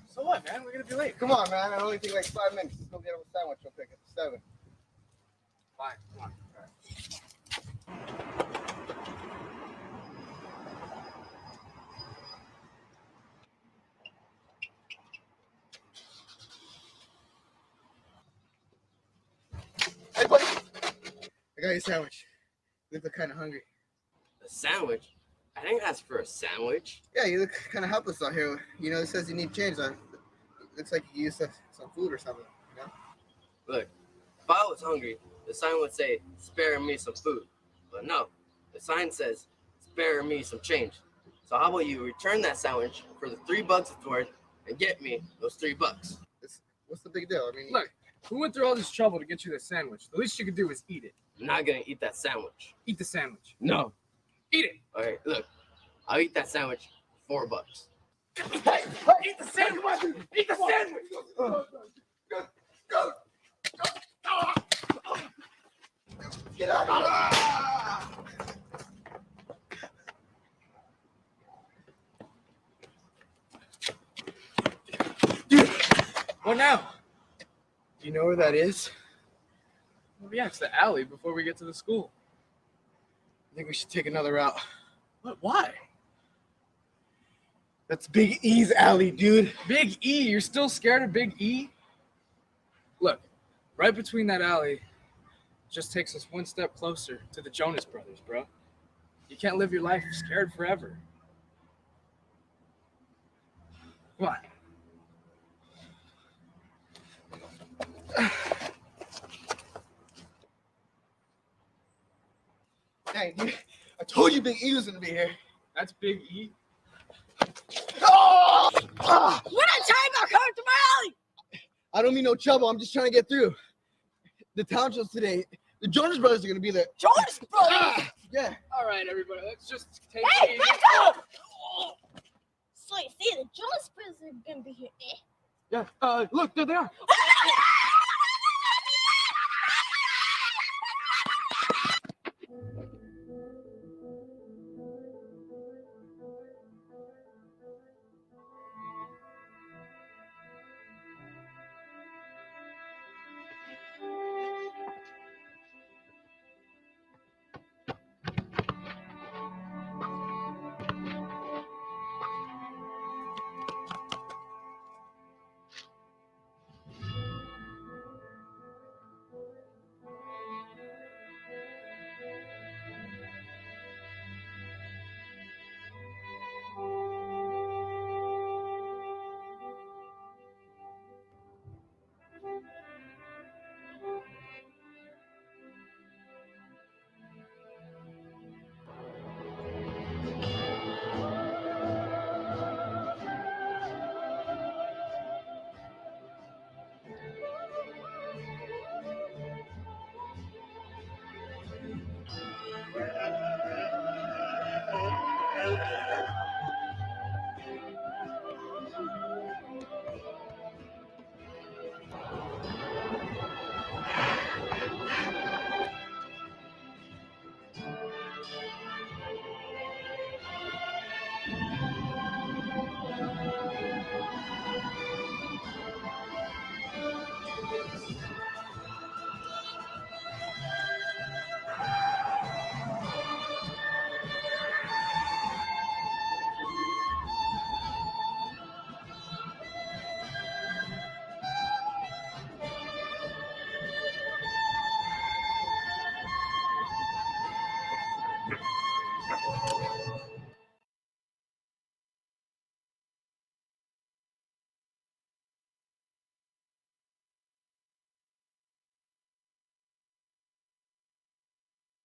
So what, man? We're gonna be late. Come on, man. I only take like 5 minutes. Let's go get him a sandwich real quick at 7. Fine, come on. Hey, buddy. I got you a sandwich. You look kind of hungry. A sandwich? I didn't ask for a sandwich. Yeah, you look kind of helpless out here. You know, it says you need change. Looks like you used some food or something. You know? Look, if I was hungry, the sign would say, spare me some food. But no, the sign says, spare me some change. So how about you return that sandwich for the $3 it's worth and get me those $3? What's the big deal? I mean, Look, Who went through all this trouble to get you this sandwich? The least you could do is eat it. I'm not gonna eat that sandwich. Eat the sandwich. No. Eat it. All right, look. I'll eat that sandwich for $4. Hey, eat the sandwich. Eat the sandwich. Go. Get out of Dude, what now? Do you know where that is? Well, yeah, it's the alley before we get to the school. I think we should take another route. What? Why? That's Big E's alley, dude. Big E? You're still scared of Big E? Look, right between that alley just takes us one step closer to the Jonas Brothers, bro. You can't live your life scared forever. Come on. Dang, dude. I told you Big E was gonna be here. That's Big E? Oh! We're not talking about coming to my alley. I don't mean no trouble. I'm just trying to get through. The town shows today. The Jonas Brothers are gonna be there. Jonas Brothers? Yeah. All right, everybody, let's just take Hey, it easy. back up! So you see, the Jonas Brothers are gonna be here, eh? Yeah, look, there they are.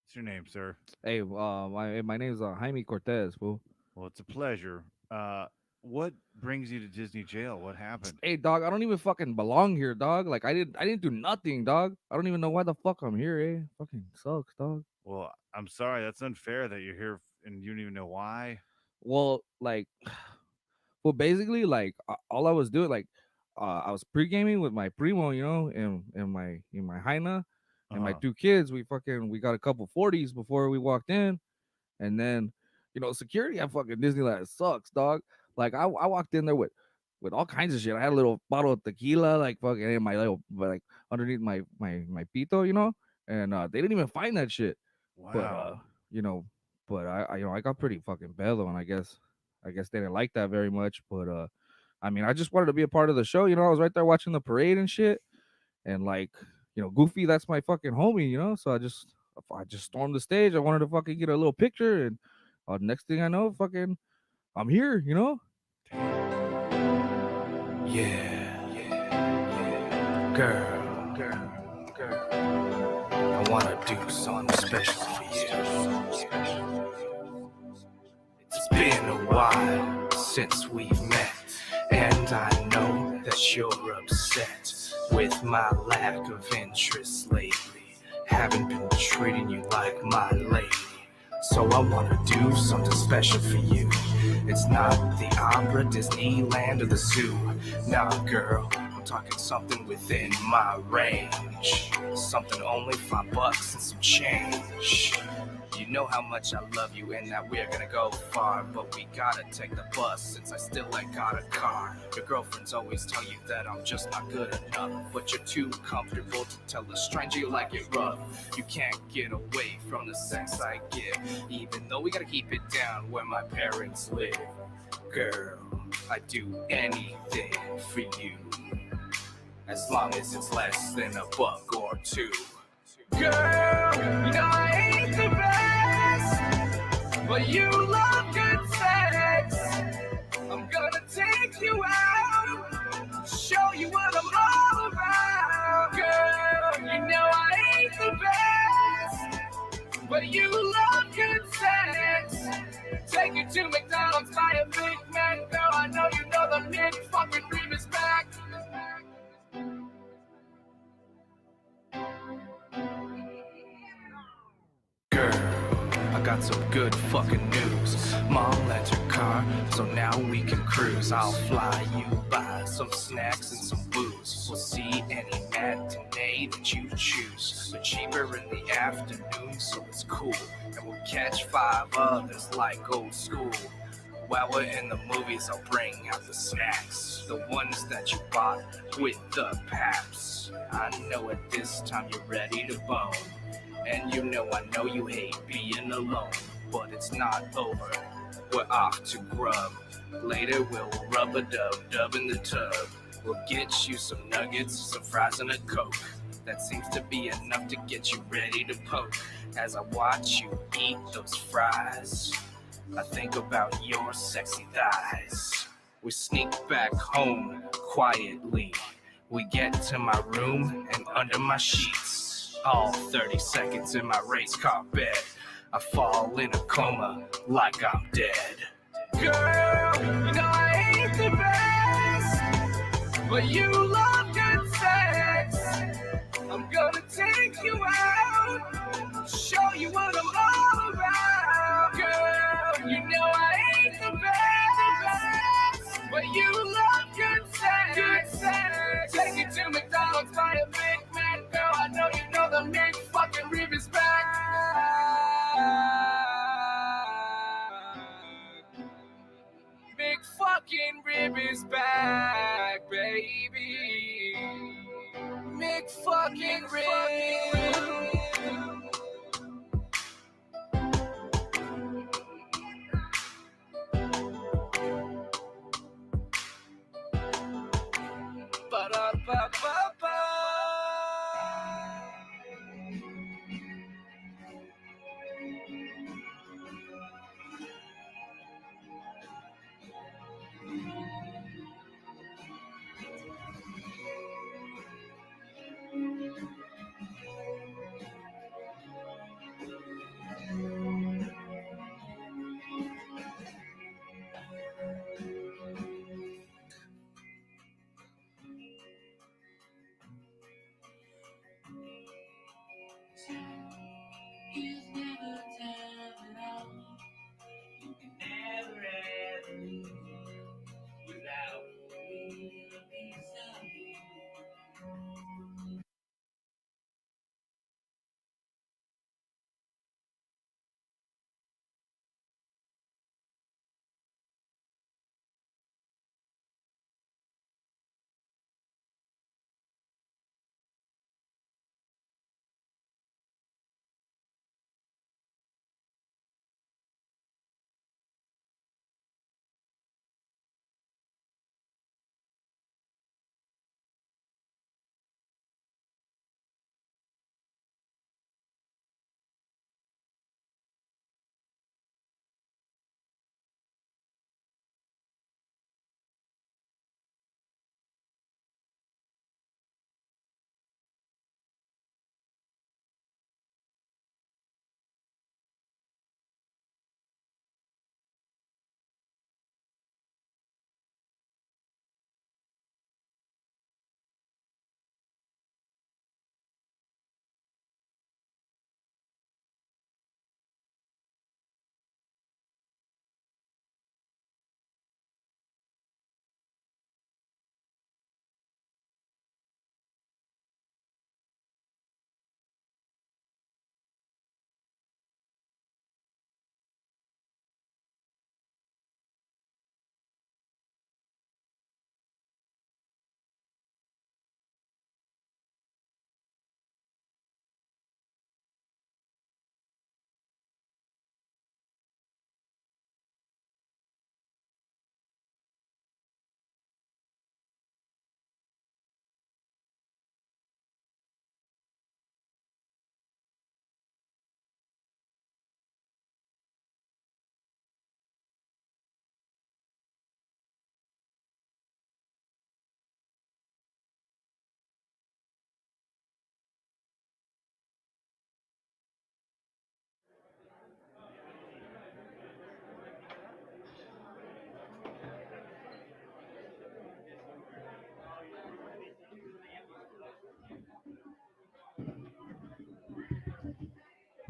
What's your name, sir? Hey, my name's Jaime Cortez, fool. Well, it's a pleasure. What brings you to Disney jail? What happened? Hey, dog, I don't even fucking belong here, dog. Like I didn't do nothing, dog. I don't even know why the fuck I'm here, eh? Fucking sucks, dog. Well, I'm sorry. That's unfair that you're here and you don't even know why. Well, like, well, basically, like, all I was doing, like, I was pre-gaming with my primo, you know, and my Jaina and my two kids. We got a couple 40s before we walked in, and then, you know, security at fucking Disneyland sucks, dog. Like, I walked in there with all kinds of shit. I had a little bottle of tequila, like fucking in my little, like underneath my pito, you know, and they didn't even find that shit. Wow. But you know, but I got pretty fucking bellow, and I guess they didn't like that very much. But I mean, I just wanted to be a part of the show, you know. I was right there watching the parade and shit, and like, you know, Goofy, that's my fucking homie, you know. So I just stormed the stage. I wanted to fucking get a little picture, and next thing I know, fucking, I'm here, you know. Girl, I wanna do something special for you. It's been a while since we've met, and I know that you're upset with my lack of interest lately. Haven't been treating you like my lady. So I wanna do something special for you. It's not the opera, Disneyland, or the zoo. Nah, girl, I'm talking something within my range. Something only $5 and some change. You know how much I love you and that we're gonna go far, but we gotta take the bus since I still ain't got a car. Your girlfriends always tell you that I'm just not good enough, but you're too comfortable to tell a stranger you like it rough. You can't get away from the sex I give, even though we gotta keep it down where my parents live. Girl, I'd do anything for you, as long as it's less than $1 or $2. Girl, you know I ain't the best, but you love good sex. I'm gonna take you out, show you what I'm all about. Girl, you know I ain't the best, but you love good sex. Take you to McDonald's, buy a Big Mac. Girl, I know you know the Nick fucking Ream is back. Girl, I got some good fucking news. Mom lent her car, so now we can cruise. I'll fly you by some snacks and some booze. We'll see any matinee that you choose. They're cheaper in the afternoon, so it's cool. And we'll catch 5 others like old school. While we're in the movies, I'll bring out the snacks, the ones that you bought with the paps. I know at this time you're ready to bone. And you know I know you hate being alone, but it's not over. We're off to grub. Later we'll rub a dub in the tub. We'll get you some nuggets, some fries, and a Coke. That seems to be enough to get you ready to poke. As I watch you eat those fries, I think about your sexy thighs. We sneak back home quietly. We get to my room and under my sheets. All 30 seconds in my race car bed, I fall in a coma like I'm dead. Girl, you know I ain't the best, but you love good sex. I'm gonna take you out, show you what I'm all about. Girl, you know I ain't the best, but you love good sex. Good sex. Take you to McDonald's, buy a Big Mac. Girl, I know you know the Nick fucking Ream is back. Big fucking rib is back, baby. Big fucking rib. Ba-da-ba-ba-ba.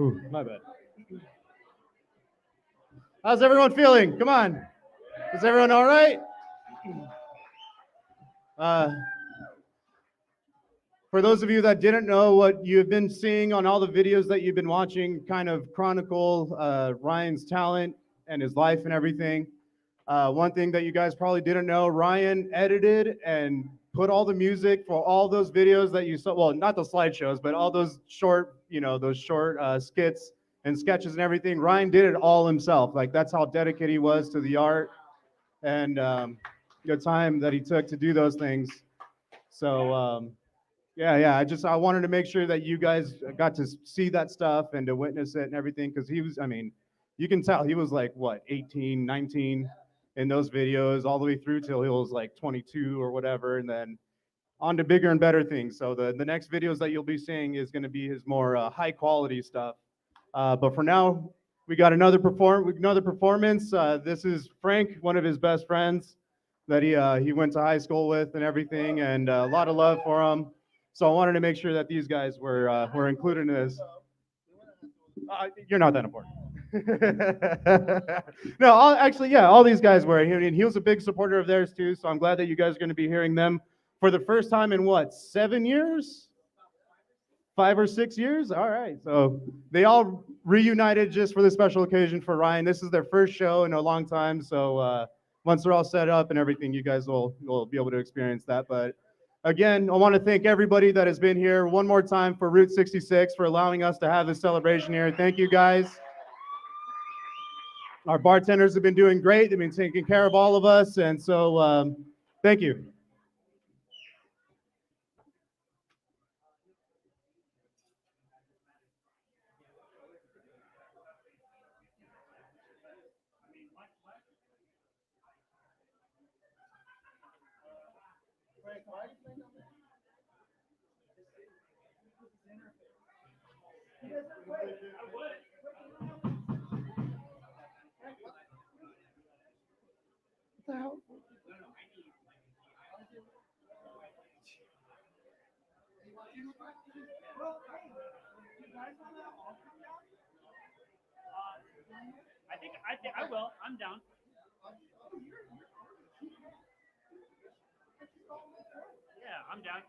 Ooh, my bad. How's everyone feeling? Come on. Is everyone all right? For those of you that didn't know, what you've been seeing on all the videos that you've been watching kind of chronicle Ryan's talent and his life and everything. One thing that you guys probably didn't know, Ryan edited and put all the music for all those videos that you saw. Well, not the slideshows, but all those short, those short skits and sketches and everything. Ryan did it all himself. Like, that's how dedicated he was to the art and the time that he took to do those things. So yeah, I wanted to make sure that you guys got to see that stuff and to witness it and everything, because he was, I mean, you can tell he was like, what, 18, 19 in those videos, all the way through till he was like 22 or whatever, and then on to bigger and better things. So the next videos that you'll be seeing is going to be his more high quality stuff. But for now, we got another performance. This is Frank, one of his best friends that he went to high school with and everything, and a lot of love for him. So I wanted to make sure that these guys were included in this. You're not that important. No, all these guys were. And he was a big supporter of theirs too. So I'm glad that you guys are going to be hearing them for the first time in what, 7 years? 5 or 6 years? All right. So they all reunited just for this special occasion for Ryan. This is their first show in a long time. So once they're all set up and everything, you guys will be able to experience that. But again, I want to thank everybody that has been here one more time for Route 66 for allowing us to have this celebration here. Thank you, guys. Our bartenders have been doing great. They've been taking care of all of us. And so thank you. I think I will. I'm down. Yeah, I'm down.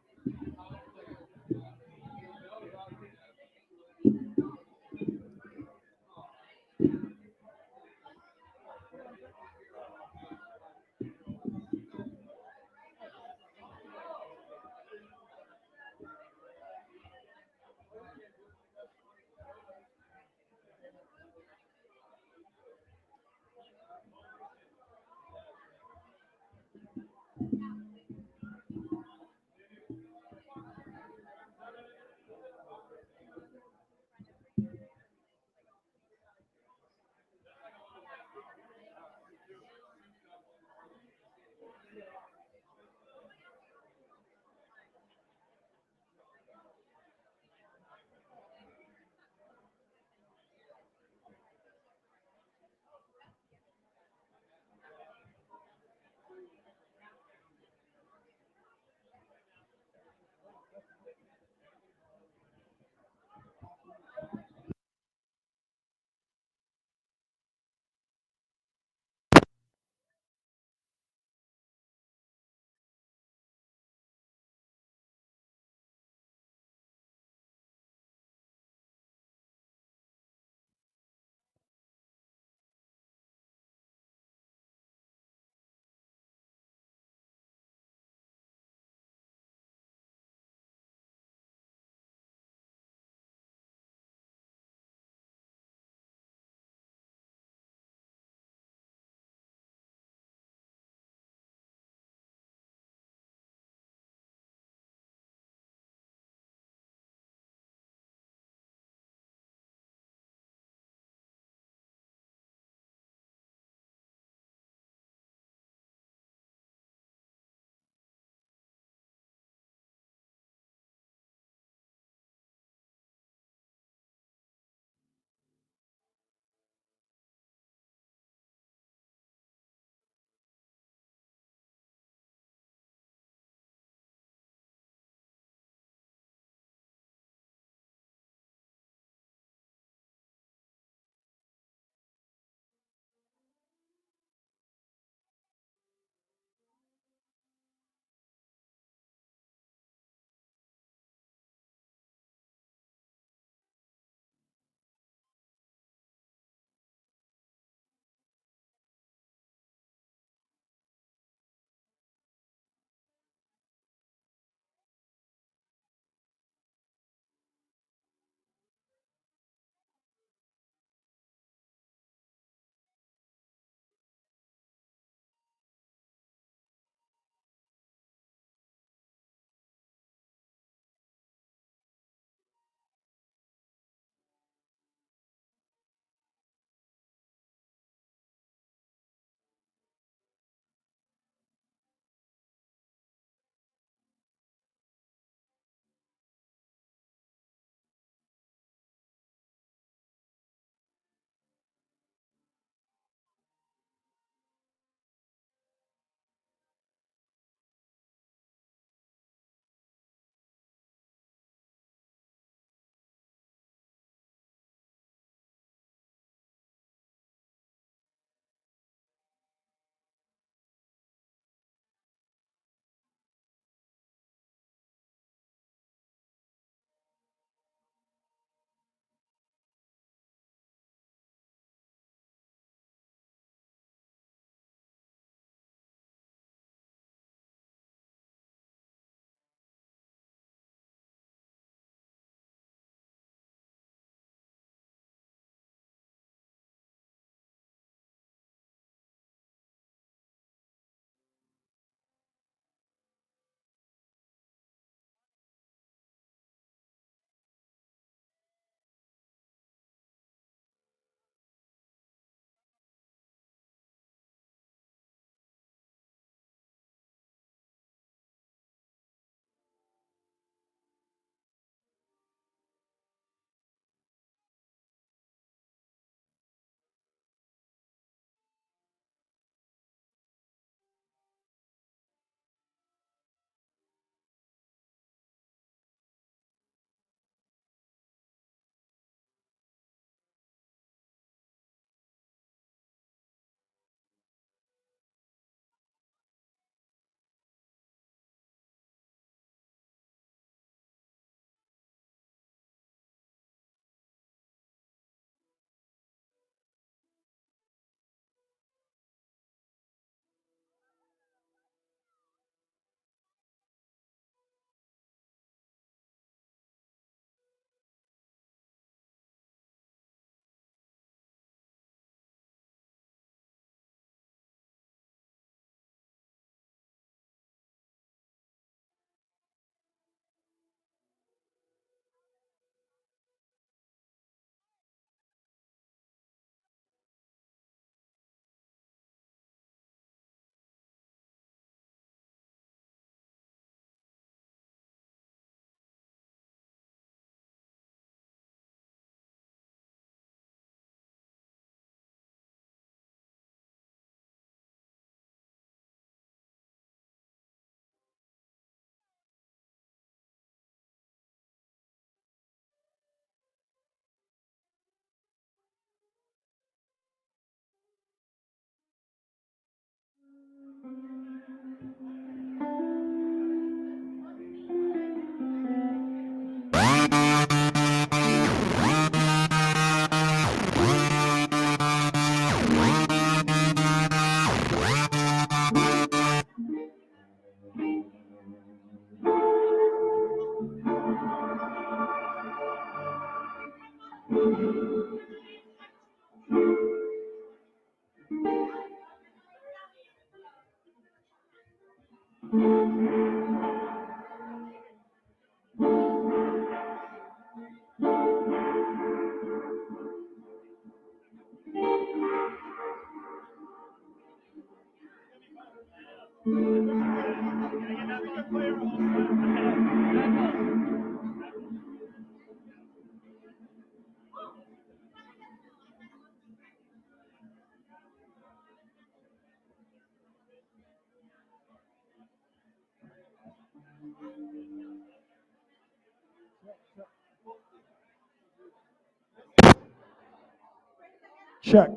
Check.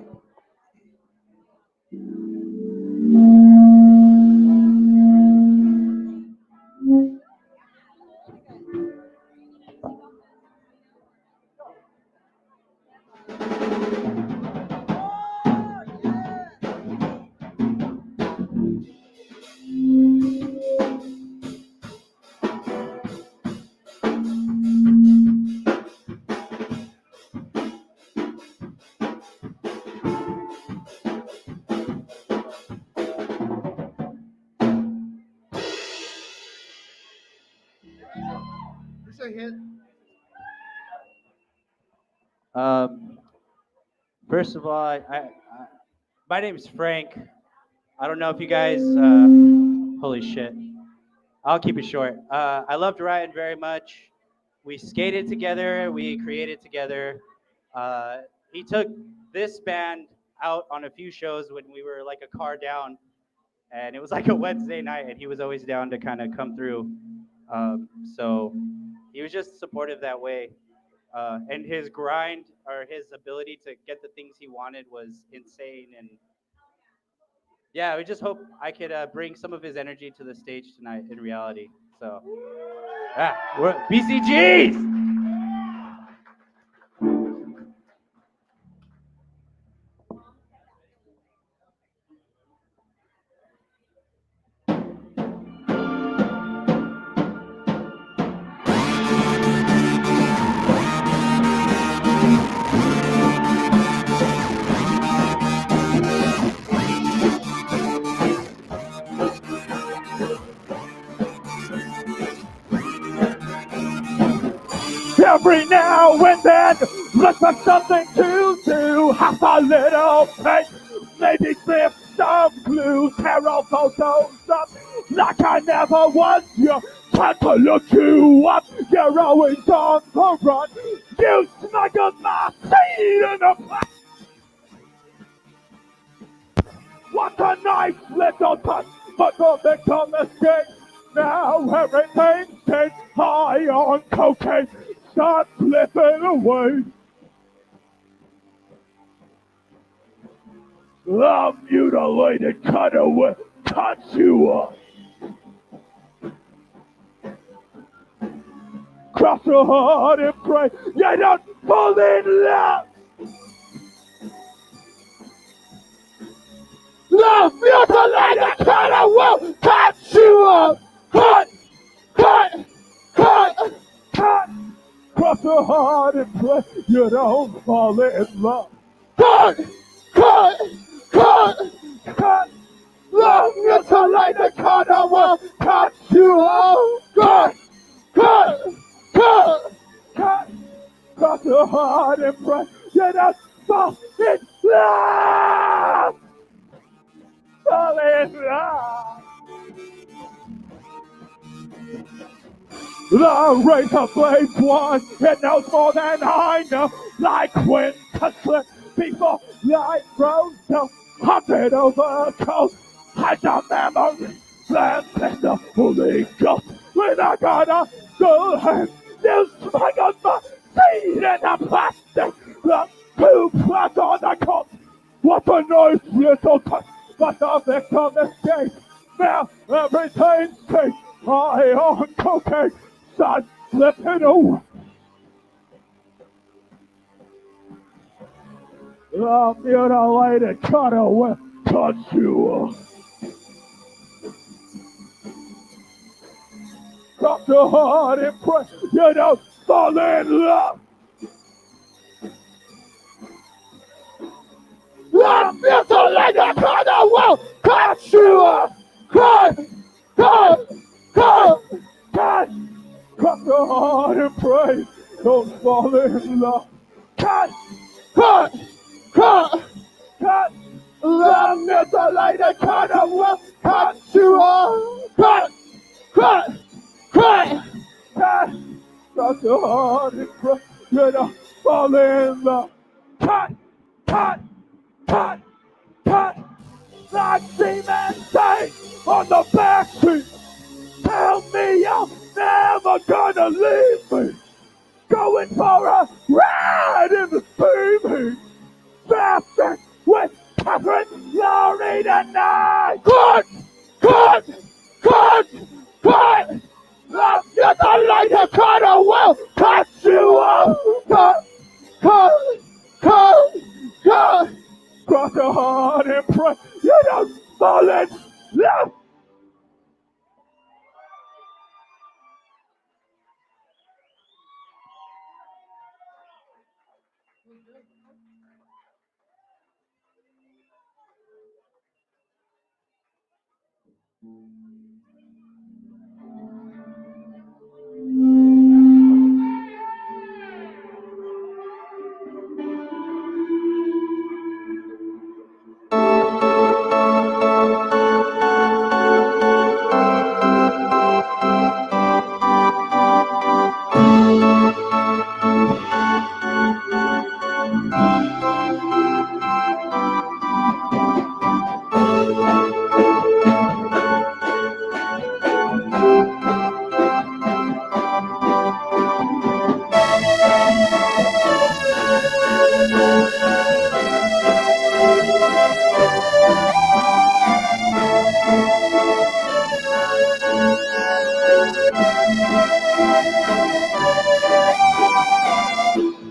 It's a hit. First of all, my name's Frank. I don't know if you guys, holy shit. I'll keep it short. I loved Ryan very much. We skated together, we created together. He took this band out on a few shows when we were like a car down, and it was like a Wednesday night, and he was always down to kind of come through. So he was just supportive that way. And his grind or his ability to get the things he wanted was insane. And yeah, we just hope I could bring some of his energy to the stage tonight in reality. So, yeah, we're BCGs! Every now and then, look for something to do. Have a little faith, maybe slip some clues. Tarot photos up like I never was you. Time to look you up, you're always on the run. You smuggled my seed in a pot. What a nice little touch, but the victim escaped. Now everything's changed, high on cocaine. Start slipping away. A mutilated cutaway, cut you up. Cross your heart and pray you don't fall in love. The mutilated cutaway, cut you up. Cut, cut, cut, cut. Cross your heart and pray you don't fall in love. Cut, cut, cut, cut. The mutilated cutaway, cut you up. Cut, cut, cut, cut. Cross your heart and pray you don't fall in love. Fall in love. The razor blade one, it knows more than I know. Like when to slip before light grows so haunted over coast. Hide the memory, lamp in the Holy Ghost. When I got a good hand, you smuggled my seed in the plastic. The two plus on the coast. What a nice little touch, but the victim escaped. Now everything's changed. High on cocaine, sun slipping away. The mutilated cutaway, cut you up. Cross your heart and pray you don't fall in love. The mutilated cutaway, cut you up. Cut, cut. pray. Don't fall in love. Cut, cut, cut, cut. Love is a light that kind of will cut you off. Cut, cut, cut, cut. Such a hard and pray. You don't fall in love. Cut, cut, cut, cut. Like cement tank on the backseat. Tell me you're never gonna leave me. Going for a ride in the steamy. Traffic with Catherine Laurie tonight. Cut! Cut! Cut! Cut! Love you the light that kinda will cut you off. Cut! Cut! Cut! Cut! Cross your heart and pray you don't fall in love.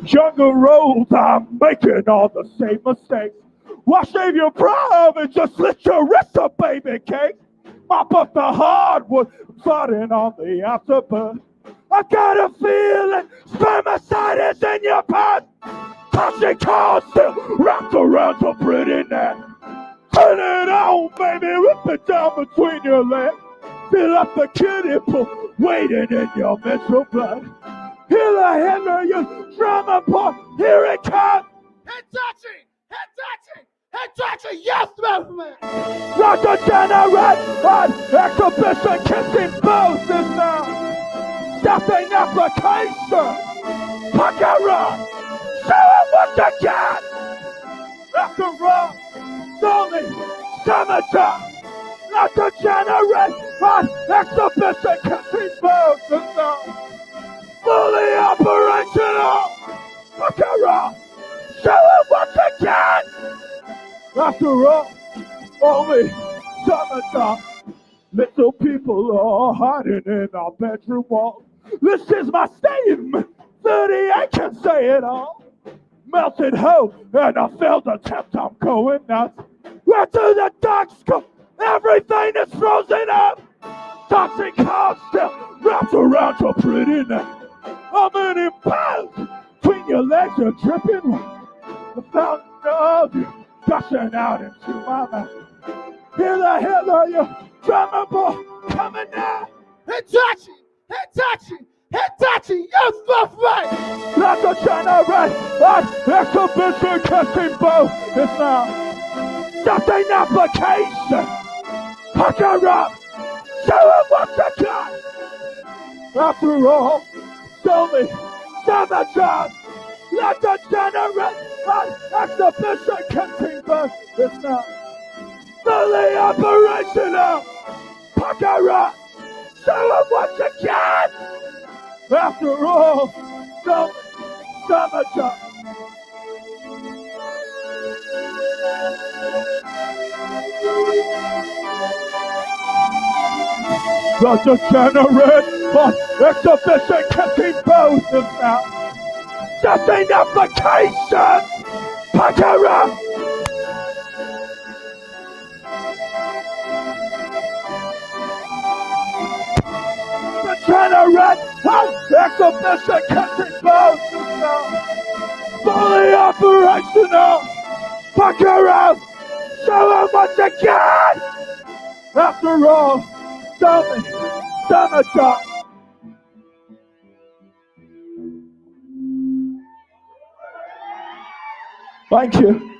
Younger roads, I'm making all the same mistakes. Why shave your brow and just slit your wrist up, baby cake? Mop up the hardwood, fighting on the afterbirth. I got a feeling spermicide is in your butt. Toxic card still wrapped around your pretty neck. Turn it on, baby, rip it down between your legs. Fill up the kiddie pool, waiting in your mental blood. Hear the hammer, you drama boy, here it comes. Head touching! Head touching! Head touching! Yes, movement! Like a Demarest on exhibition, kissing both is now. Stepping application. Fuck it up. Show him what you got. After all, only summertime. Like a Demarest on exhibition, kissing both is now. Fully operational. Fuck it up. Show him what you got. After all, only summertime. Little people are hiding in our bedroom walls. This is my statement. 38 can say it all. Melted hoe, and I failed attempt. I'm going nuts. Where do the dogs go? Everything is frozen up. Toxic cars still wrapped around your pretty neck. How many pounds between your legs are dripping? The fountain of you gushing out into my mouth. Hear the hell of you, drummer boy, coming now. Hitachi! Hitachi! Hitachi! Yes, that's right! Like a Demarest on exhibition, kissing both is now. Something application. Hook her up. Show him what you got. After all, show me summertime. Like a Demarest on exhibition, kissing both is now. Fully operational. Hook her up. Show him what you got. After all, summertime. Like a Demarest on exhibition, kissing both is now. Setting application. Hook her up. Demarest on exhibition, kissing both is now. Fully operational. Fuck her up. Show him what you got. After all, summertime. Thank you.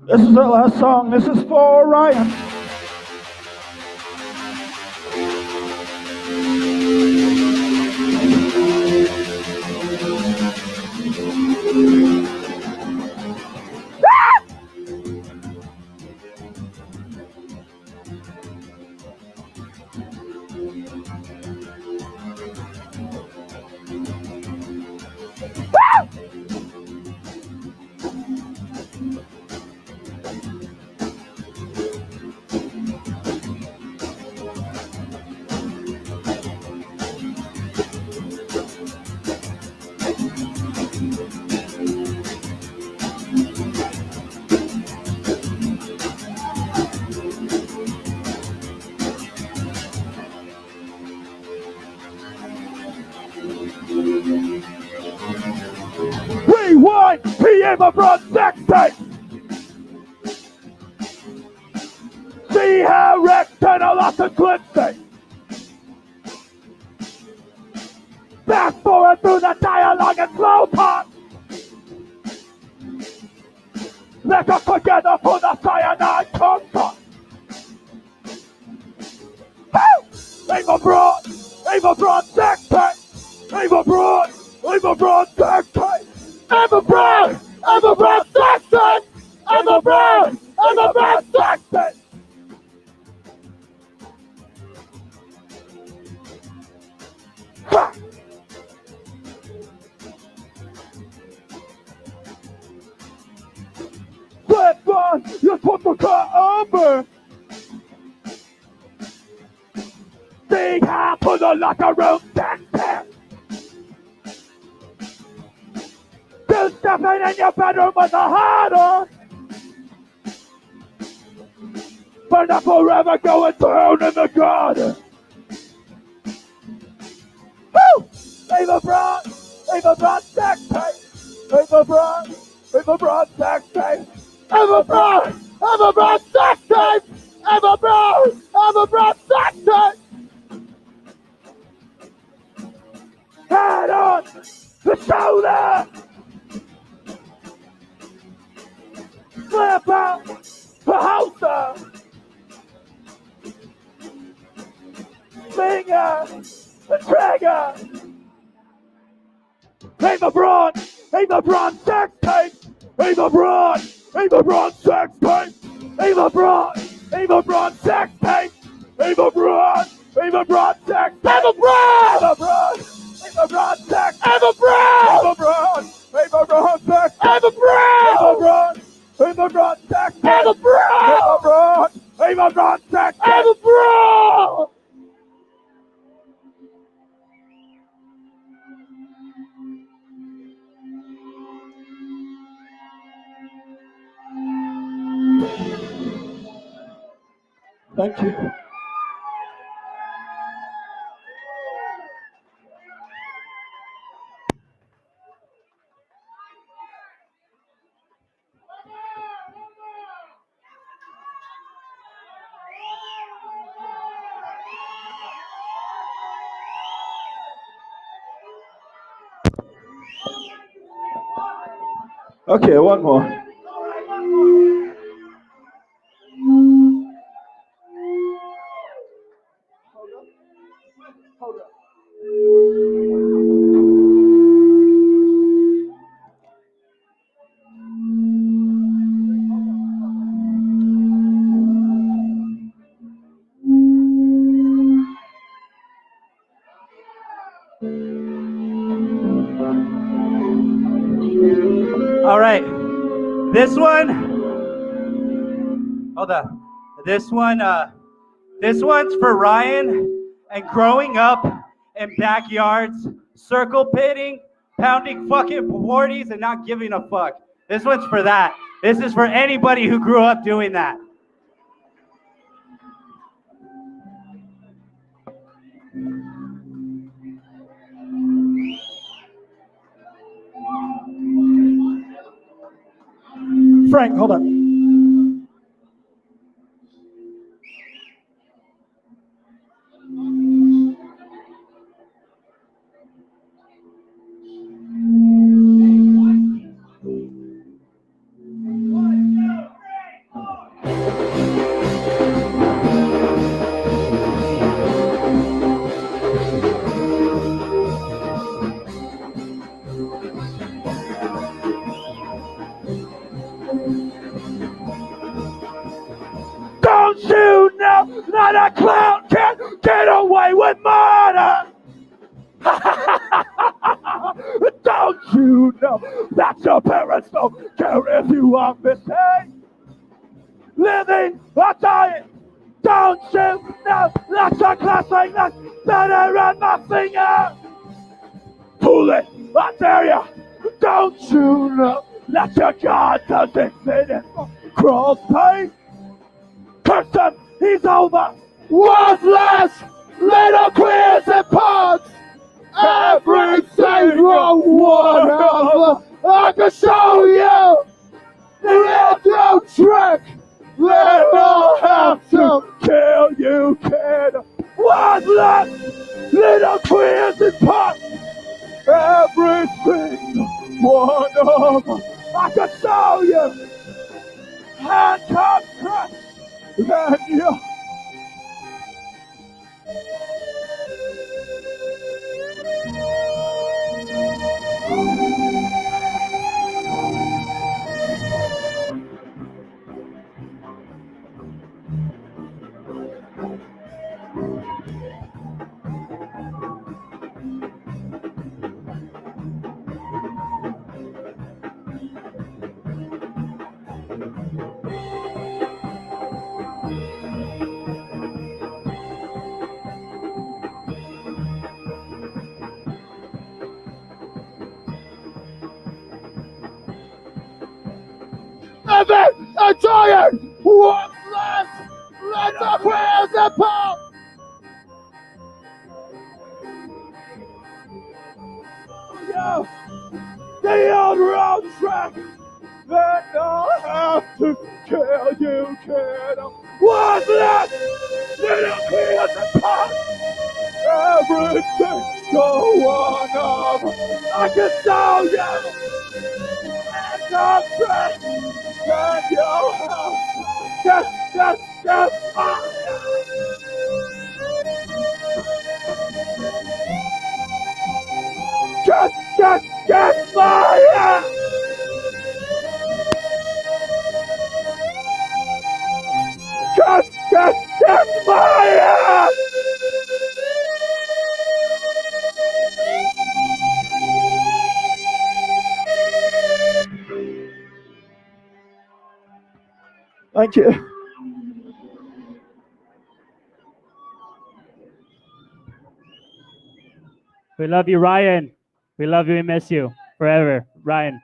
This is the last song. This is for Ryan. Rewind! PM abroad sex tape! See how Rex and a lot of Clipsy! Fast forward through the dialogue and slow pop! Let's us together for the cyanide contact! Aim abroad! Aim abroad sex tape! Aim abroad! Aim abroad sex tape! I'm abroad! I'm abroad sex tape! I'm abroad! I'm abroad sex tape! Flip on! You put the car over! See how to the locker room sex tape! Still stepping in your bedroom with a hat on. But not forever going down in the garden. Woo! Leave abroad sex tape. Leave abroad sex tape. I'm abroad sex tape. I'm abroad sex tape. Head on the shoulder. Flip out the holster. Finger the trigger. Aim abroad sex tape. Aim abroad sex tape. Aim abroad sex tape. Aim abroad sex tape. Aim abroad sex. Aim abroad sex. Aim abroad sex. Aim abroad sex. Aim abroad. Thank you. Okay, one more. All right, this one. Hold on. This one's for Ryan. And growing up in backyards circle pitting, pounding fucking 40s, and not giving a fuck. This one's for that. This is for anybody who grew up doing that. Frank, hold up. Don't you know that a clown can't get away with murder? Don't you know that your parents don't care if you are missing, living or dying? Don't you know that's a class like that better on my finger? Pull it, I dare ya. Don't you know that your God doesn't fit in crawl space? Curse him, he's over. Worthless little queers and parts. Every single one of them. I can show you the real trick. They'll have to kill you, kid. Worthless little queers and parts. Every single one of them. I can show you. Handcuffs, then you. Living a giant, worthless, little queers and pop. Yeah, the old road track. Then I'll have to kill you, kid. Worthless, little queers and pop. Every single one of them. I can show you. And I'm trapped. Then you'll have to get fire! Get fire! Thank you. We love you, Ryan. We love you and miss you forever, Ryan.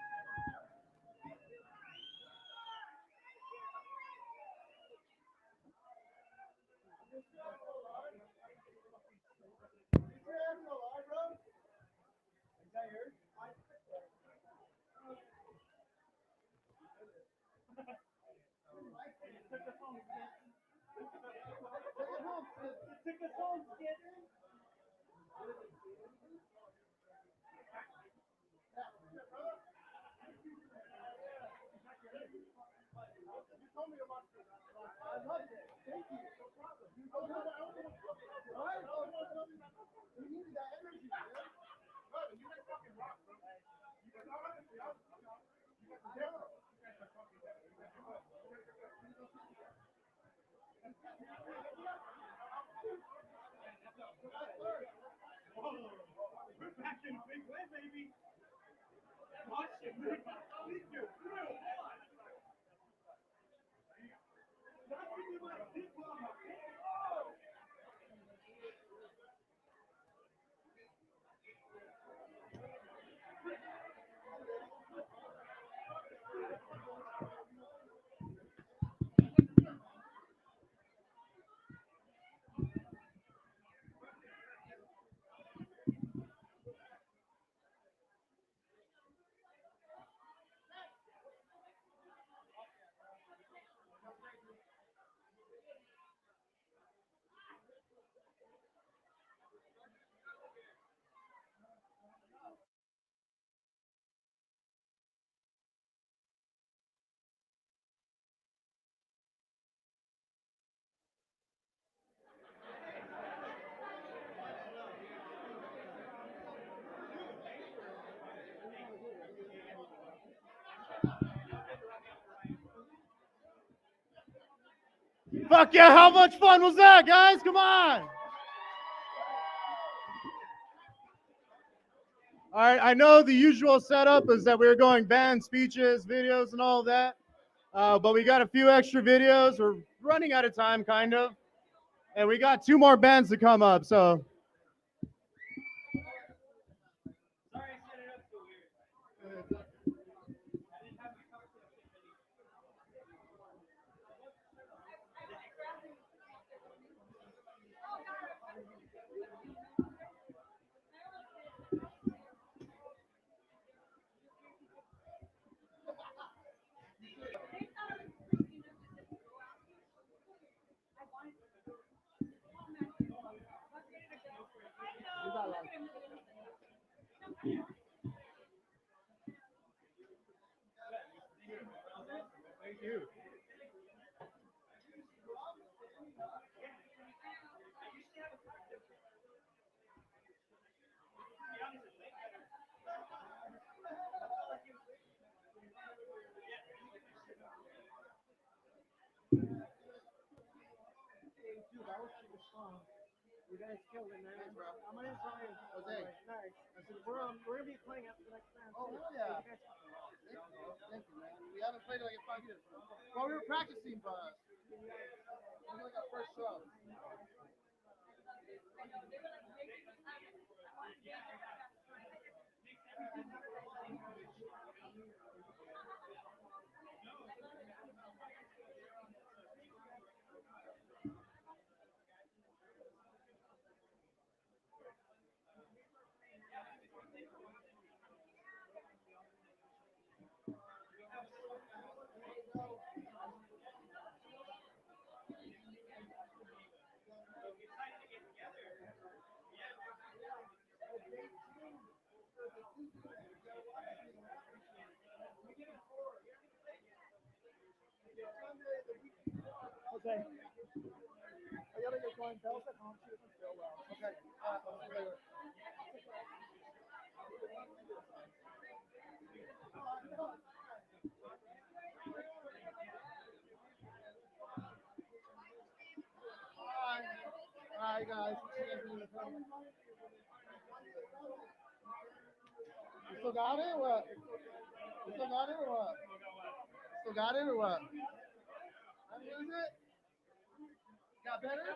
Fuck yeah, how much fun was that, guys? Come on. All right, I know the usual setup is that we're going band speeches, videos, and all of that. But we got a few extra videos. We're running out of time, kind of. And we got 2 more bands to come up, so. Thank you. You guys killed it, man. Thanks, bro. I'm gonna tell you. Jose. Nice. I said, we're gonna be playing after the next round. Oh, too. yeah. You guys fucking rock. Thank you, man. We haven't played like in 5 years. Well, we were practicing, but it was like our first show. Okay. I gotta get going. Bell's at home. She doesn't feel well. Okay. I'll see you later. Hi. Hi, guys. You still got it or what? You still got it or what? Still got it or what? I lose it? Got better?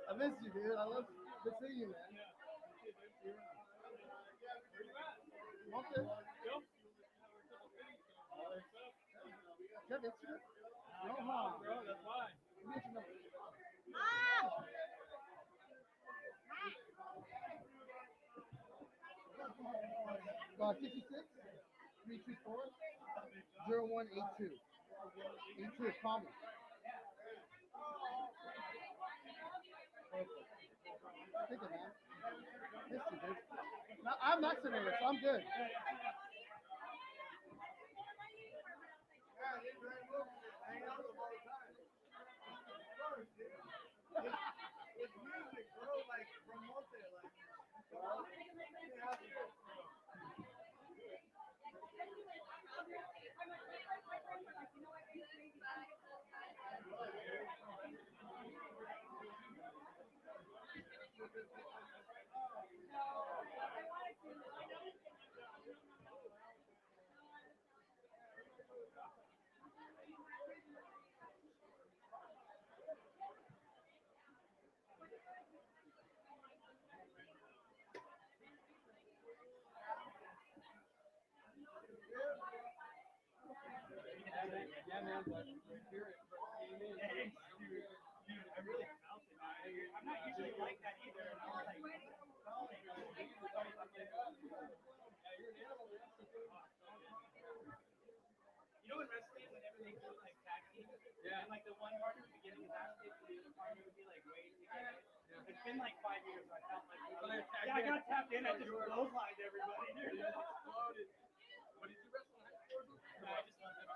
I miss you, dude. I love good seeing you, man. Okay. Kevin, no harm. That's fine. Mom! 56 324 0182. 82 is common. Take it, man. Missed you, dude. No, I'm vaccinated, so I'm good. It's music, bro. Like, promote it. Yeah, man, but hear it. I really felt it. I'm not usually like that either. And I was like, you know, in wrestling, when everything feels like taxi, yeah, and like the one part in the beginning is actually the other part would be like wait. Yeah. It's been like 5 years. So I felt like yeah, I got tapped in. I just clotheslined everybody. Exploded. What did you wrestle? No, I just love them.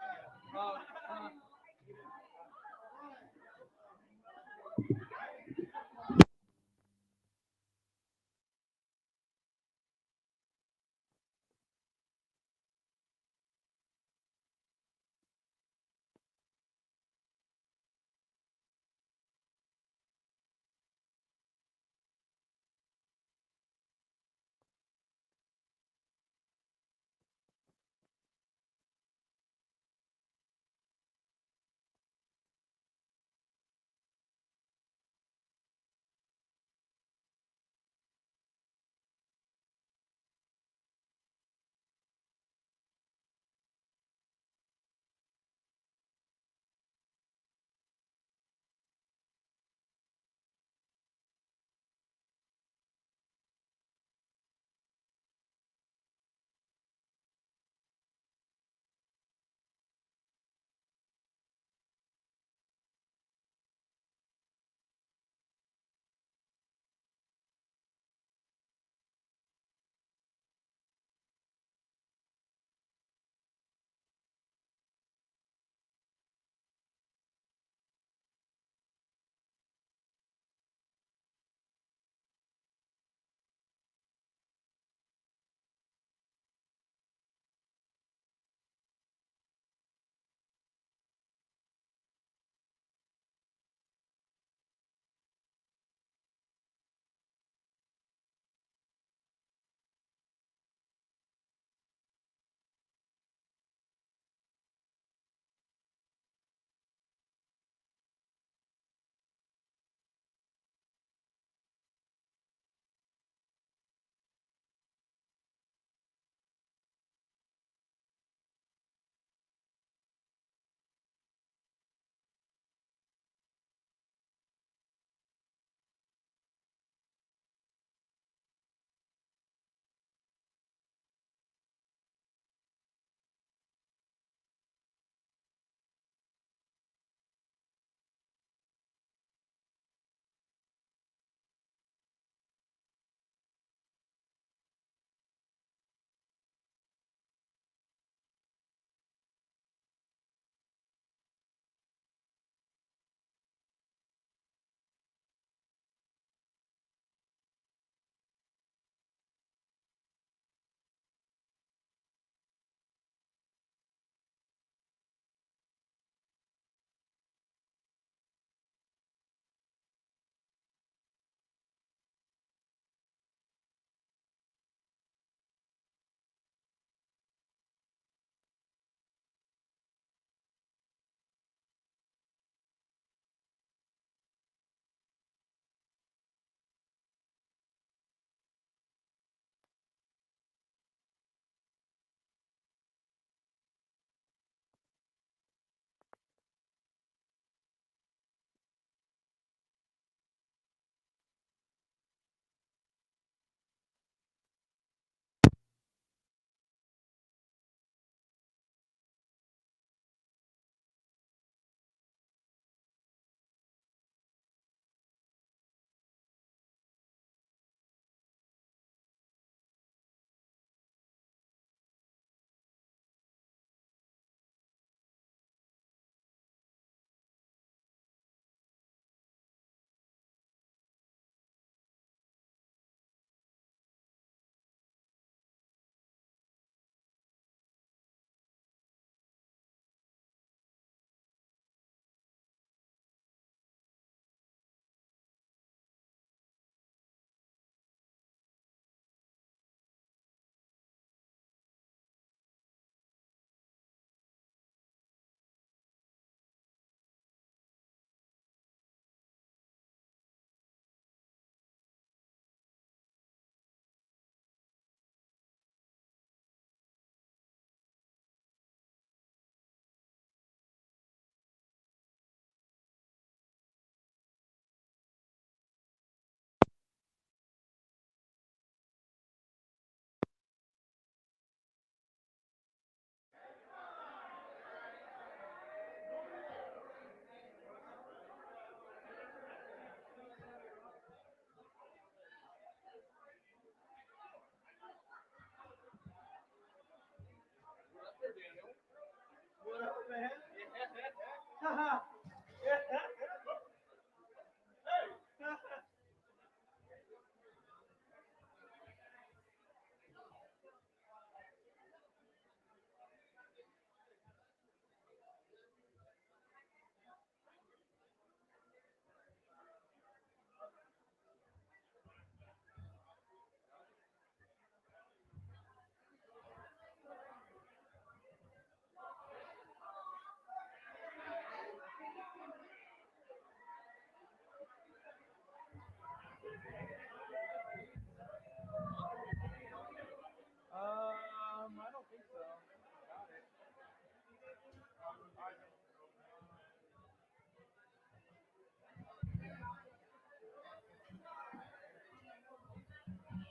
I don't think so.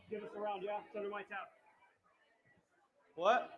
Give us a round, yeah? It's under my tab. What?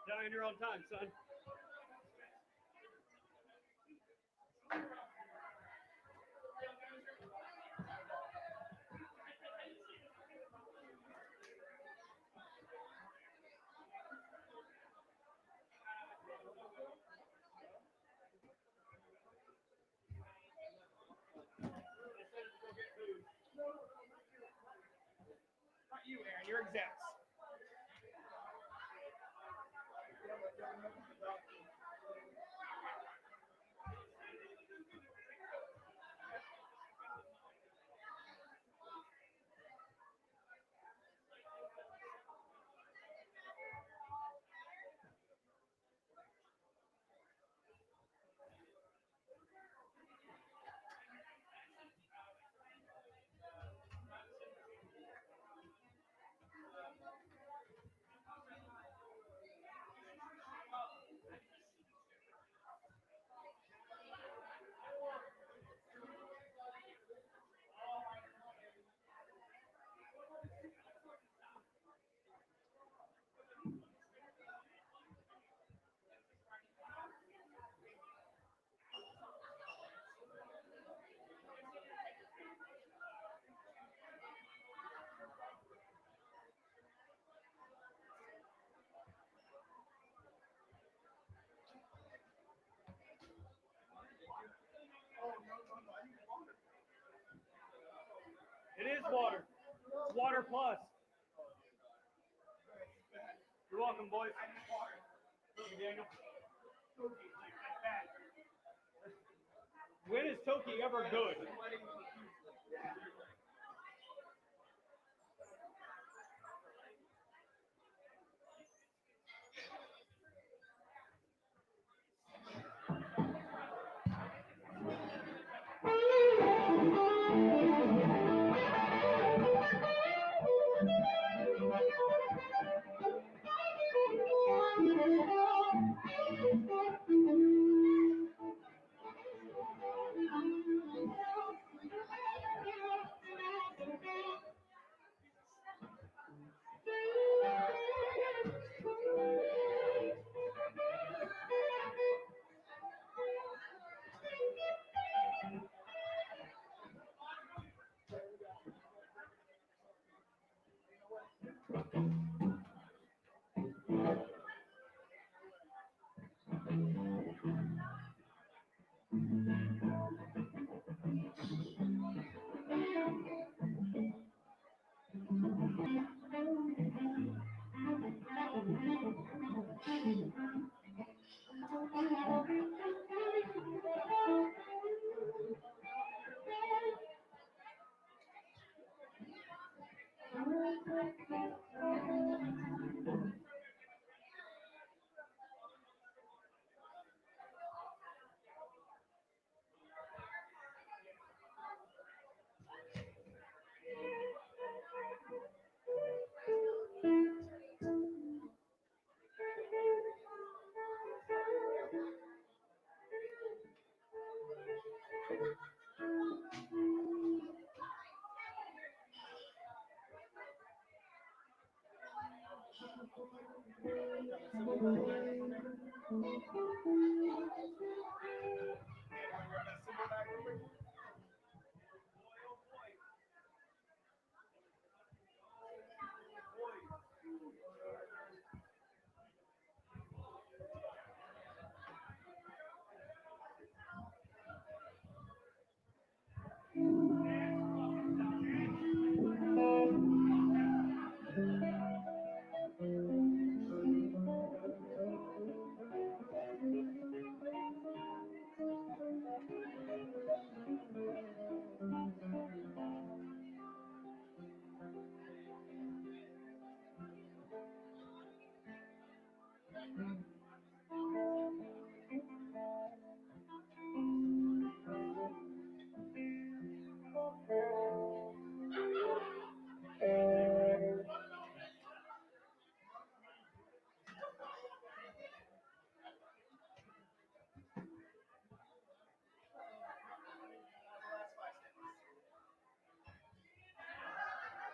Down in your own time, son. Not you, Aaron. You're exempt. It is water. It's water plus. You're welcome, boys. Thank you, Daniel. When is Toki ever good?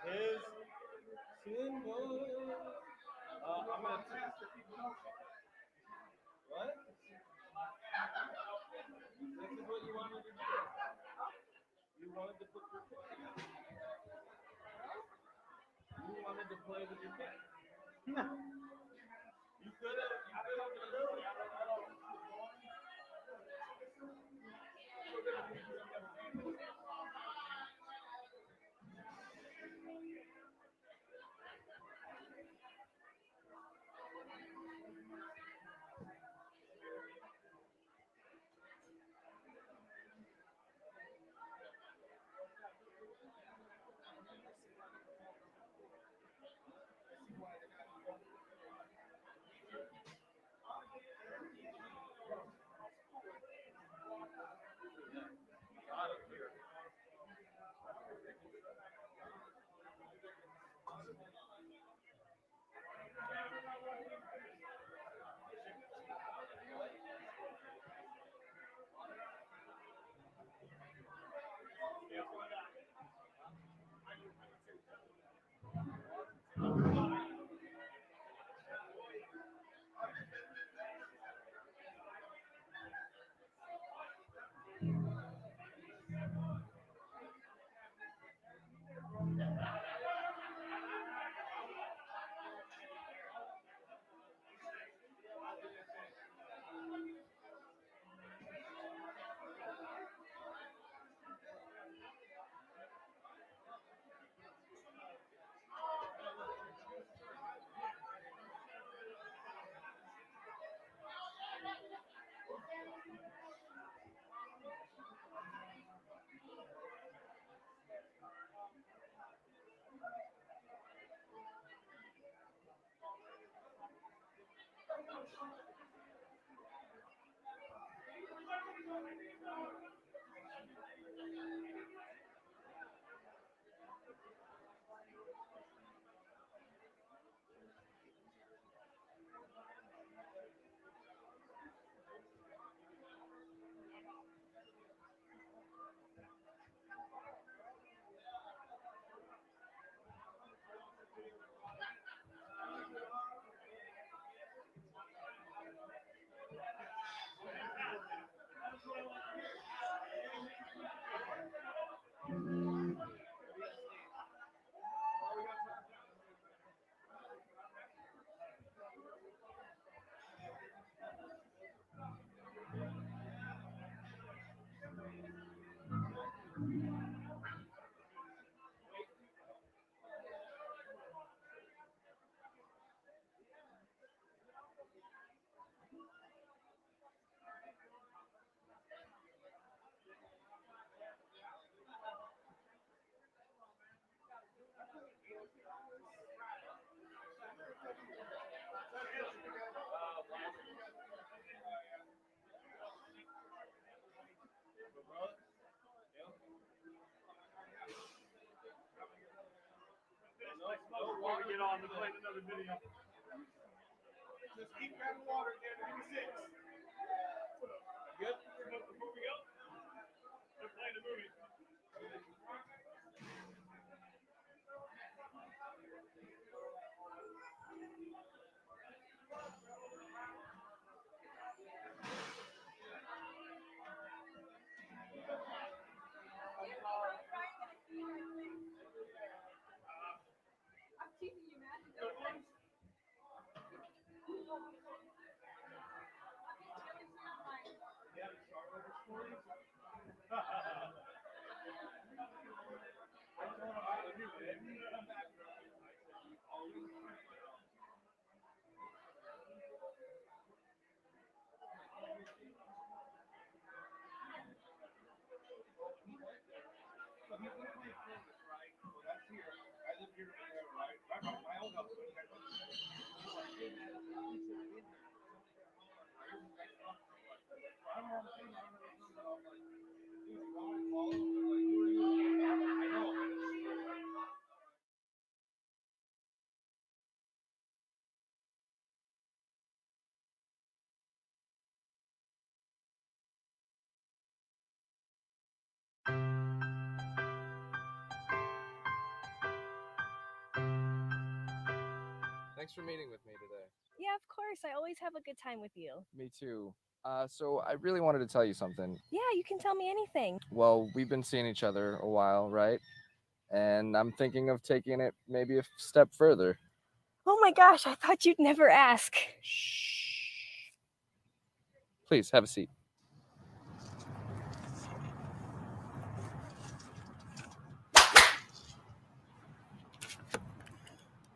His symbol. I'm gonna. What? This is what you wanted to do. You wanted to put your pick together. You wanted to play with your pick. You could have. You could have. get on to play another video. Just keep grabbing water again. Give me 6. Good? Before we go, they're playing the movie. Thanks for meeting with me today. Yeah, of course. I always have a good time with you. Me too. So I really wanted to tell you something. Yeah, you can tell me anything. Well, we've been seeing each other a while, right? And I'm thinking of taking it maybe a step further. Oh my gosh, I thought you'd never ask. Please have a seat.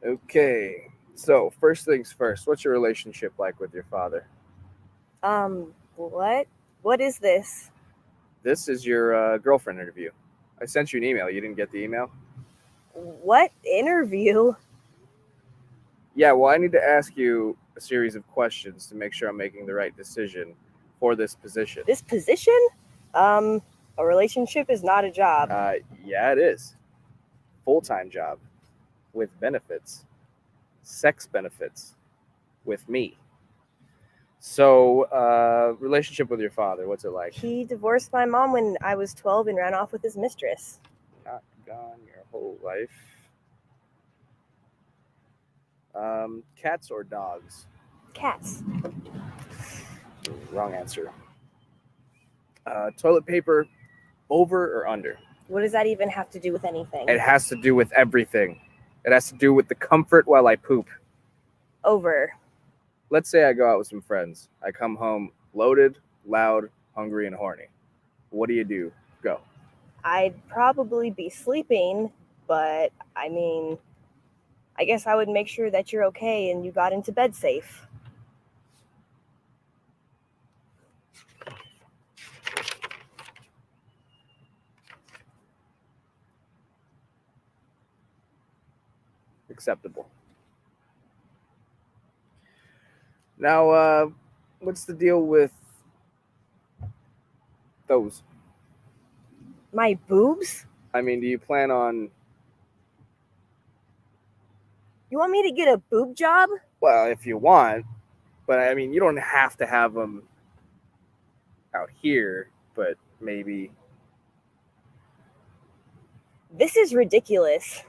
Okay, so first things first, what's your relationship like with your father? What? What is this? This is your girlfriend interview. I sent you an email. You didn't get the email? What interview? Yeah, well, I need to ask you a series of questions to make sure I'm making the right decision for this position. This position? A relationship is not a job. Yeah, it is. Full-time job with benefits, sex benefits with me. So, relationship with your father, what's it like? He divorced my mom when I was 12 and ran off with his mistress. Not gone your whole life. Cats or dogs? Cats. Wrong answer. Toilet paper, over or under? What does that even have to do with anything? It has to do with everything. It has to do with the comfort while I poop. Over. Let's say I go out with some friends. I come home loaded, loud, hungry, and horny. What do? Go. I'd probably be sleeping, but I mean, I guess I would make sure that you're okay and you got into bed safe. Acceptable. Now, what's the deal with those? My boobs? I mean, do you plan on... You want me to get a boob job? Well, if you want, but I mean, you don't have to have them out here, but maybe... This is ridiculous.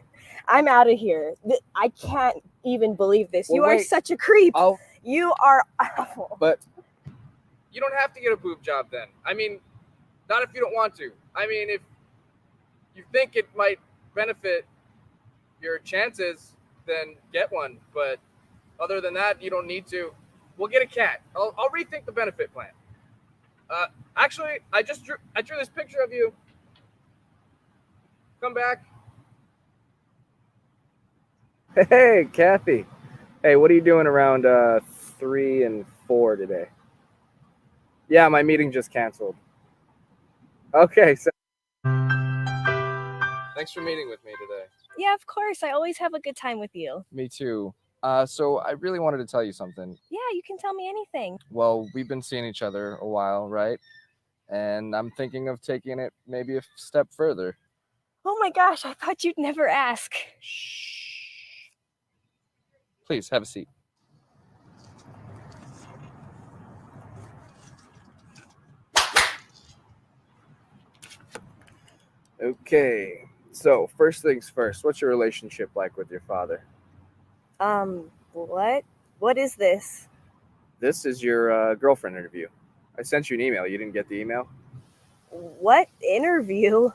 I'm out of here. I can't even believe this. Well, You are wait. such a creep. I'll- You are awful. But you don't have to get a boob job then. I mean, not if you don't want to. I mean, if you think it might benefit your chances, then get one. But other than that, you don't need to. We'll get a cat. I'll rethink the benefit plan. Actually, I drew this picture of you. Come back. Hey, Kathy. Hey, what are you doing around 3 and 4 today? Yeah, my meeting just canceled. Okay, so thanks for meeting with me today. Yeah, of course. I always have a good time with you. Me too. So I really wanted to tell you something. Yeah, you can tell me anything. Well, we've been seeing each other a while, right? And I'm thinking of taking it maybe a step further. Oh my gosh, I thought you'd never ask. Please have a seat. Okay, so first things first, what's your relationship like with your father? What? What is this? This is your girlfriend interview. I sent you an email. You didn't get the email? What interview?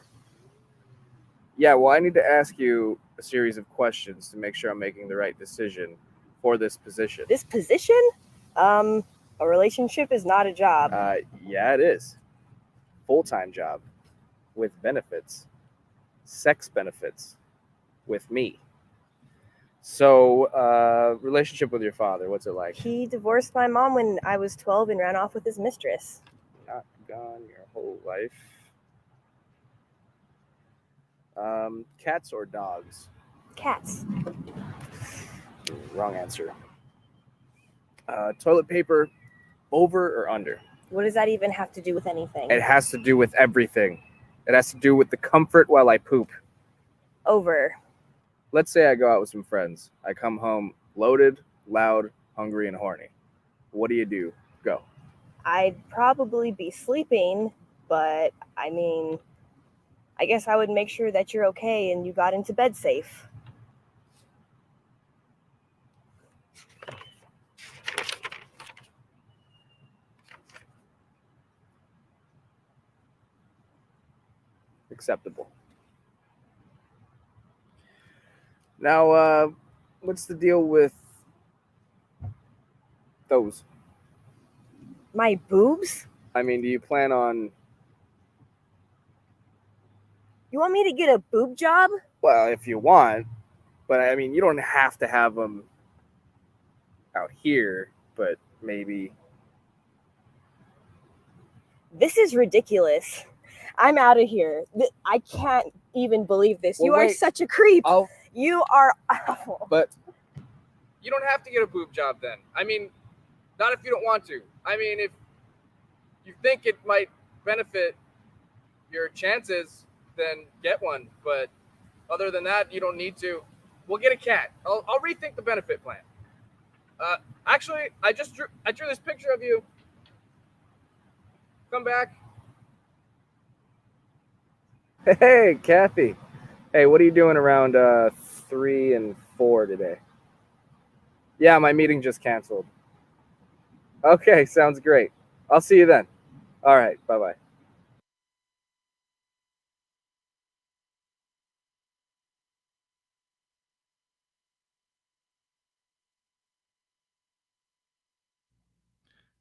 Yeah, well, I need to ask you a series of questions to make sure I'm making the right decision for this position. This position? A relationship is not a job. Yeah, it is. Full-time job with benefits, sex benefits with me. So, relationship with your father, what's it like? He divorced my mom when I was 12 and ran off with his mistress. Not gone your whole life. Cats or dogs? Cats. Wrong answer. Toilet paper, over or under? What does that even have to do with anything? It has to do with everything. It has to do with the comfort while I poop. Over. Let's say I go out with some friends. I come home loaded, loud, hungry, and horny. What do you do? Go. I'd probably be sleeping, but I mean, I guess I would make sure that you're okay and you got into bed safe. Acceptable. Now, what's the deal with those? My boobs? I mean, do you plan on... You want me to get a boob job? Well, if you want, but I mean, you don't have to have them out here, but maybe... This is ridiculous. I'm out of here. I can't even believe this. Well, you are wait. such a creep. You are awful. But You don't have to get a boob job then. I mean, not if you don't want to. I mean, if you think it might benefit your chances, then get one. But other than that, you don't need to. We'll get a cat. I'll rethink the benefit plan. Actually, I drew this picture of you. Come back. Hey, Kathy. Hey, what are you doing around 3 and 4 today? Yeah, my meeting just canceled. Okay, sounds great. I'll see you then. All right, bye-bye.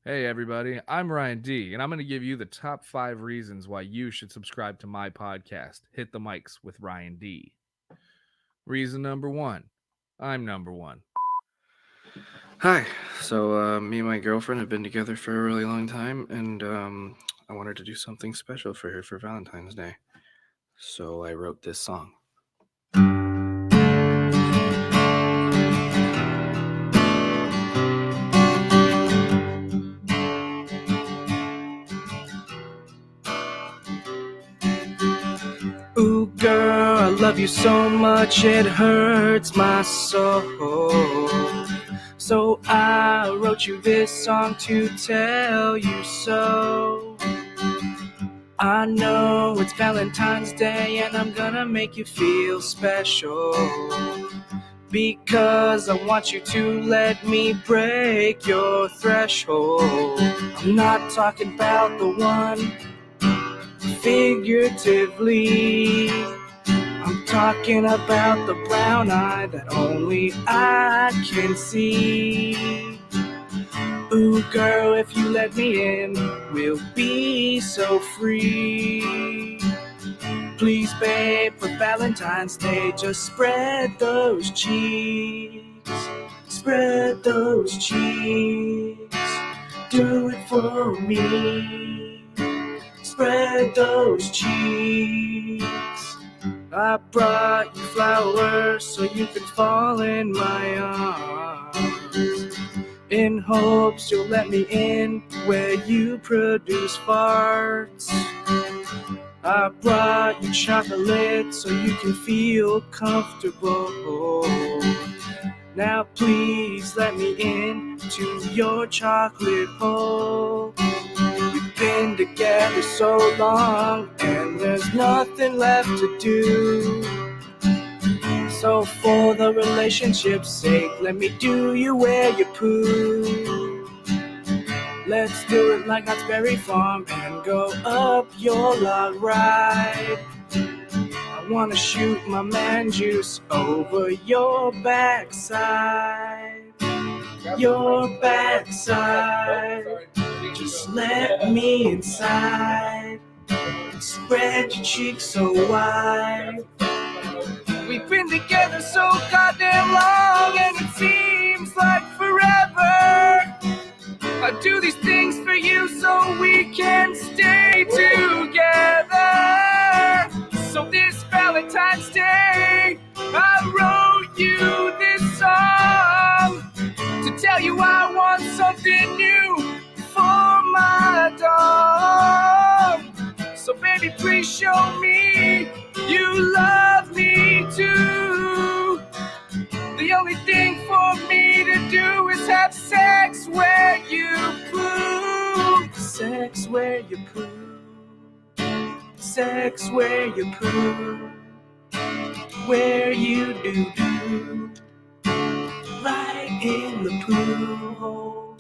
Hey everybody, I'm Ryan D, and I'm going to give you the top 5 reasons why you should subscribe to my podcast, Hit the Mics with Ryan D. Reason number 1, I'm number 1. Hi. So me and my girlfriend have been together for a really long time, and I wanted to do something special for her for Valentine's Day. So I wrote this song. Ooh, girl, I love you so much, it hurts my soul. So I wrote you this song to tell you so. I know it's Valentine's Day and I'm gonna make you feel special, because I want you to let me break your threshold. I'm not talking about the one figuratively. I'm talking about the brown eye that only I can see. Ooh, girl, if you let me in, we'll be so free. Please, babe, for Valentine's Day, just spread those cheeks. Spread those cheeks. Do it for me. Spread those cheeks. I brought you flowers so you could fall in my arms, in hopes you'll let me in where you produce farts. I brought you chocolate so you can feel comfortable. Now please let me into your chocolate hole. We've been together so long and there's nothing left to do. So for the relationship's sake, let me do you where you poo. Let's do it like Knott's Berry Farm and go up your log ride. I wanna shoot my man juice over your backside. Your backside. Just let me inside. Spread your cheeks so wide. We've been together so goddamn long and it seems like forever. I do these things for you so we can stay together. So this Valentine's Day, I wrote you this song to tell you I want something new for my dog. So baby, please show me you love me too. The only thing for me to do is have sex where you poo. Sex where you poo. Sex where you poo. Where you do. Right in the poo hole.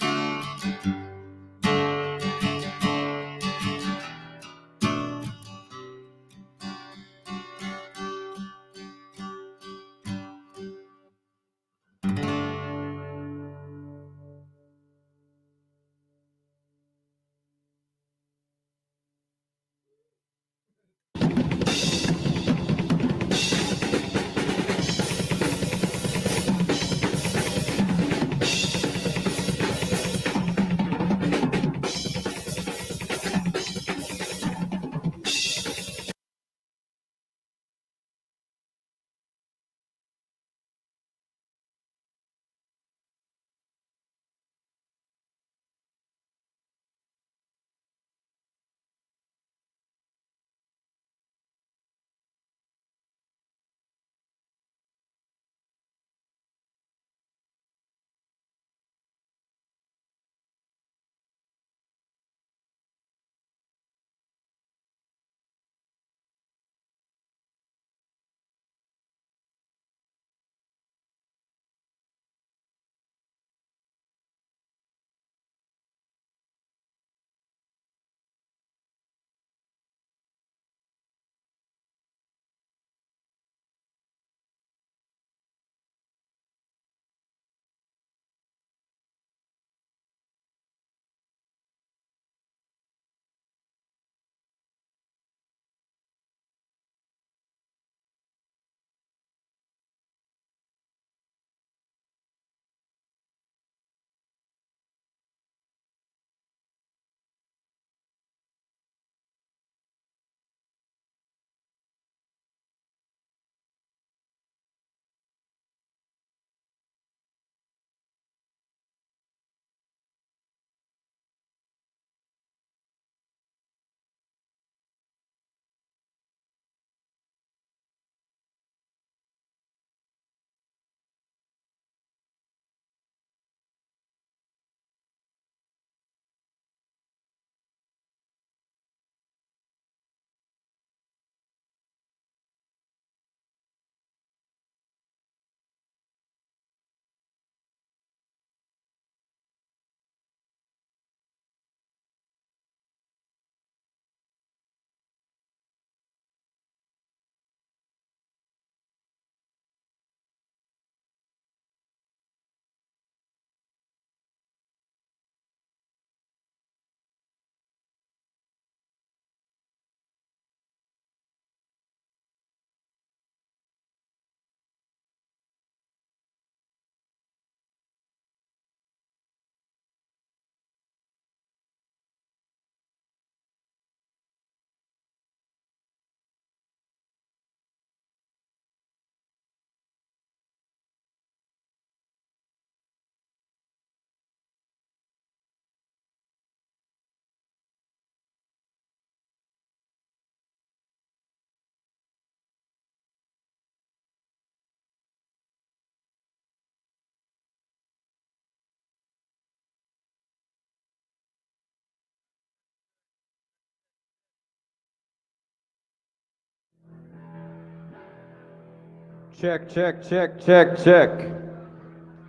Check, check, check, check, check.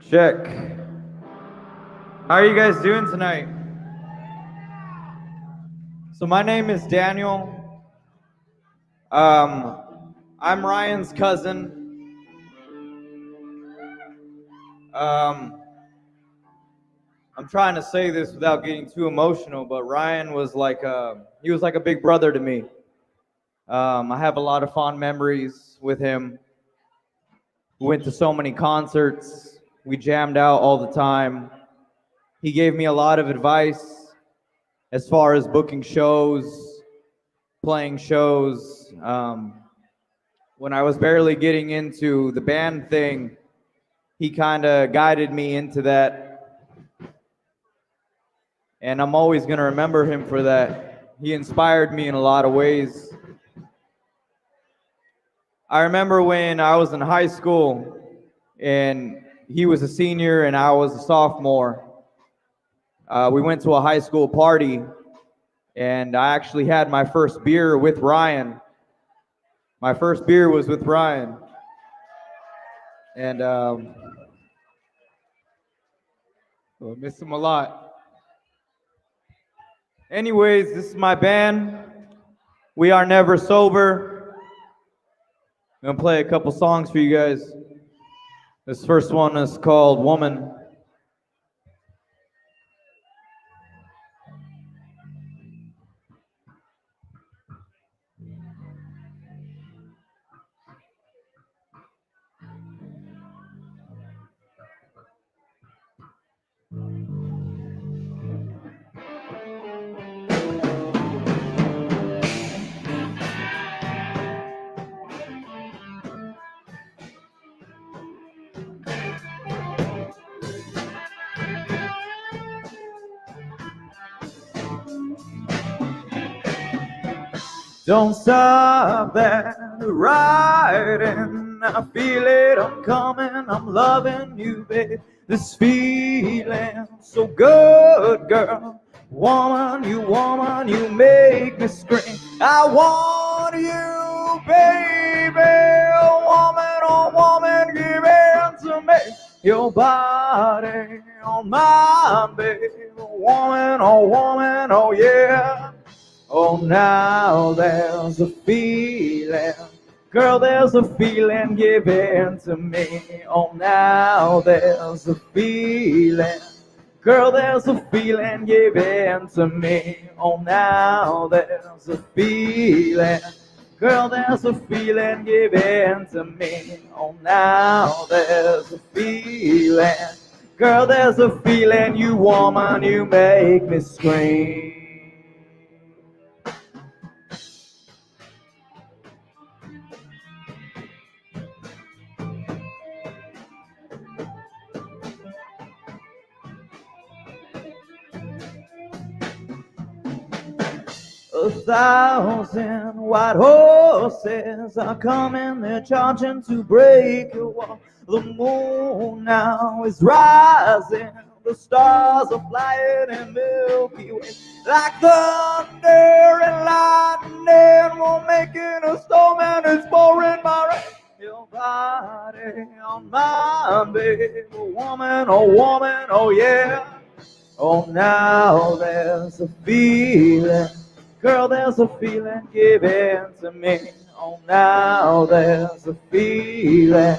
Check. How are you guys doing tonight? So my name is Daniel. I'm Ryan's cousin. I'm trying to say this without getting too emotional, but Ryan was like he was like a big brother to me. I have a lot of fond memories with him. We went to so many concerts. We jammed out all the time. He gave me a lot of advice as far as booking shows, playing shows. When I was barely getting into the band thing, he kind of guided me into that. And I'm always going to remember him for that. He inspired me in a lot of ways. I remember when I was in high school and he was a senior and I was a sophomore. We went to a high school party and I actually had my first beer with Ryan. My first beer was with Ryan. And I miss him a lot. Anyways, this is my band. We are NeverSober. I'm gonna play a couple songs for you guys. This first one is called Woman. Don't stop that riding. I feel it, I'm coming, I'm loving you, babe. This feeling so good, girl. Woman, you make me scream. I want you, baby. Oh, woman, give it to me. Your body on mine, baby. Woman, oh yeah. Oh, now there's a feeling, girl, there's a feeling given to me. Oh, now there's a feeling, girl, there's a feeling given to me. Oh, now there's a feeling, girl, there's a feeling given to me. Oh, now there's a feeling, girl, there's a feeling, you woman, you make me scream. A thousand white horses are coming, they're charging to break your wall. The moon now is rising, the stars are flying in Milky Way. Like thunder and lightning, we're making a storm and it's pouring my rain. Your body on mine, baby, woman, oh yeah. Oh, now there's a feeling, girl, there's a feeling given to me. Oh, now there's a feeling,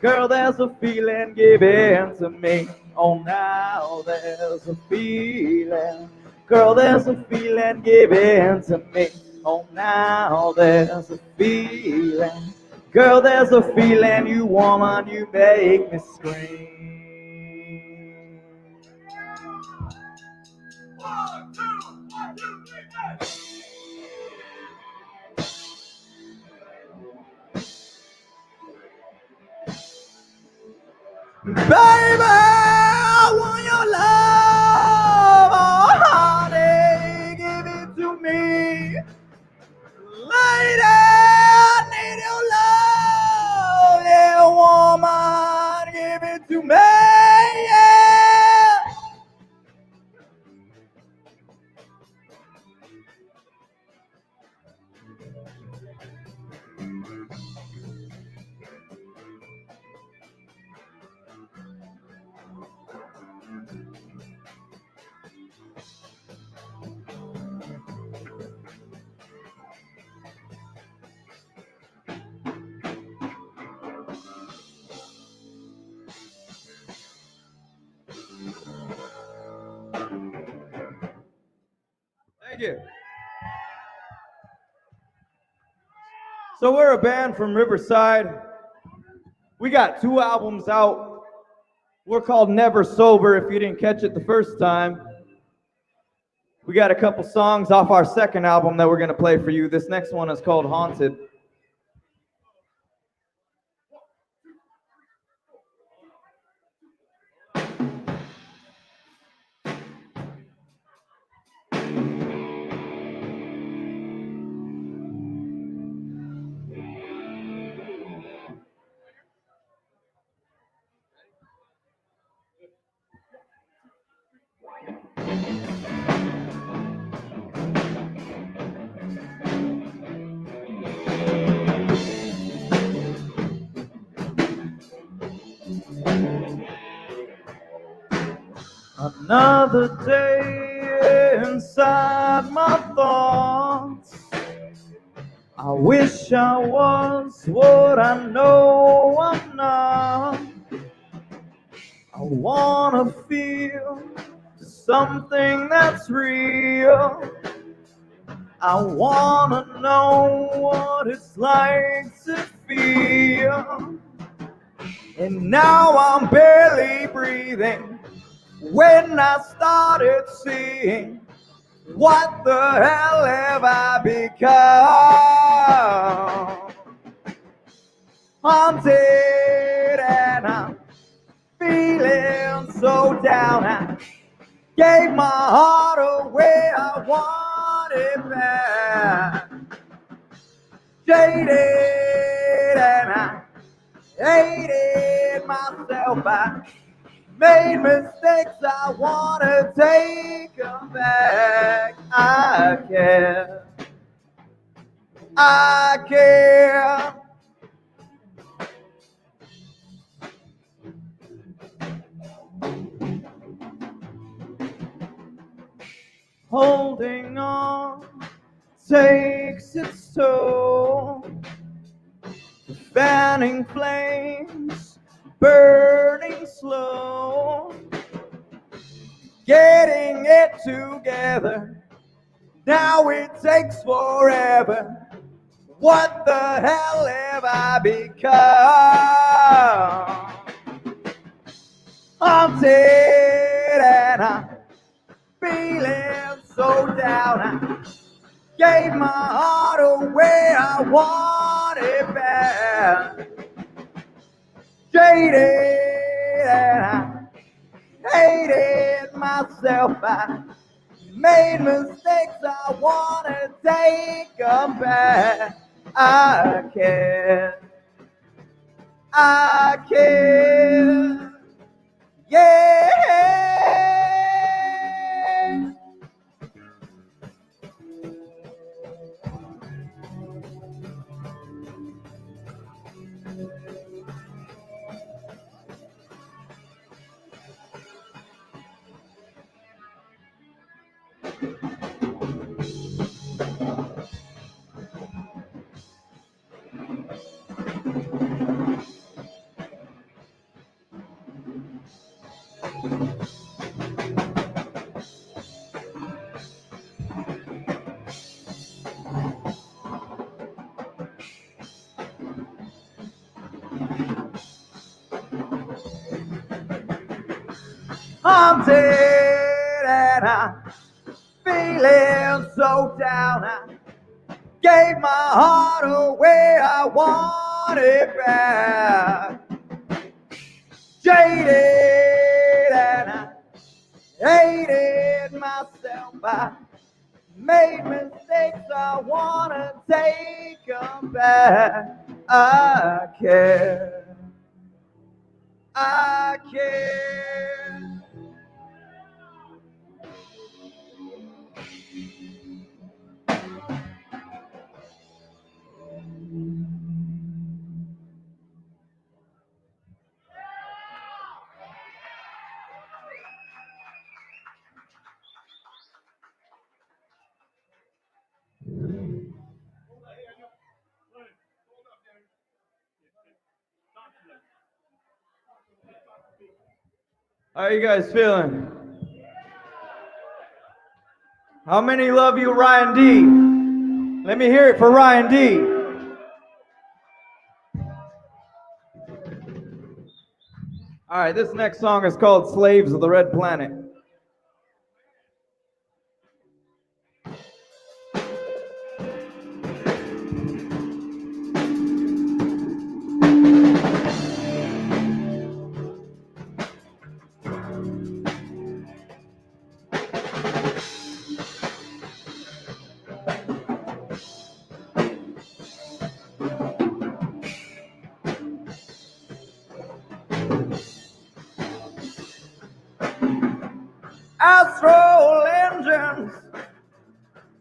girl, there's a feeling given to me. Oh, now there's a feeling, girl, there's a feeling given to me. Oh, now there's a feeling, girl, there's a feeling, you woman, you make me scream. Baby, I want your love, oh honey, give it to me. Lady, I need your love, yeah, woman, give it to me, yeah. you. So we're a band from Riverside. We got 2 albums out. We're called NeverSober, if you didn't catch it the first time. We got a couple songs off our second album that we're gonna play for you. This next one is called Haunted. Another day inside my thoughts. I wish I was what I know I'm not. I wanna feel something that's real. I wanna know what it's like to feel. And now I'm barely breathing. When I started seeing, what the hell have I become? Haunted, and I'm feeling so down. I gave my heart away, I want it back. Jaded, and I hated myself. I made mistakes, I wanna take them back. I care. I care. Holding on takes its toll. The fanning flames burning slow. Getting it together, now it takes forever. What the hell have I become? Haunted, and I'm feeling so down. I gave my heart away, I want it back. Jaded, and I hated myself. I made mistakes, I wanna take them back. I care. I care. Yeah. Haunted, and I'm feeling so down. I gave my heart away, I want it back. Jaded, and I hated myself. I made mistakes, I wanna take them back. I care. I care. How are you guys feeling? How many love you, Ryan D? Let me hear it for Ryan D. All right, this next song is called Slaves of the Red Planet. Astral engines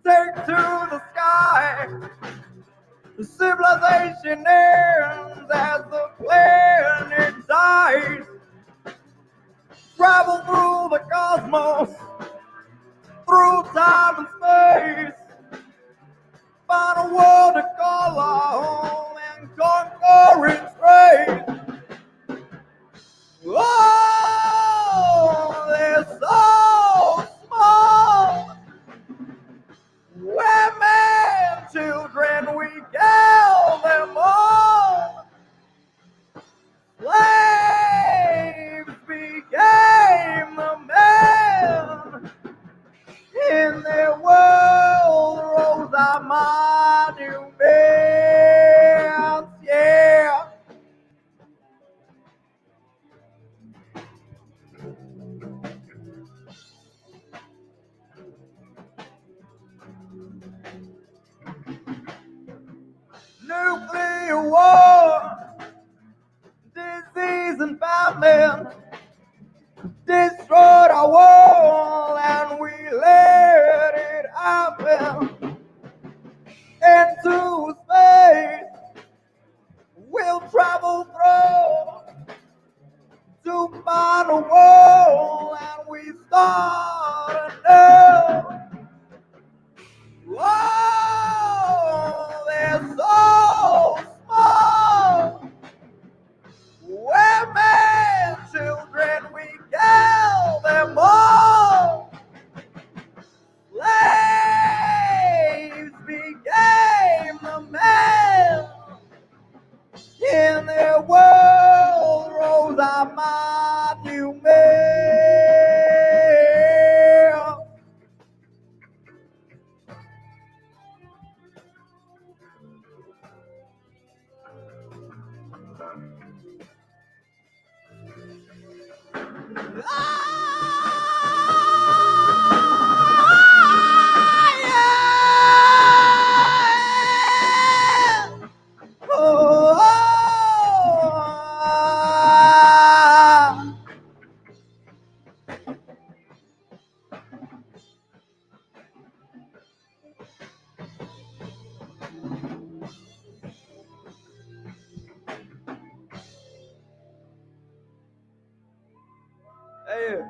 take to the sky. The civilization ends as the planet dies. Travel through the cosmos, through time and space. Find a world to call our home and conquer its race. Oh, they're so small. Women, children, we kill them all. Slaves became the men. In their world rose our monuments, yeah. Nuclear war, disease and famine destroyed our world and we let it happen. Into space we'll travel through to find a world and we start anew. Whoa, they're so small. Women, children, we kill them all. Slaves became the men. In their world rose our monument. Hey.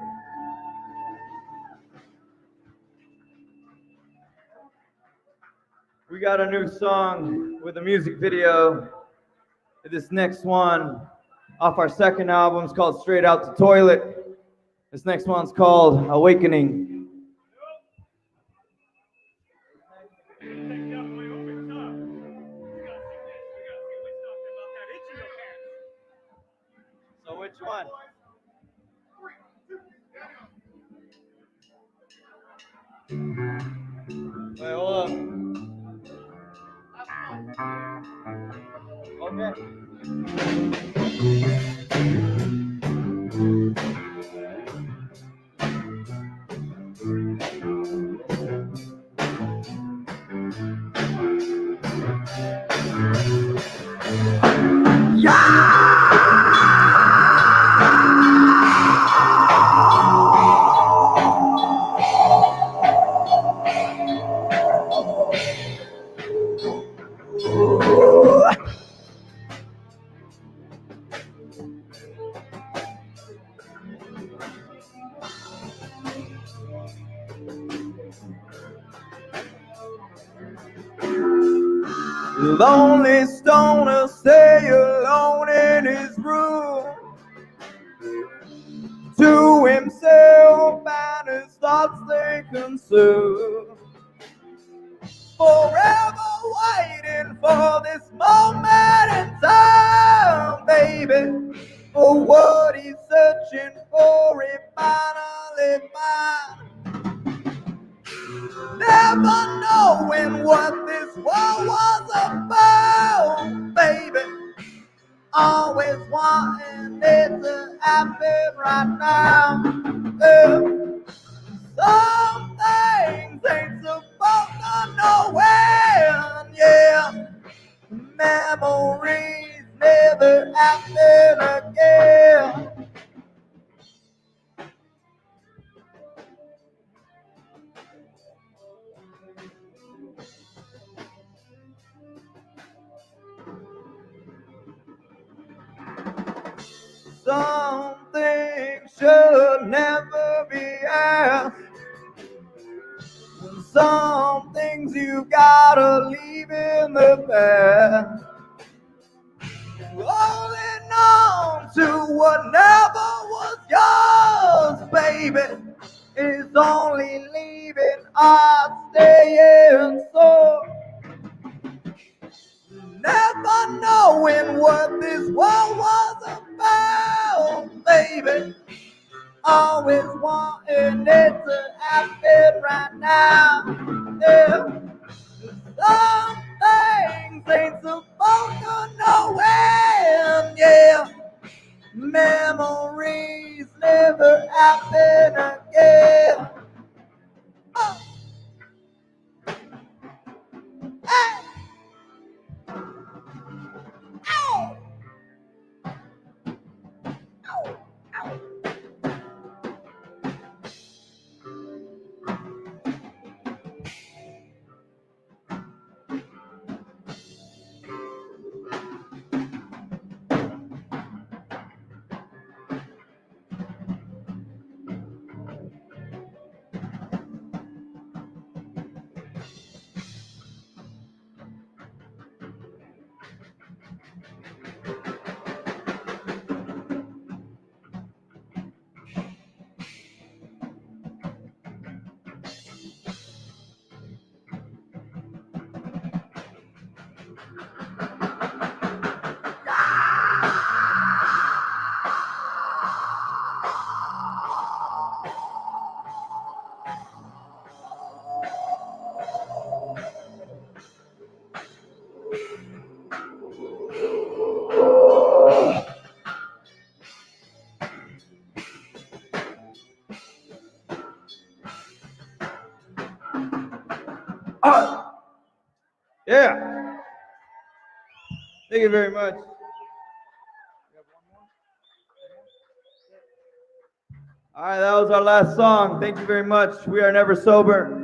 We got a new song with a music video. This next one off our second album is called Straight Out the Toilet. This next one's called Awakening. So which one? Wait, hold on. Okay. Lonely stoner stay alone in his room to himself and his thoughts they consume. for this moment in time, baby. For what he's searching for, he finally finds. Never knowing what this world was about, baby. Always wanting it to happen right now. Some things ain't supposed to know when, yeah. Memories never happen again. Some things should never be asked. Some things you gotta leave in the past. Holding on to what never was yours, baby, is only leaving us staying sore. Never knowing what this world was about, baby. Always wanting it to happen right now. Yeah. Some things ain't supposed to know when, yeah. Memories never happen again. Hey. Ow. Ow. Ow. Yeah. Thank you very much. All right, that was our last song. Thank you very much. We are Never Sober.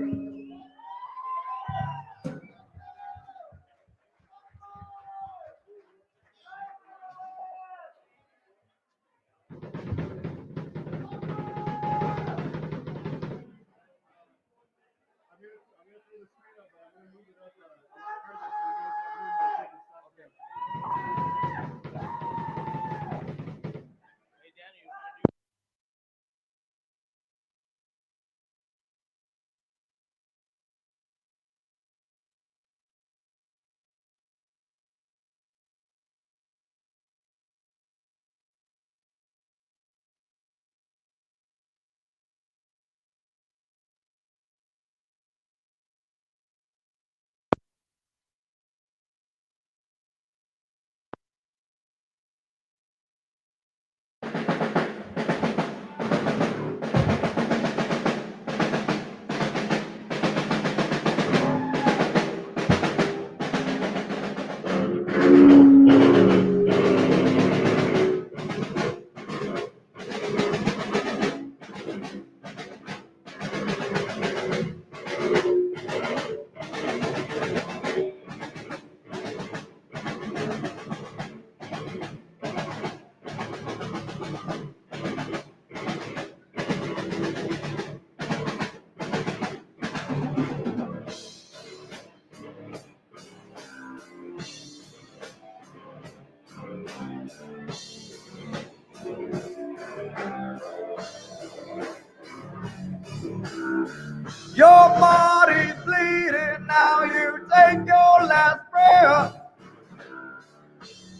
Your body's bleeding, now you take your last breath.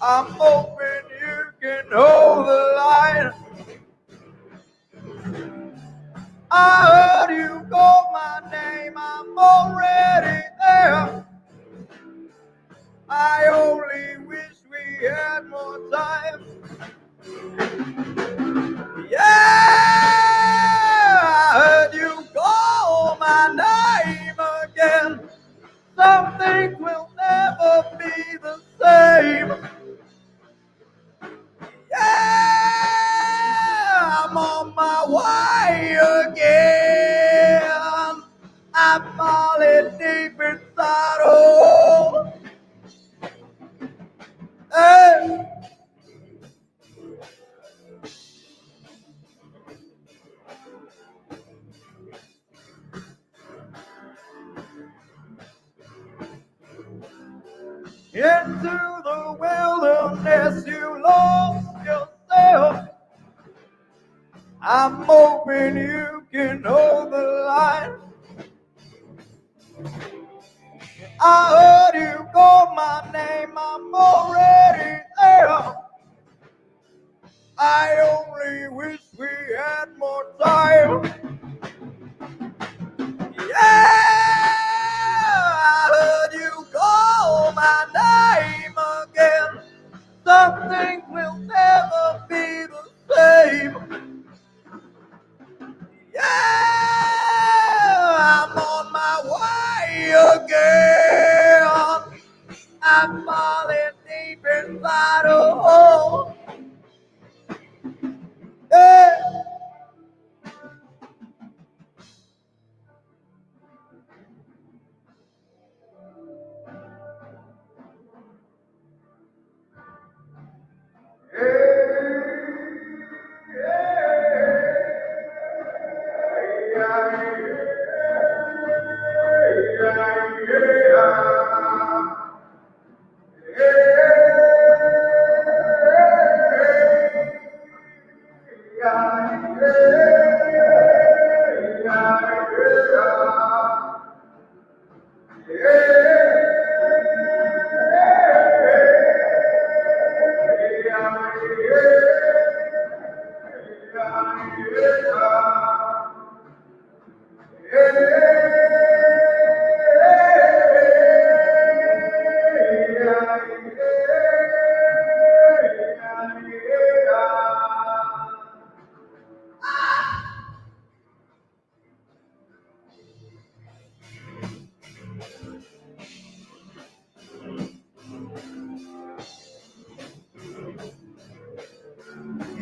I'm hoping you can hold the line. I heard you call my name, I'm already there. I only wish we had more time. Yeah, I heard you call my name again. Some things will never be the same. Yeah, I'm on my way again. I'm falling deep inside. Oh, hey. Into the wilderness you lost yourself. I'm hoping you can hold the line. I heard you call my name, I'm already there. I only wish we had more time. Yeah, I heard you call my name again. Some things will never be the same. Yeah, I'm on my way again. I'm falling deep inside a hole. Yeah.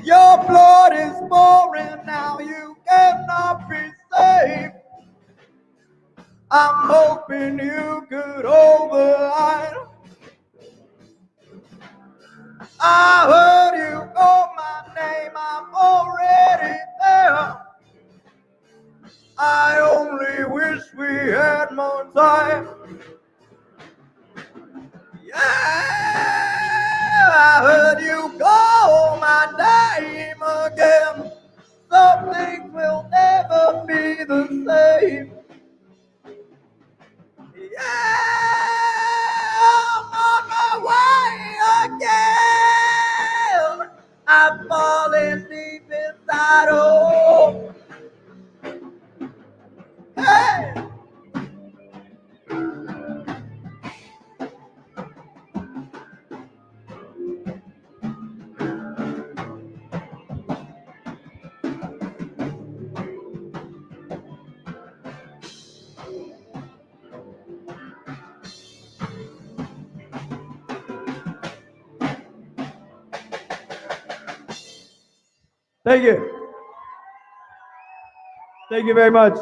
Your blood is pouring now, you cannot be saved. I'm hoping you could hold the line. I heard you call my name, I'm already there. I only wish we had more time. Yeah, I heard you call my name again. Some things will never be the same. Yeah, I'm on my way again. I'm falling deep inside. Oh, hey. Thank you. Thank you very much.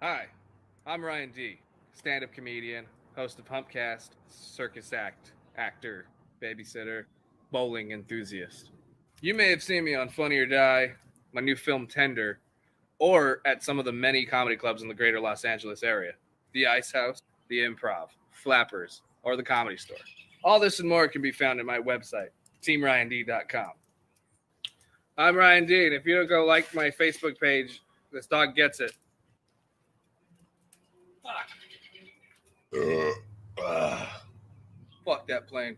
Hi, I'm Ryan D., stand-up comedian, host of Humpcast, circus act, actor, babysitter, bowling enthusiast. You may have seen me on Funny or Die, my new film Tender, or at some of the many comedy clubs in the greater Los Angeles area. The Ice House, the Improv, Flappers, or the Comedy Store. All this and more can be found at my website, teamryand.com. I'm Ryan D., and if you don't go like my Facebook page, this dog gets it. Fuck that plane.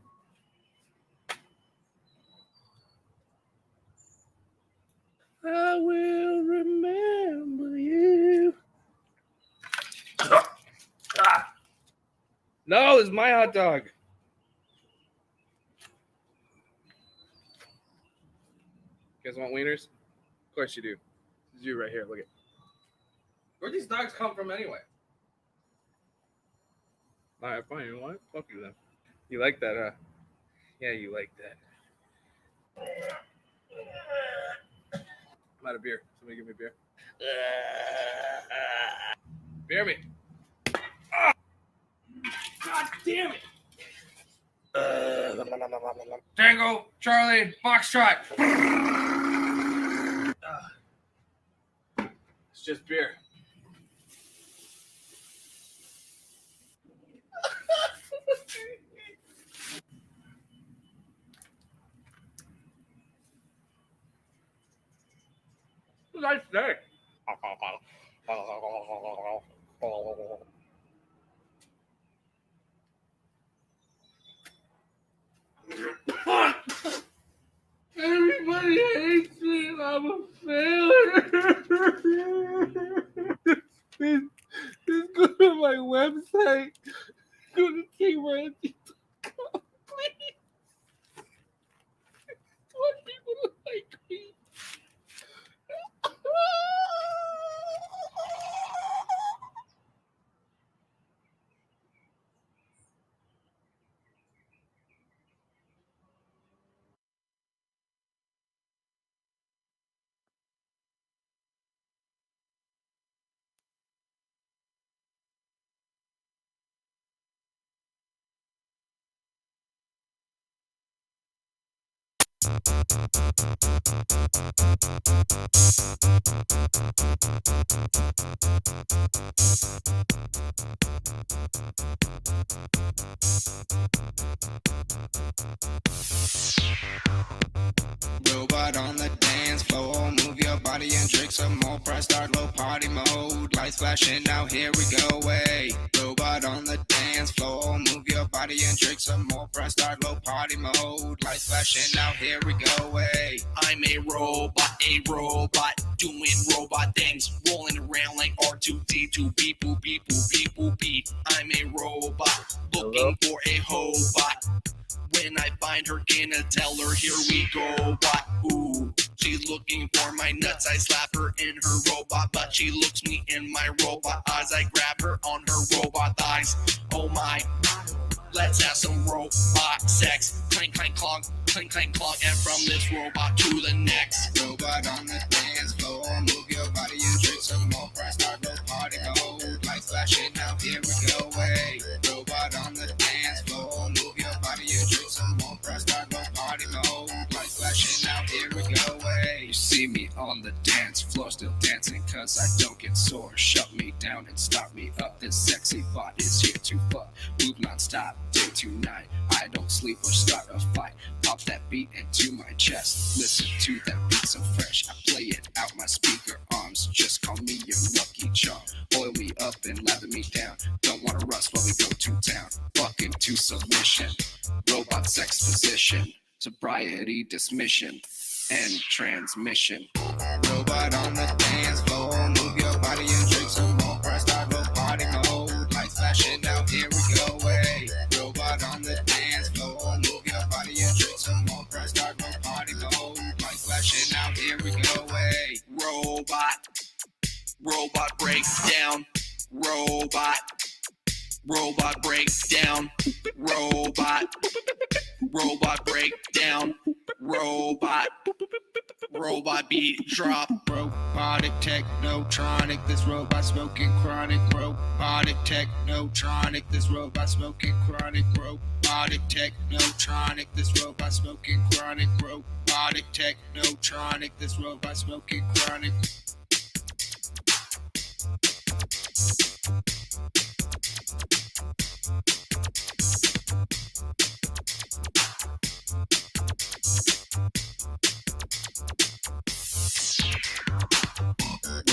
I will remember you. No, it's my hot dog. You guys want wieners? Of course you do. This is you right here. Look at. Where'd these dogs come from anyway? All right, fine. You know what? Fuck you then. You like that, huh? Yeah, you like that. I'm out of beer. Somebody give me a beer. Beer me. God damn it. Tango, Charlie, Foxtrot. It's just beer. Nice day. Everybody hates me and I'm a failure. Just go to my website. Go to teamrandy.com, please. I want people to like me. Robot on the dance floor, move your body and drink some more. Press start low party mode, lights flashing, now here we go, way. Robot on the dance floor, move your body and drink some more. Press start low party mode, lights flashing, now here we go, way. I'm a robot, doing robot things, rolling around like R2D2, beep boop beep boop beep boop beep. I'm a robot, looking for a hobot. When I find her, gonna tell her, here we go, bot. Ooh, she's looking for my nuts. I slap her in her robot butt. She looks me in my robot eyes. I grab her on her robot thighs. Oh my, let's have some robot sex. Clank, clank, clonk, clank, clank, clonk. And from this robot to the next. Robot on the dance floor, move your body and drink some more. Press start low party mode, lights flashing, now here we go, way. Robot on the dance floor, move your body and drink some more. Press start low party mode, lights flashing, now here we go, way. You see me on the dance floor, still dancing cause I don't get sore. Shut me down and start me up. This sexy bot is here to fuck. Move non-stop, day to night. I don't sleep or start a fight. Pop that beat into my chest. Listen to that beat so fresh. I play it out my speaker arms. Just call me your lucky charm. Oil me up and lather me down. Don't wanna rust while we go to town. Fucking to submission. Robot sex position. Sobriety dismission. And transmission. Robot on the dance floor, move your body and drink some more. Press start low party mode, lights flashing, now here we go, way. Robot on the dance floor, move your body and drink some more. Press start low party mode, lights flashing, now here we go, way. Robot breakdown. Robot breakdown. Robot breakdown. Robot Robot beat drop. Robotic technotronic. This robot smoking chronic. Robotic technotronic. This robot smoking chronic. Robotic technotronic. This robot smoking chronic. Robotic technotronic. This robot smoking chronic.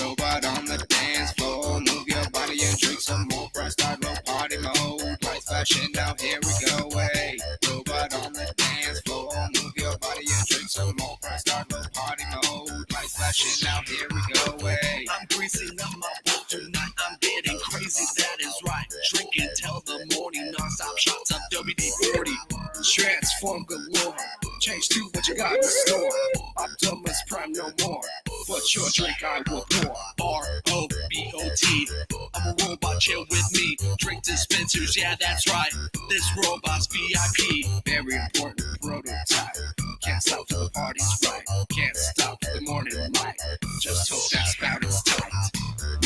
Robot on the dance floor. Move your body and drink some more. Press start no party mode. Lights flashing, now here we go. Hey, robot on the dance floor. Move your body and drink some more. Press start no party mode. Lights flashing, now here we go. Hey, I'm greasing up my boat tonight. I'm getting crazy, that is right. Drinking till the morning, non-stop shots of WD-40. transform galore. Change to what you got in store. Optimus Prime no more. What's your drink I will pour? R-O-B-O-T. I'm a robot, chill with me. Drink dispensers, yeah, that's right. This robot's VIP. Very important prototype. Can't stop till the party's right. Can't stop till the morning light. Just hope that spout is tight.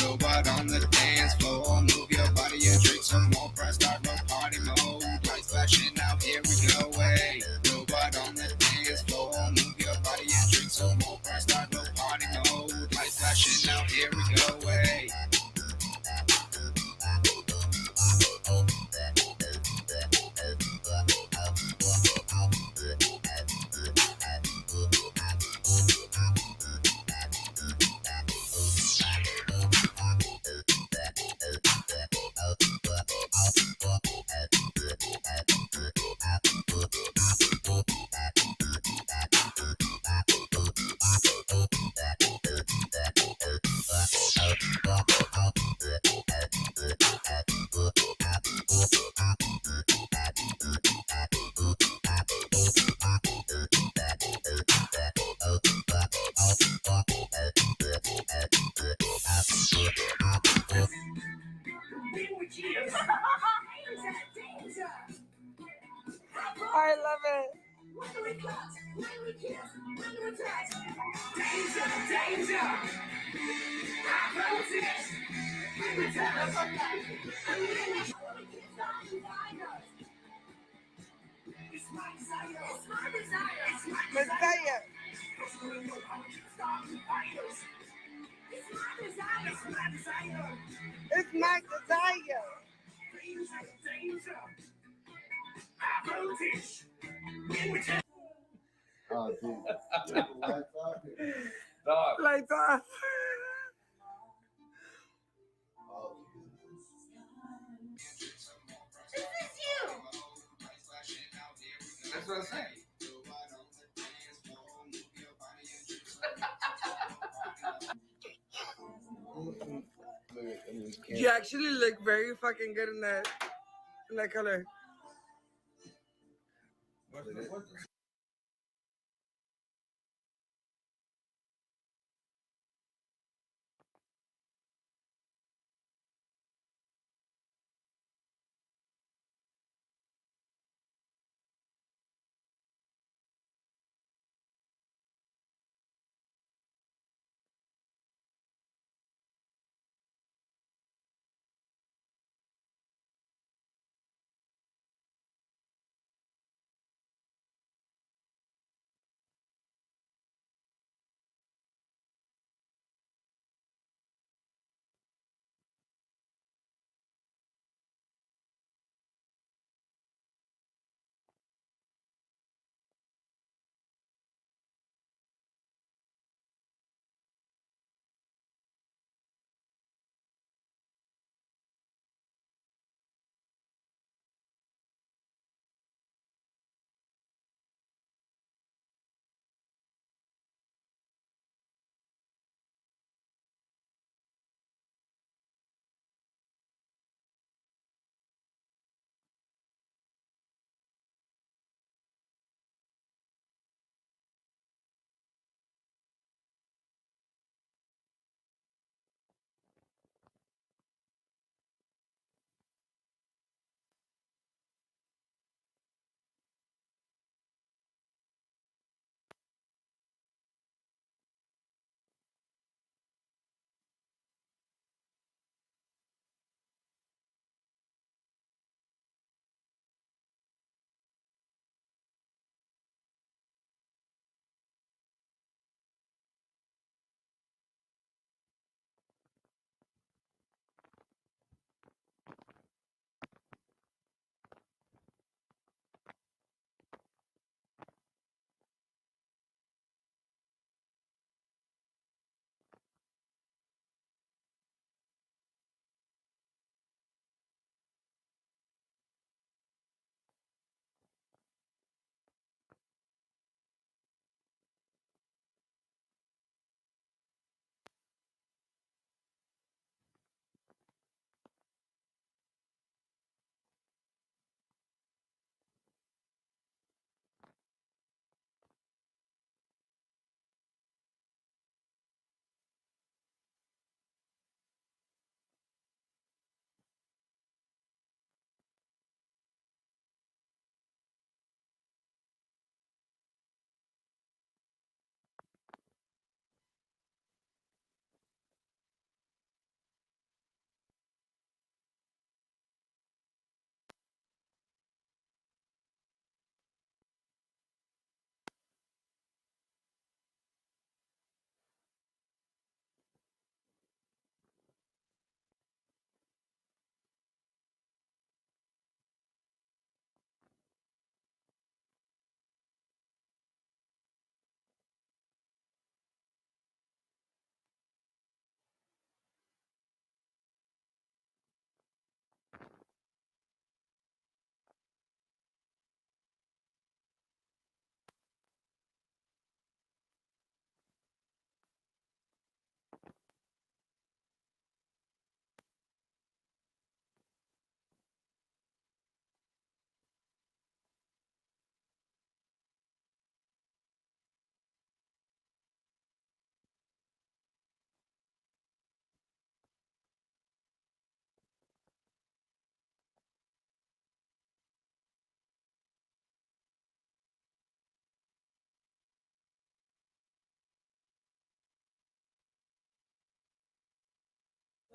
Robot on the dance floor. Move your body and drink some more. Press start, no party mode. Lights flashing, now here we go. Hey, robot on the dance floor. Move your body and drink some more. Press start, no party mode. Lights flashing, now here we go. Hey. I love it. Messiah. It's my desire. Oh, dude. Lights off. That's what I'm saying. You actually look very fucking good in that color.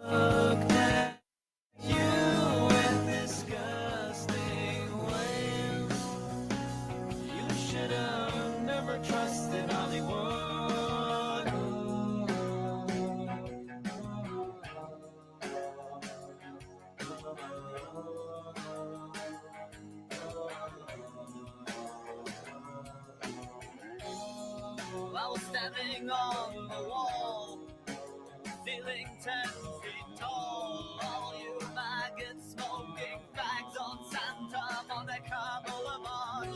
Look at you with disgusting ways. You should have never trusted Hollywood. I was standing on the wall, feeling 10 feet tall. All you maggots smoking fags on Santa Monica Boulevard.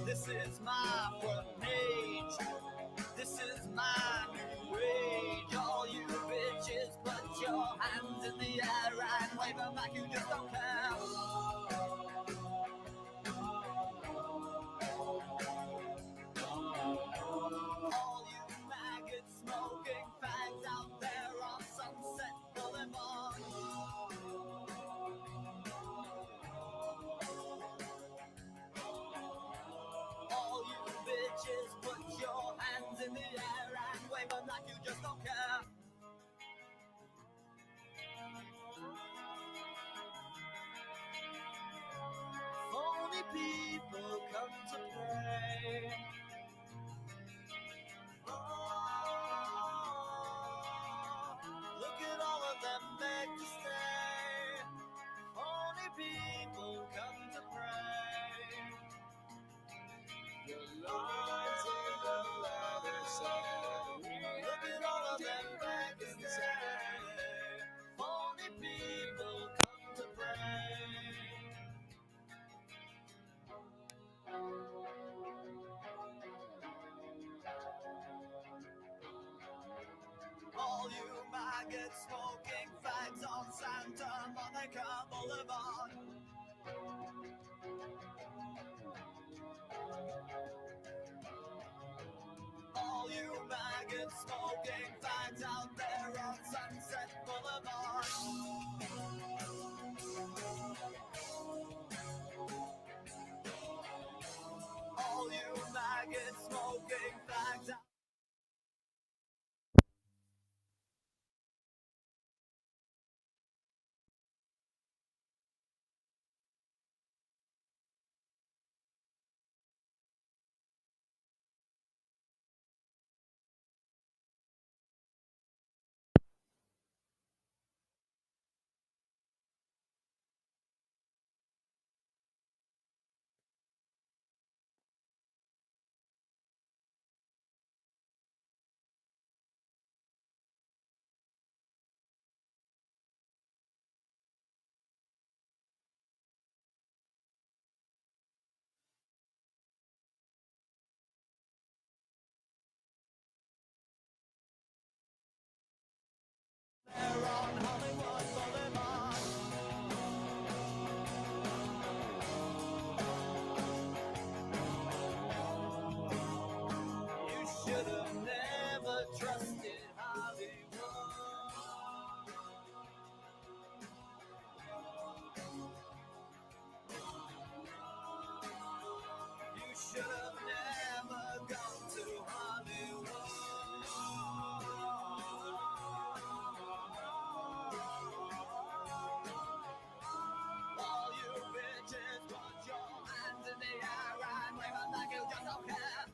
This is my front page. This is my new age. All you bitches, put your hands in the air and wave them like you just don't care. All you maggots smoking fags out there on Sunset Boulevard. All you bitches, put your hands in the air and wave them like you just don't care. Phony people come to pray. Look at all of them beg to stay. Only people come to pray. Your Lord's in the other side. Look at all of them beg to stay. Only people come to pray. All you maggots smoking fags on Santa Monica Boulevard. All you maggots smoking fags out there on Sunset Boulevard. All you maggots smoking fags out. You should have never trusted Hollywood. You should have never gone to Hollywood. All you bitches, put your hands in the air and wave them like you just don't care.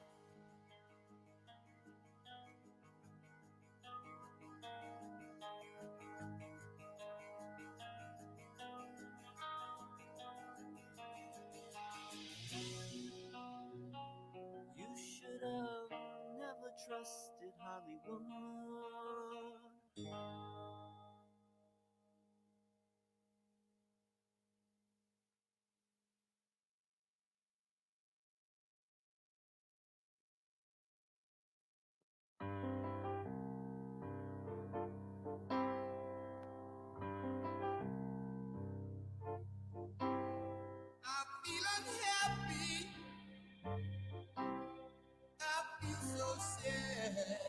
You should have never trusted Hollywood. I feel unhappy. I feel so sad.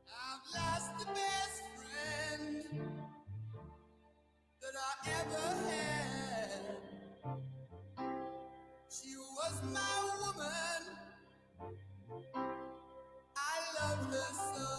I've lost the best friend that I ever had. She was my woman. I loved her so.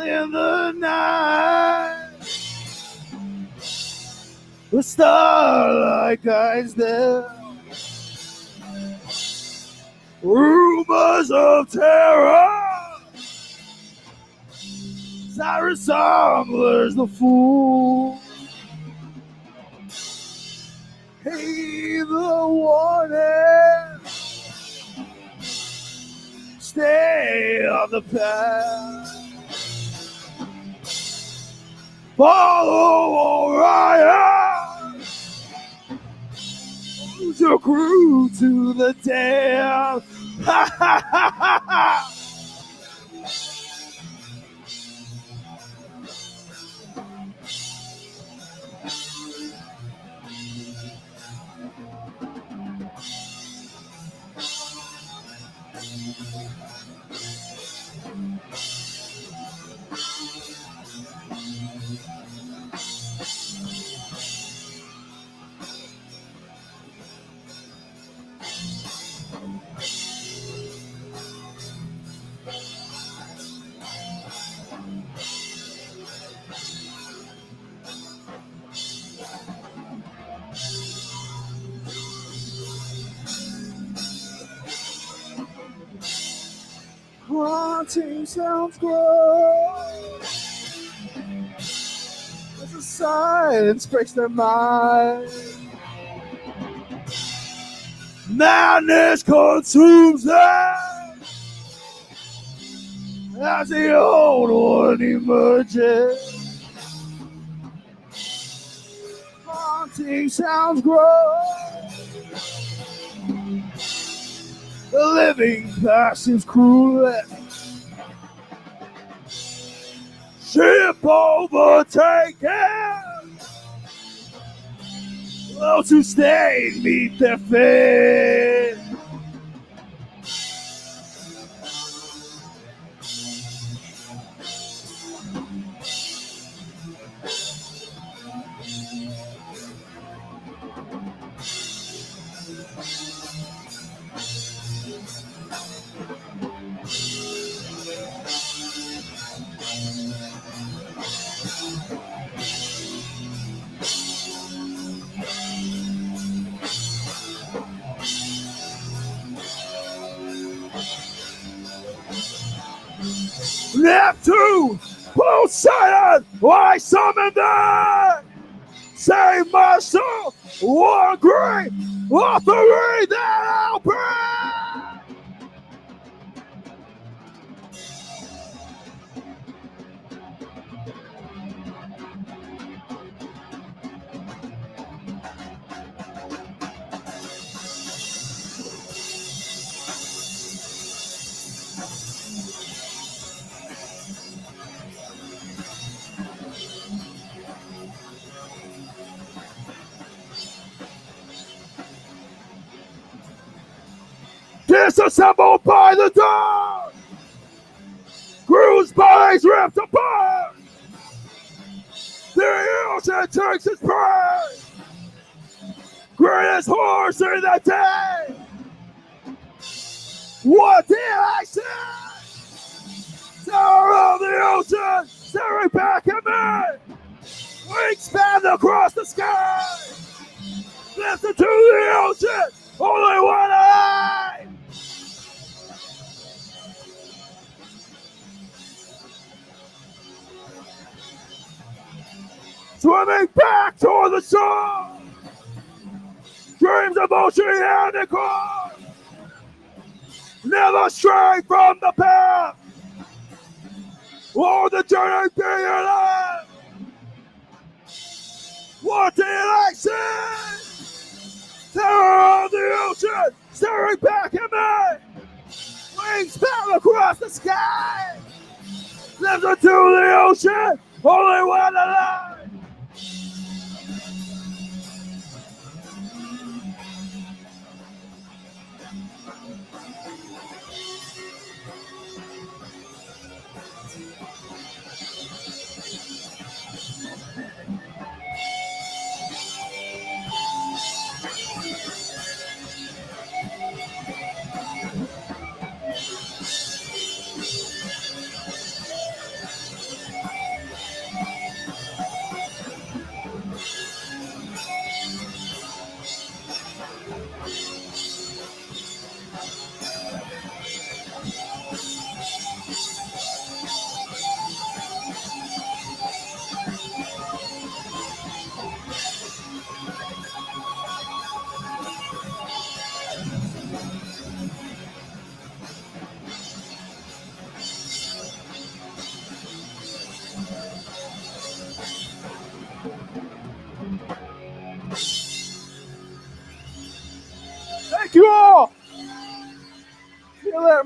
in the night. The starlight guides them. Rumors of terror. Siren song lures the fool. Heed the warning. Stay on the path. Follow Orion. Lose your crew to the dam. Ha ha ha ha ha. Haunting sounds grow as the silence breaks their mind. Madness consumes them as the old one emerges. Haunting sounds grow. The living past seems cruel. Ship overtaken. Those who stayed meet their fate. Neptune, Poseidon, I summon them! Save my soul, one great offering that I'll bring! Disassembled by the dawn, Crew's bodies ripped apart. The ocean takes its prey, greatest horse in the day. What did I say? Tower of the ocean, staring back at me. Wings span across the sky. Listen to the ocean, only one alive. Swimming back toward the shore. Dreams of oceanic core. Never stray from the path. Or the journey be your life. What did I say? Terror of the ocean, staring back at me. Wings span across the sky. Listen to the ocean, only one alive.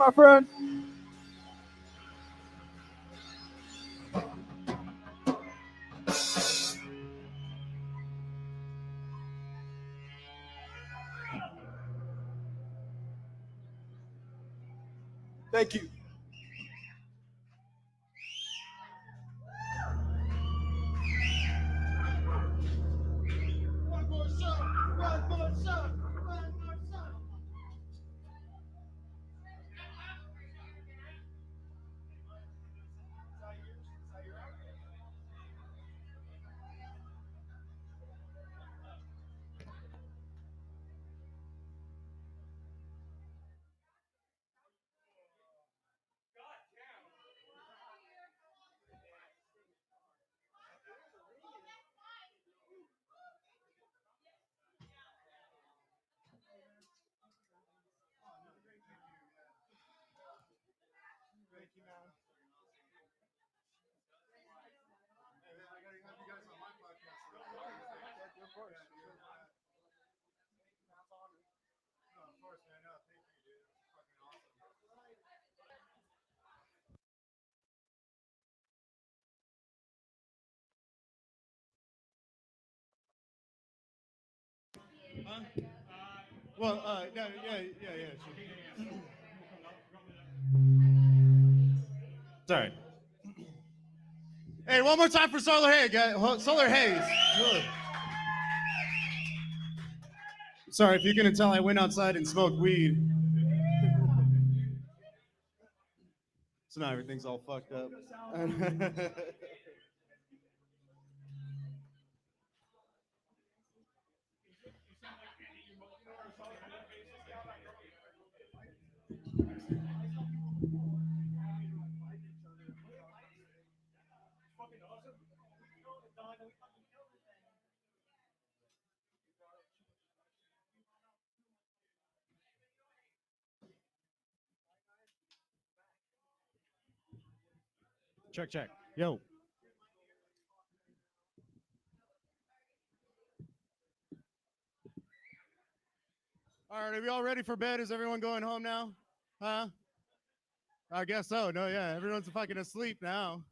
my friend. Thank you. One more shot, one more shot, one more shot. Thank you, man. I gotta have you guys on my podcast. Of course. No, of course, man. No, thank you, dude. It's fucking awesome. Huh? Well, no, yeah, sure. Sorry. Hey, one more time for Solar Haze, guys. Solar Haze. Sorry, if you couldn't tell, I went outside and smoked weed. So now everything's all fucked up. Check, check. Yo. All right, are we all ready for bed? Is everyone going home now? Huh? I guess so. No, yeah, everyone's fucking asleep now.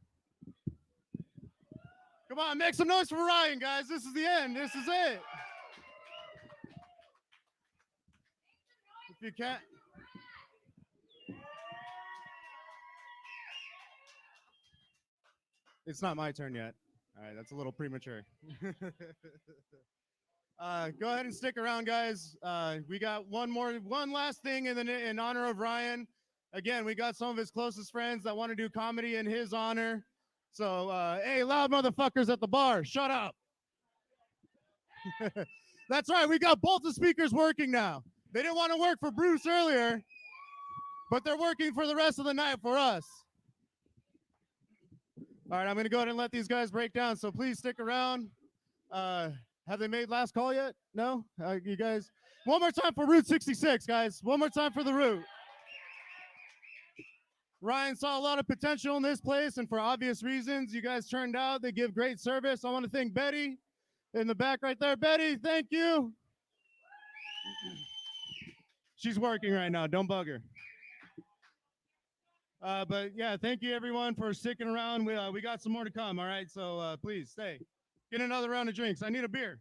Come on, make some noise for Ryan, guys. This is the end. This is it. If you can't. It's not my turn yet. All right, that's a little premature. Go ahead and stick around, guys. We got one last thing in honor of Ryan. Again, we got some of his closest friends that want to do comedy in his honor. So, hey, loud motherfuckers at the bar, shut up. That's right, we got both the speakers working now. They didn't want to work for Bruce earlier, but they're working for the rest of the night for us. All right, I'm going to go ahead and let these guys break down, so please stick around. Have they made last call yet? No? You guys? One more time for Route 66, guys. One more time for the Route. Ryan saw a lot of potential in this place, and for obvious reasons, you guys turned out. They give great service. I want to thank Betty in the back right there. Betty, thank you. She's working right now. Don't bug her. But yeah, thank you everyone for sticking around. We got some more to come. All right, so please stay. Get another round of drinks. I need a beer.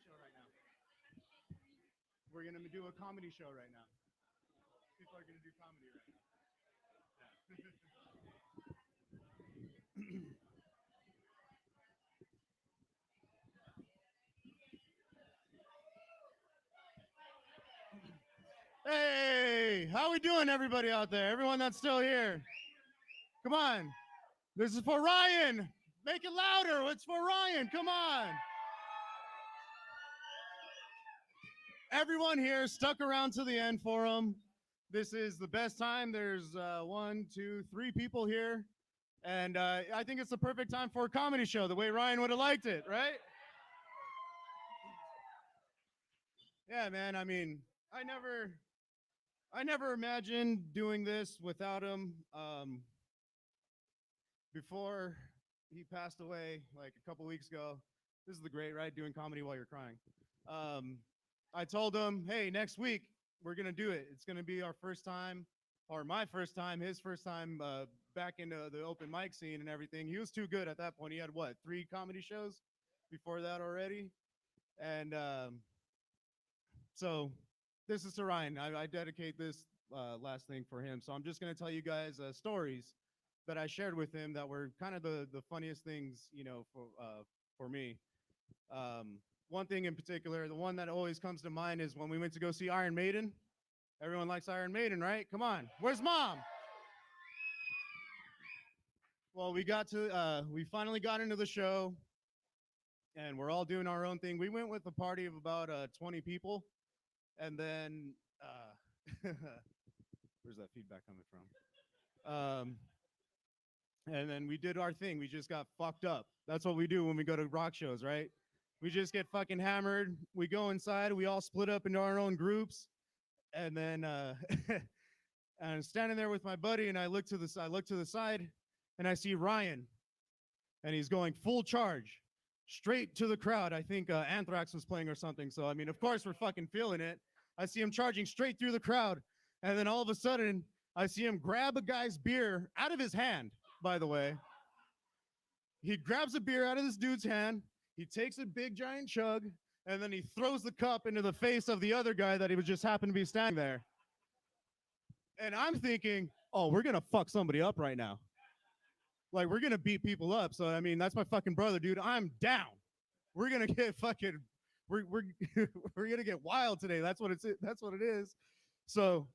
show right now. We're gonna do a comedy show right now. People are gonna do comedy right now. Hey, how we doing, everybody out there? Everyone that's still here. Come on. This is for Ryan. Make it louder. It's for Ryan. Come on. Everyone here stuck around to the end for him. This is the best time. There's 1, 2, 3 people here. And I think it's the perfect time for a comedy show, the way Ryan would have liked it, right? Yeah, man. I mean, I never imagined doing this without him. Before he passed away, like a couple weeks ago, this is the great, right? Doing comedy while you're crying. I told him, hey, next week we're gonna do it. It's gonna be our first time, or my first time, his first time back into the open mic scene and everything. He was too good at that point. He had what, 3 comedy shows before that already, and so this is to Ryan. I dedicate this last thing for him. So I'm just gonna tell you guys stories that I shared with him that were kind of the funniest things, you know, for me. One thing in particular, the one that always comes to mind is when we went to go see Iron Maiden. Everyone likes Iron Maiden, right? Come on. Where's Mom? Well, we finally got into the show, and we're all doing our own thing. We went with a party of about 20 people, and then where's that feedback coming from? And then we did our thing. We just got fucked up. That's what we do when we go to rock shows, right? We just get fucking hammered. We go inside. We all split up into our own groups, and then and I'm standing there with my buddy, and I look to the side, and I see Ryan, and he's going full charge, straight to the crowd. I think Anthrax was playing or something. So I mean, of course, we're fucking feeling it. I see him charging straight through the crowd, and then all of a sudden, I see him grab a guy's beer out of his hand. By the way, he grabs a beer out of this dude's hand. He takes a big giant chug, and then he throws the cup into the face of the other guy that he was just happened to be standing there. And I'm thinking, oh, we're gonna fuck somebody up right now. Like, we're gonna beat people up. So I mean, that's my fucking brother, dude. I'm down. We're gonna get fucking, we're we're gonna get wild today. That's what it is. So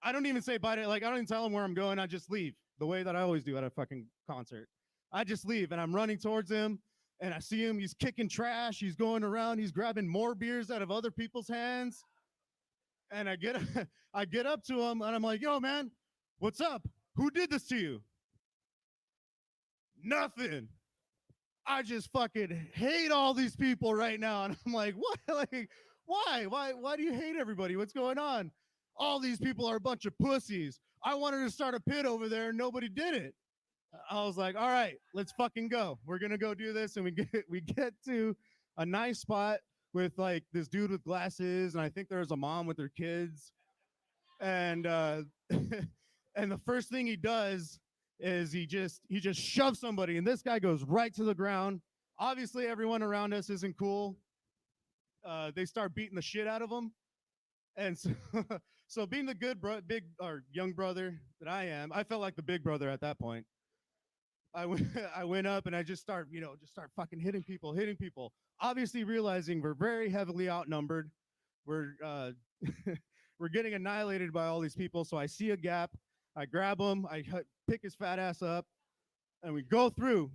I don't even say bye to, like, I don't even tell him where I'm going. I just leave the way that I always do at a fucking concert. I just leave, and I'm running towards him, and I see him. He's kicking trash. He's going around. He's grabbing more beers out of other people's hands. And I get up to him, and I'm like, yo, man, what's up? Who did this to you? Nothing. I just fucking hate all these people right now. And I'm like, what? Like, why? Why do you hate everybody? What's going on? All these people are a bunch of pussies. I wanted to start a pit over there, and nobody did it. I was like, all right, let's fucking go. We're gonna go do this. And we get to a nice spot with like this dude with glasses, and I think there's a mom with her kids. And and the first thing he does is he just shoves somebody, and this guy goes right to the ground. Obviously, everyone around us isn't cool. They start beating the shit out of him. And so being the good big or young brother that I am, I felt like the big brother at that point. I went up and I just start fucking hitting people. Obviously realizing we're very heavily outnumbered. We're we're getting annihilated by all these people. So I see a gap. I grab him. I pick his fat ass up, and we go through.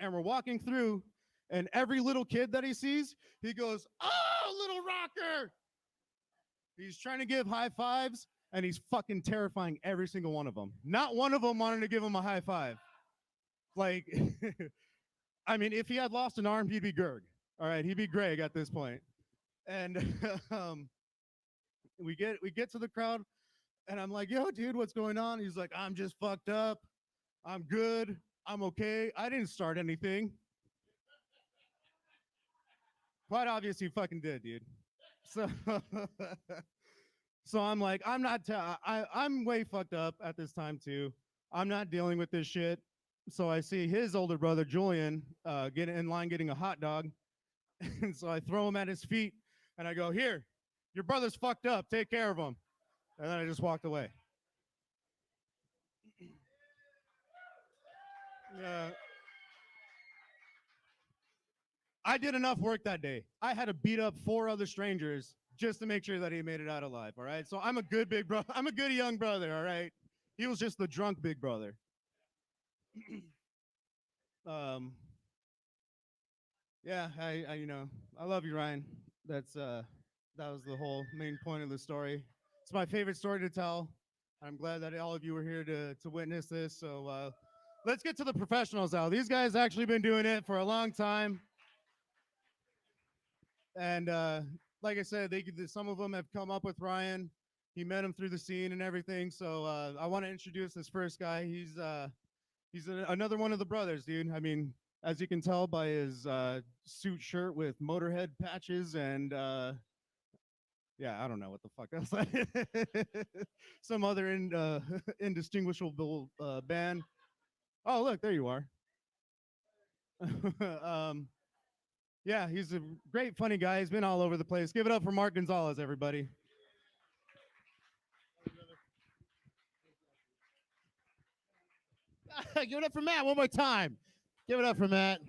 And we're walking through, and every little kid that he sees, he goes, "Oh, little rocker!" He's trying to give high fives, and he's fucking terrifying every single one of them. Not one of them wanted to give him a high five. Like, I mean, if he had lost an arm, he'd be Gerg. All right, he'd be Greg at this point. And we get to the crowd, and I'm like, yo, dude, what's going on? He's like, I'm just fucked up. I'm good. I'm okay. I didn't start anything. Quite obvious he fucking did, dude. So I'm like, I'm way fucked up at this time too. I'm not dealing with this shit. So I see his older brother Julian get in line getting a hot dog, And so I throw him at his feet and I go, here, your brother's fucked up. Take care of him. And then I just walked away. I did enough work that day. I had to beat up 4 other strangers just to make sure that he made it out alive. All right. So I'm a good big brother. I'm a good young brother. All right. He was just the drunk big brother. Yeah, I love you, Ryan. That was the whole main point of the story. It's my favorite story to tell. I'm glad that all of you were here to witness this. So let's get to the professionals now. These guys actually been doing it for a long time. And like I said, some of them have come up with Ryan. He met him through the scene and everything. So I want to introduce this first guy. He's another one of the brothers, dude. I mean, as you can tell by his suit shirt with Motorhead patches and yeah, I don't know what the fuck else some other indistinguishable band. Oh, look, there you are. Yeah, he's a great, funny guy. He's been all over the place. Give it up for Mark Gonzoles, everybody. Give it up for Matt one more time. Give it up for Matt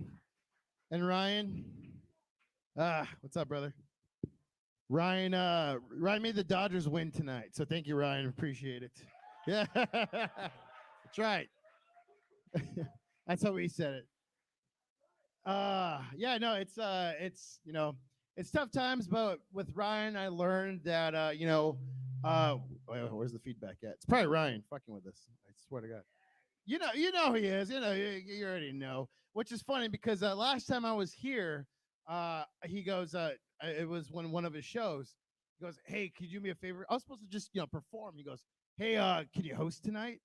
and Ryan. What's up, brother? Ryan made the Dodgers win tonight, so thank you, Ryan. Appreciate it. Yeah, that's right. That's how we said it. Yeah, no, it's it's tough times, but with Ryan, I learned that where's the feedback at? It's probably Ryan fucking with us. I swear to God. You know who he is. You already know. Which is funny because last time I was here, he goes, it was one of his shows. He goes, hey, could you do me a favor? I was supposed to just perform. He goes, hey, can you host tonight?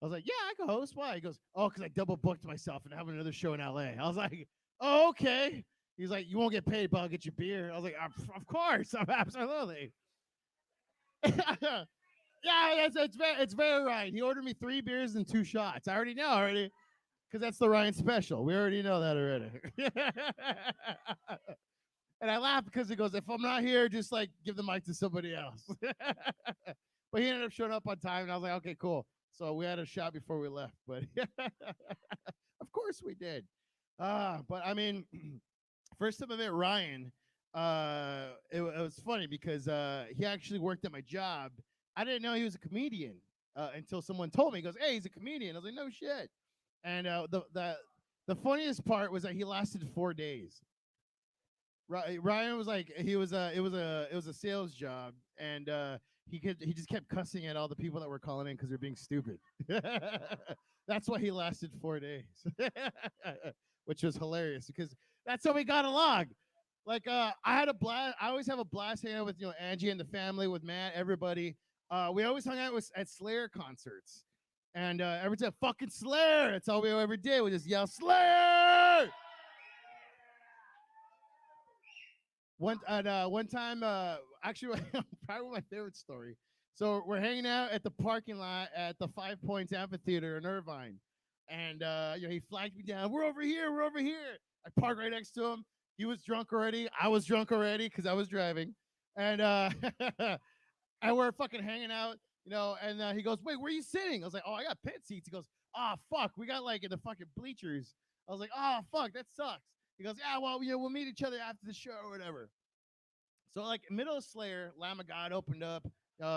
I was like, yeah, I can host. Why? He goes, oh, because I double booked myself and I have another show in LA. I was like, oh, okay. He's like, you won't get paid, but I'll get you beer. I was like, of course, absolutely. Yeah, it's very right. He ordered me 3 beers and 2 shots. I already know because that's the Ryan special. We already know that already. And I laugh because he goes, if I'm not here, just like give the mic to somebody else. But he ended up showing up on time, and I was like, okay, cool. So we had a shot before we left, but of course we did. But I mean, first time I met Ryan, it was funny because he actually worked at my job. I didn't know he was a comedian until someone told me. He goes, hey, he's a comedian. I was like, no shit. And the funniest part was that he lasted 4 days. Ryan was like, it was a sales job, and he just kept cussing at all the people that were calling in because they're being stupid. That's why he lasted 4 days, which was hilarious because that's how we got along. Like I had a blast. I always have a blast hanging out with Angie and the family, with Matt, everybody. We always hung out at Slayer concerts, and every time fucking Slayer. That's all we ever did. We just yell Slayer. One time, actually, probably my favorite story. So we're hanging out at the parking lot at the 5 Points Amphitheater in Irvine, and he flagged me down. We're over here. We're over here. I park right next to him. He was drunk already. I was drunk already because I was driving, and and we're fucking hanging out, And he goes, "Wait, where are you sitting?" I was like, "Oh, I got pit seats." He goes, "Oh, fuck, we got like in the fucking bleachers." I was like, "Oh, fuck, that sucks." He goes, "Yeah, well, we'll meet each other after the show or whatever." So like middle of Slayer, Lamb of God opened up.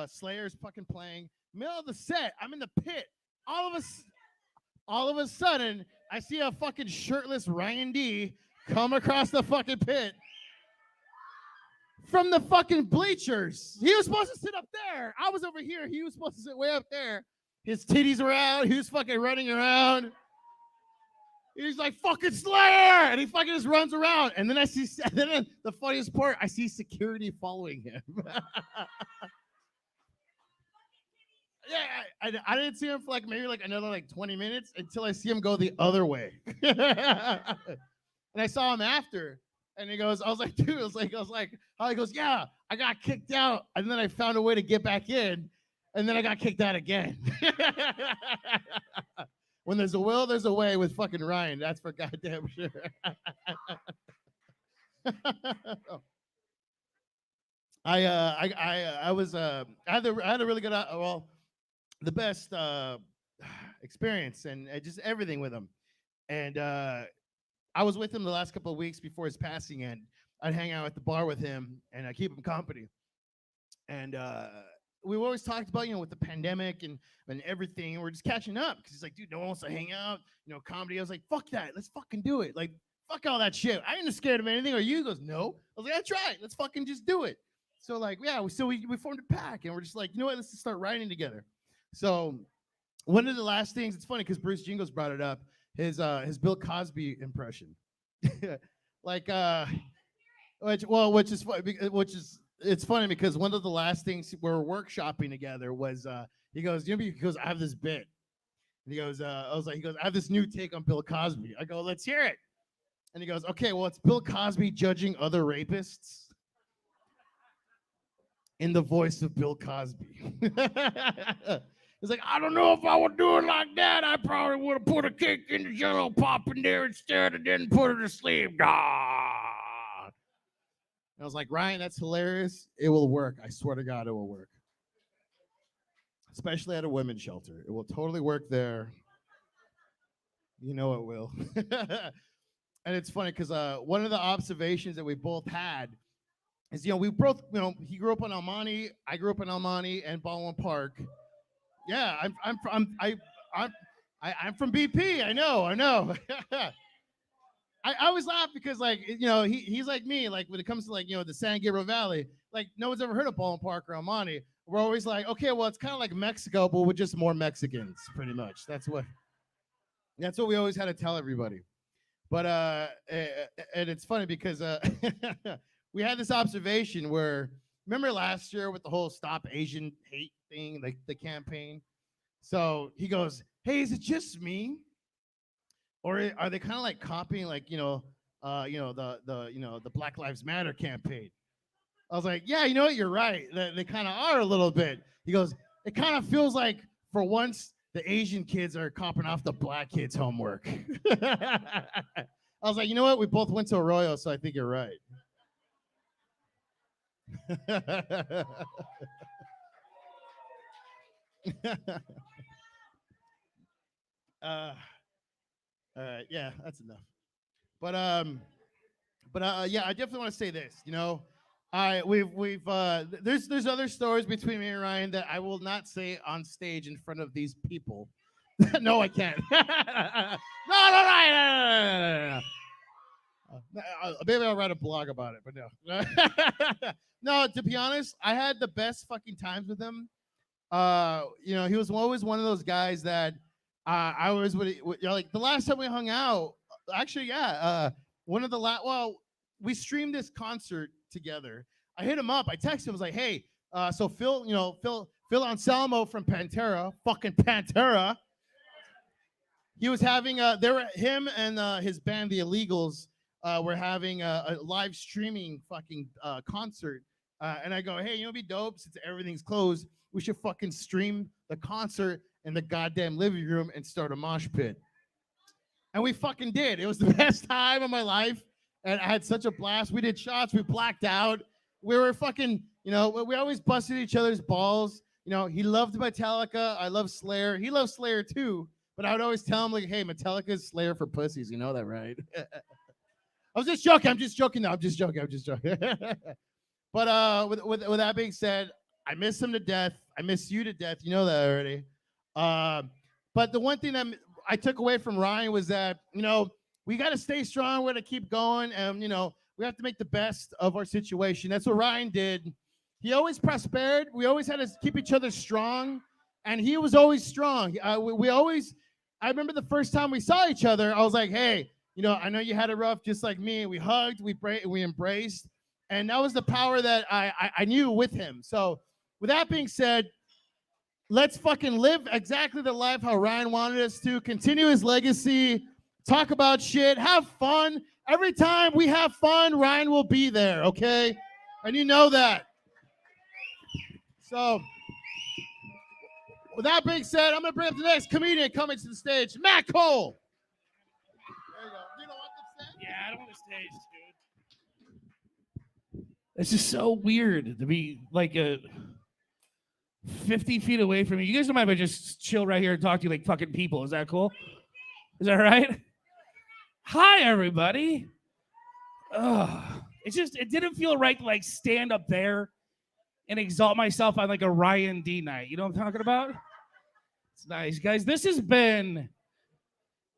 Slayer's fucking playing. Middle of the set, I'm in the pit. All of a sudden, I see a fucking shirtless Ryan D come across the fucking pit from the fucking bleachers. He was supposed to sit up there. I was over here. He was supposed to sit way up there. His titties were out. He was fucking running around. He's like, fucking Slayer! And he fucking just runs around. And then then the funniest part, I see security following him. Yeah, I didn't see him for maybe another 20 minutes until I see him go the other way. And I saw him after. And he goes, I was like, dude, how? He goes, yeah, I got kicked out. And then I found a way to get back in. And then I got kicked out again. When there's a will, there's a way with fucking Ryan. That's for goddamn sure. I was I had a really good well, the best experience and just everything with him. And I was with him the last couple of weeks before his passing, and I'd hang out at the bar with him and I keep him company. And we always talked about, with the pandemic and everything, we're just catching up because he's like, dude, no one wants to hang out, comedy. I was like, fuck that, let's fucking do it. Like, fuck all that shit. I ain't scared of anything. Or you? He goes, no. I was like, that's right. Let's fucking just do it. So like, yeah, we formed a pack and we're just like, you know what? Let's just start writing together. So one of the last things, it's funny because Bruce Jingles brought it up, his Bill Cosby impression. Like it's funny because one of the last things we were workshopping together was he goes, I have this bit. And he goes, I have this new take on Bill Cosby. I go, let's hear it. And he goes, okay, well, it's Bill Cosby judging other rapists in the voice of Bill Cosby. He's like, I don't know if I would do it like that. I probably would have put a cake in the Jello pop in there instead and didn't put it to sleep. Ah. I was like, Ryan, that's hilarious. It will work. I swear to God, it will work. Especially at a women's shelter. It will totally work there. You know it will. And it's funny because one of the observations that we both had is, we both, he grew up in Almani, I grew up in Almani and Baldwin Park. Yeah, I'm from BP. I know. I always laugh because he's like me. Like when it comes to the San Gabriel Valley, like no one's ever heard of Baldwin Park or Almani. We're always like, okay, well it's kind of like Mexico, but with just more Mexicans, pretty much. That's what we always had to tell everybody. But and it's funny because we had this observation where, remember last year with the whole Stop Asian Hate thing, like the campaign? So he goes, hey, is it just me? Or are they kind of like copying the Black Lives Matter campaign? I was like, yeah, you know what? You're right. They kind of are a little bit. He goes, it kind of feels like for once the Asian kids are copying off the black kids' homework. I was like, you know what? We both went to Arroyo, so I think you're right. Yeah, that's enough. But yeah, I definitely want to say this. We've there's other stories between me and Ryan that I will not say on stage in front of these people. No, I can't. No. Maybe I'll write a blog about it, but no. No, to be honest, I had the best fucking times with him. He was always one of those guys that I always would, like the last time we hung out. Actually, yeah, one of the we streamed this concert together. I hit him up. I texted him. I was like, hey, so Phil Anselmo from Pantera, fucking Pantera. He was having him and his band, The Illegals, were having a live streaming fucking concert. And I go, hey, it'd be dope since everything's closed. We should fucking stream the concert in the goddamn living room and start a mosh pit. And we fucking did. It was the best time of my life. And I had such a blast. We did shots. We blacked out. We were fucking, we always busted each other's balls. He loved Metallica. I love Slayer. He loves Slayer too. But I would always tell him, like, hey, Metallica's Slayer for pussies. You know that, right? I was just joking. I'm just joking. But with that being said, I miss him to death. I miss you to death. You know that already. But the one thing that I took away from Ryan was that, we got to stay strong. We're going to keep going. And, we have to make the best of our situation. That's what Ryan did. He always prospered. We always had to keep each other strong. And he was always strong. I remember the first time we saw each other, I was like, hey, I know you had it rough just like me. We hugged, we embraced. And that was the power that I knew with him. So with that being said, let's fucking live exactly the life how Ryan wanted us to. Continue his legacy. Talk about shit. Have fun. Every time we have fun, Ryan will be there, okay? And you know that. So with that being said, I'm going to bring up the next comedian coming to the stage, Matt Cole. There you go. You don't want the stage? Yeah, I don't want the stage, dude. It's just so weird to be like 50 feet away from you. You guys don't mind if I just chill right here and talk to you like fucking people. Is that cool? Is that right? Hi, everybody. Ugh. It didn't feel right to like stand up there and exalt myself on like a Ryan D night. You know what I'm talking about? It's nice, guys. This has been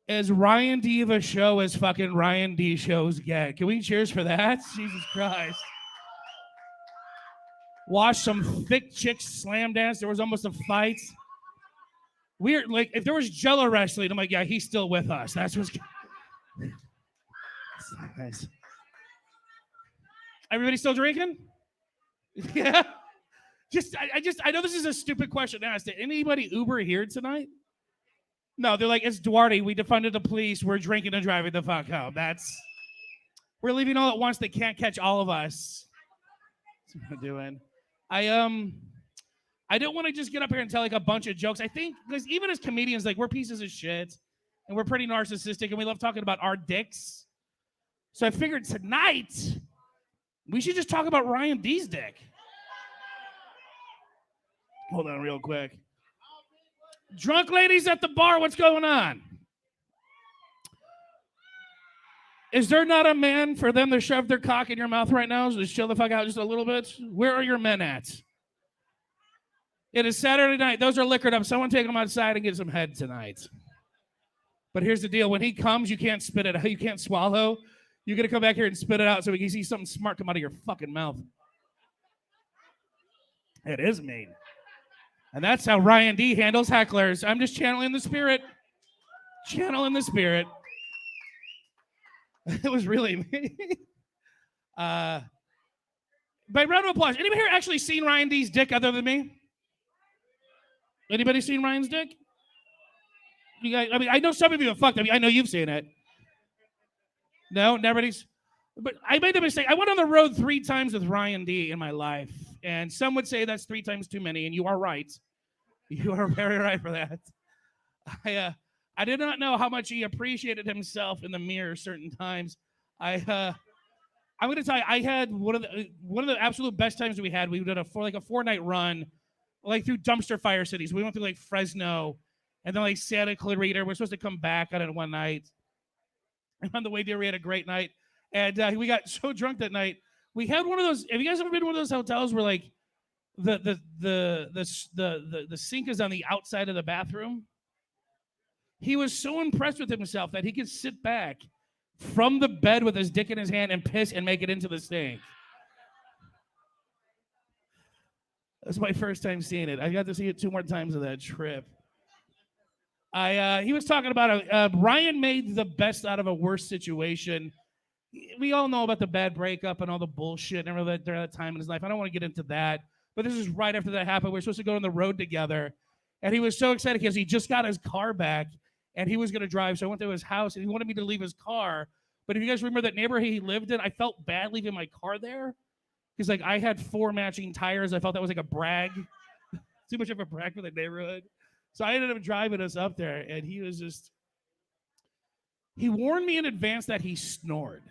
as Ryan D of a show as fucking Ryan D shows get. Can we cheers for that? Jesus Christ. Watch some thick chicks slam dance. There was almost a fight. Weird, like if there was Jello wrestling, I'm like, yeah, he's still with us. That's what's nice. Everybody still drinking? Yeah. I know this is a stupid question to ask. Did anybody Uber here tonight? No, they're like, it's Duarte. We defunded the police. We're drinking and driving the fuck home. We're leaving all at once. They can't catch all of us. That's what we're doing. I don't want to just get up here and tell like a bunch of jokes. I think because even as comedians, like we're pieces of shit and we're pretty narcissistic and we love talking about our dicks. So I figured tonight we should just talk about Ryan D's dick. Hold on real quick. Drunk ladies at the bar, what's going on? Is there not a man for them to shove their cock in your mouth right now? So just chill the fuck out just a little bit. Where are your men at? It is Saturday night. Those are liquored up. Someone take them outside and get some head tonight. But here's the deal. When he comes, you can't spit it out. You can't swallow. You're going to come back here and spit it out so we can see something smart come out of your fucking mouth. It is mean. And that's how Ryan D handles hecklers. I'm just channeling the spirit. Channeling the spirit. It was really me. By round of applause. Anybody here actually seen Ryan D's dick other than me? Anybody seen Ryan's dick? You guys, I mean, I know some of you have fucked. I mean, I know you've seen it. No, nobody's. But I made the mistake. I went on the road 3 times with Ryan D in my life. And some would say that's 3 times too many. And you are right. You are very right for that. I did not know how much he appreciated himself in the mirror certain times. I'm going to tell you, I had one of the absolute best times we had. We did a 4-night run, like through dumpster fire cities. We went through like Fresno, and then like Santa Clarita. We're supposed to come back on it one night. And on the way there, we had a great night, and we got so drunk that night. We had one of those. Have you guys ever been to one of those hotels where like the sink is on the outside of the bathroom? He was so impressed with himself that he could sit back from the bed with his dick in his hand and piss and make it into the sink. That's my first time seeing it. I got to see it 2 more times on that trip. He was talking about Ryan made the best out of a worse situation. We all know about the bad breakup and all the bullshit and everything during that time in his life. I don't want to get into that. But this is right after that happened. We were supposed to go on the road together. And he was so excited because he just got his car back and he was going to drive. So I went to his house and he wanted me to leave his car. But if you guys remember that neighborhood he lived in, I felt bad leaving my car there. Because like I had 4 matching tires. I felt that was like a brag. Too much of a brag for the neighborhood. So I ended up driving us up there. And he was just, he warned me in advance that he snored.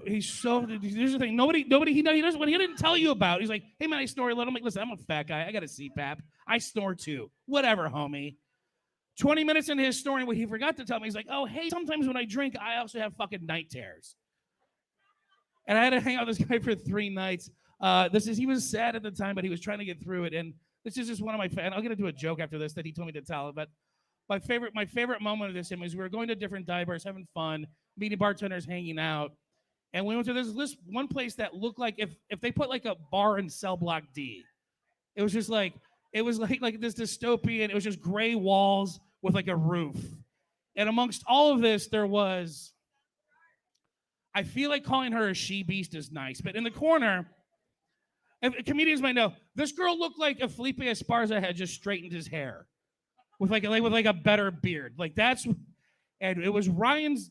He's so, here's the thing. Nobody, he doesn't, when he didn't tell you about it, he's like, hey man, I snore a little. I'm like, listen, I'm a fat guy. I got a CPAP. I snore too. Whatever, homie. 20 minutes into his snoring, what he forgot to tell me, he's like, oh, hey, sometimes when I drink, I also have fucking night terrors. And I had to hang out with this guy for 3 nights. He was sad at the time, but he was trying to get through it. And this is just one of my, and I'll get into a joke after this that he told me to tell. But my favorite moment of this was we were going to different dive bars, having fun, meeting bartenders, hanging out. And we went to this one place that looked like if they put like a bar in cell block D. It was just like, it was like this dystopian, it was just gray walls with like a roof. And amongst all of this, there was, I feel like calling her a she-beast is nice, but in the corner, comedians might know, this girl looked like if Felipe Esparza had just straightened his hair with like a better beard. Like that's, and it was Ryan's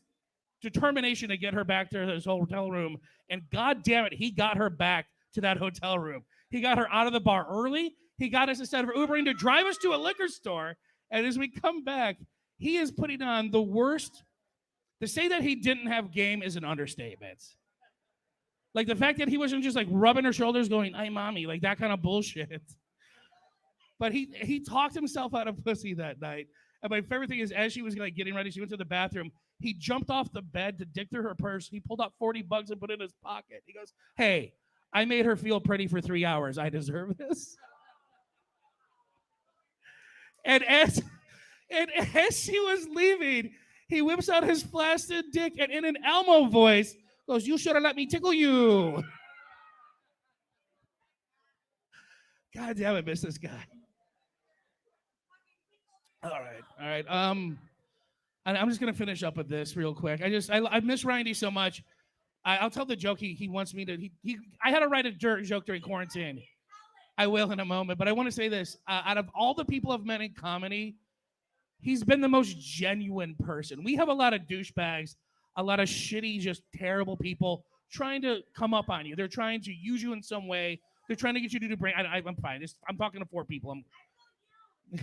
determination to get her back to his hotel room, and god damn it, he got her back to that hotel room. He got her out of the bar early. He got us, instead of Ubering, to drive us to a liquor store. And as we come back, he is putting on the worst. To say that he didn't have game is an understatement. Like the fact that he wasn't just like rubbing her shoulders going, "Hey, mommy," like that kind of bullshit. But he talked himself out of pussy that night. And my favorite thing is, as she was like getting ready, she went to the bathroom. He jumped off the bed to dig through her purse. He pulled out $40 and put it in his pocket. He goes, "Hey, I made her feel pretty for 3 hours. I deserve this." And as she was leaving, he whips out his flaccid dick and in an Elmo voice goes, "You should have let me tickle you." God damn, I miss this guy. All right. And I'm just gonna finish up with this real quick. I miss Randy so much. I'll tell the joke he wants me to. I had to write a joke during quarantine. I will in a moment, but I want to say this: out of all the people I've met in comedy, he's been the most genuine person. We have a lot of douchebags, a lot of shitty, just terrible people trying to come up on you. They're trying to use you in some way. They're trying to get you to do brain. I'm fine. I'm talking to 4 people.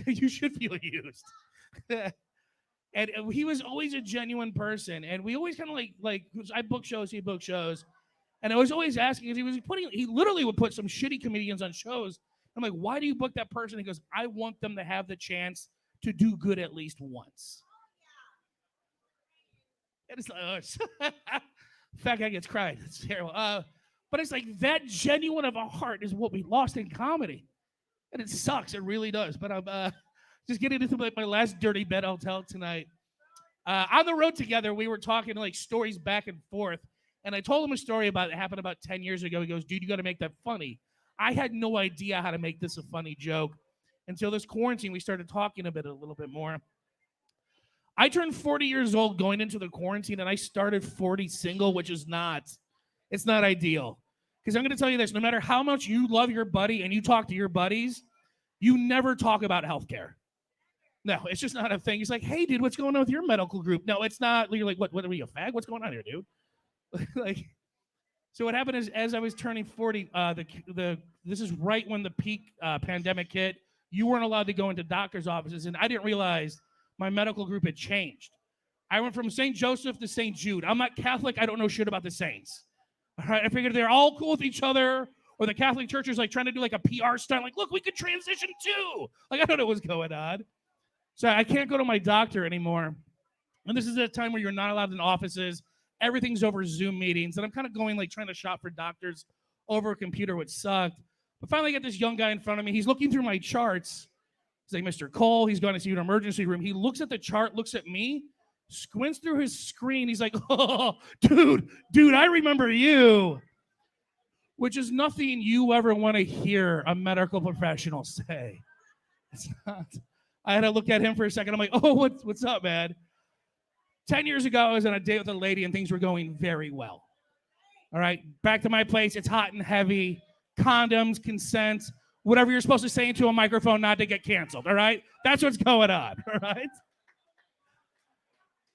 You should feel used. And he was always a genuine person, and we always kind of like I book shows, he booked shows, and I was always asking because he literally would put some shitty comedians on shows. I'm like, "Why do you book that person?" He goes, "I want them to have the chance to do good at least once." And it's like, fat guy gets cried. It's terrible. But it's like that genuine of a heart is what we lost in comedy, and it sucks. It really does. But I'm just getting into my last dirty bit I'll tell tonight. On the road together, we were talking like stories back and forth, and I told him a story about it happened about 10 years ago. He goes, "Dude, you got to make that funny." I had no idea how to make this a funny joke until this quarantine. We started talking a little bit more. I turned 40 years old going into the quarantine, and I started 40 single, which is it's not ideal. Because I'm going to tell you this, no matter how much you love your buddy and you talk to your buddies, you never talk about healthcare. No, it's just not a thing. He's like, "Hey, dude, what's going on with your medical group?" No, it's not. You're like, what are you, a fag? What's going on here, dude? Like, so what happened is, as I was turning 40, this is right when the peak pandemic hit. You weren't allowed to go into doctor's offices, and I didn't realize my medical group had changed. I went from St. Joseph to St. Jude. I'm not Catholic. I don't know shit about the saints. All right, I figured they're all cool with each other, or the Catholic Church is like trying to do like a PR stunt, like, "Look, we could transition too." Like, I don't know what's going on. So I can't go to my doctor anymore. And this is a time where you're not allowed in offices. Everything's over Zoom meetings. And I'm kind of going like trying to shop for doctors over a computer, which sucked. But finally I get this young guy in front of me. He's looking through my charts. He's like, "Mr. Cole." He's going to see an emergency room. He looks at the chart, looks at me, squints through his screen. He's like, "Oh, dude, I remember you." Which is nothing you ever want to hear a medical professional say. It's not. I had to look at him for a second. I'm like, "Oh, what's up, man?" 10 years ago, I was on a date with a lady, and things were going very well. All right, back to my place. It's hot and heavy. Condoms, consent, whatever you're supposed to say into a microphone not to get canceled. All right, that's what's going on. All right.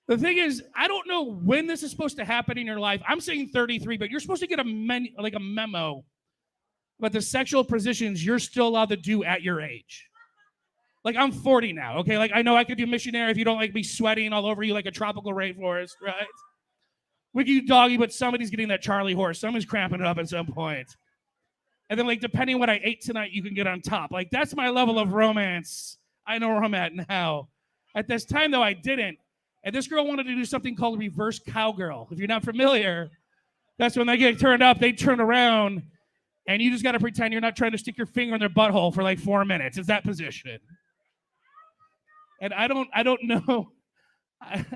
The thing is, I don't know when this is supposed to happen in your life. I'm saying 33, but you're supposed to get a memo about the sexual positions you're still allowed to do at your age. Like, I'm 40 now, okay? Like, I know I could do missionary if you don't like me sweating all over you like a tropical rainforest, right? We can do doggy, but somebody's getting that Charlie horse. Someone's cramping it up at some point. And then, like, depending what I ate tonight, you can get on top. Like, that's my level of romance. I know where I'm at now. At this time, though, I didn't. And this girl wanted to do something called reverse cowgirl. If you're not familiar, that's when they get turned up, they turn around, and you just got to pretend you're not trying to stick your finger in their butthole for like 4 minutes. It's that position. And I don't know.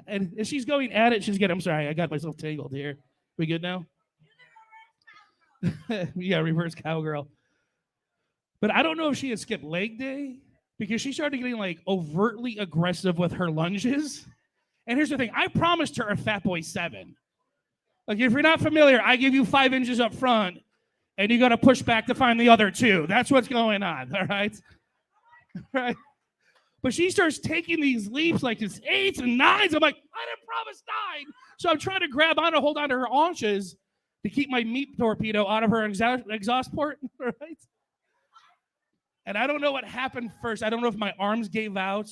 And as she's going at it, she's getting, I'm sorry, I got myself tangled here. We good now? Yeah, reverse cowgirl. But I don't know if she had skipped leg day because she started getting like overtly aggressive with her lunges. And here's the thing. I promised her a Fat Boy 7. Like, if you're not familiar, I give you 5 inches up front and you got to push back to find the other 2. That's what's going on. All right. All right. But she starts taking these leaps like it's 8s and 9s. I'm like, I didn't promise 9. So I'm trying to grab on to hold on to her haunches to keep my meat torpedo out of her exhaust port. Right? And I don't know what happened first. I don't know if my arms gave out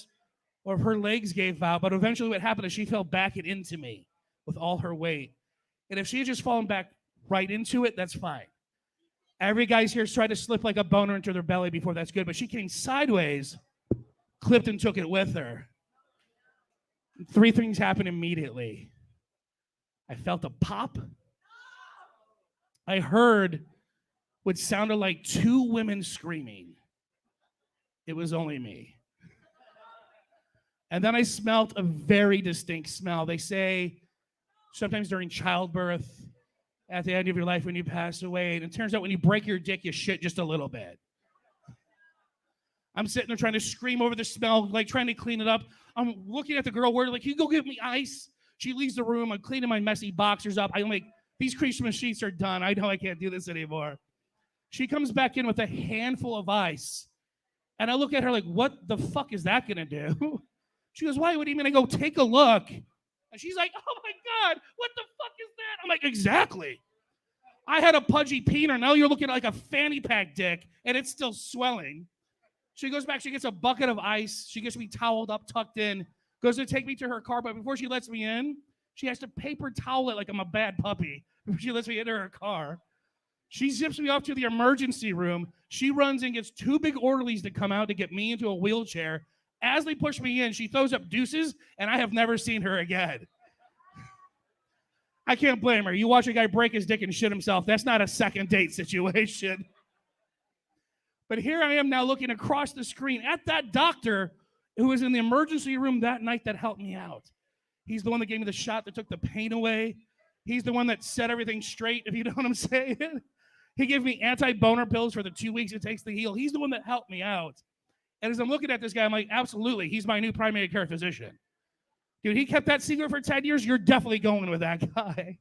or if her legs gave out. But eventually what happened is she fell back and into me with all her weight. And if she had just fallen back right into it, that's fine. Every guy's here's tried to slip like a boner into their belly before, that's good. But she came sideways, clipped and took it with her. 3 things happened immediately. I felt a pop. I heard what sounded like 2 women screaming. It was only me. And then I smelt a very distinct smell. They say sometimes during childbirth, at the end of your life when you pass away, and it turns out when you break your dick, you shit just a little bit. I'm sitting there trying to scream over the smell, like trying to clean it up. I'm looking at the girl, where like, can you go get me ice? She leaves the room. I'm cleaning my messy boxers up. I'm like, these Christmas sheets are done. I know I can't do this anymore. She comes back in with a handful of ice. And I look at her like, what the fuck is that going to do? She goes, why? What do you mean? I go, take a look. And she's like, oh my God, what the fuck is that? I'm like, exactly. I had a pudgy peener. Now you're looking like a fanny pack dick, and it's still swelling. She goes back. She gets a bucket of ice. She gets me toweled up, tucked in, goes to take me to her car. But before she lets me in, she has to paper towel it like I'm a bad puppy before she lets me into her car. She zips me off to the emergency room. She runs and gets 2 big orderlies to come out to get me into a wheelchair. As they push me in, she throws up deuces, and I have never seen her again. I can't blame her. You watch a guy break his dick and shit himself. That's not a second date situation. But here I am now looking across the screen at that doctor who was in the emergency room that night that helped me out. He's the one that gave me the shot that took the pain away. He's the one that set everything straight, if you know what I'm saying. He gave me anti-boner pills for the 2 weeks it takes to heal. He's the one that helped me out. And as I'm looking at this guy, I'm like, absolutely, he's my new primary care physician. Dude, he kept that secret for 10 years. You're definitely going with that guy.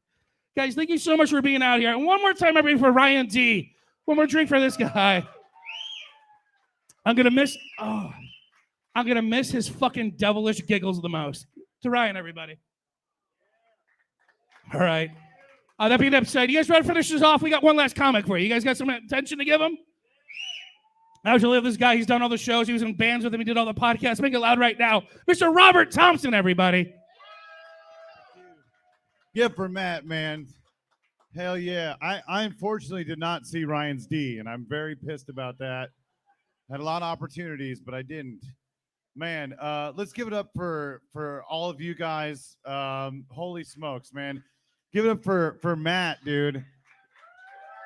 Guys, thank you so much for being out here. And one more time, everybody, for Ryan D. One more drink for this guy. I'm going to miss his fucking devilish giggles the most. To Ryan, everybody. All right. That being said, you guys ready to finish this off? We got one last comic for you. You guys got some attention to give him? I usually love this guy. He's done all the shows. He was in bands with him. He did all the podcasts. Make it loud right now. Mr. Robert Thompson, everybody. Yeah, for Matt, man. Hell yeah. I unfortunately did not see Ryan's D, and I'm very pissed about that. Had a lot of opportunities, but I didn't. Man, let's give it up for all of you guys. Holy smokes, man. Give it up for Matt, dude.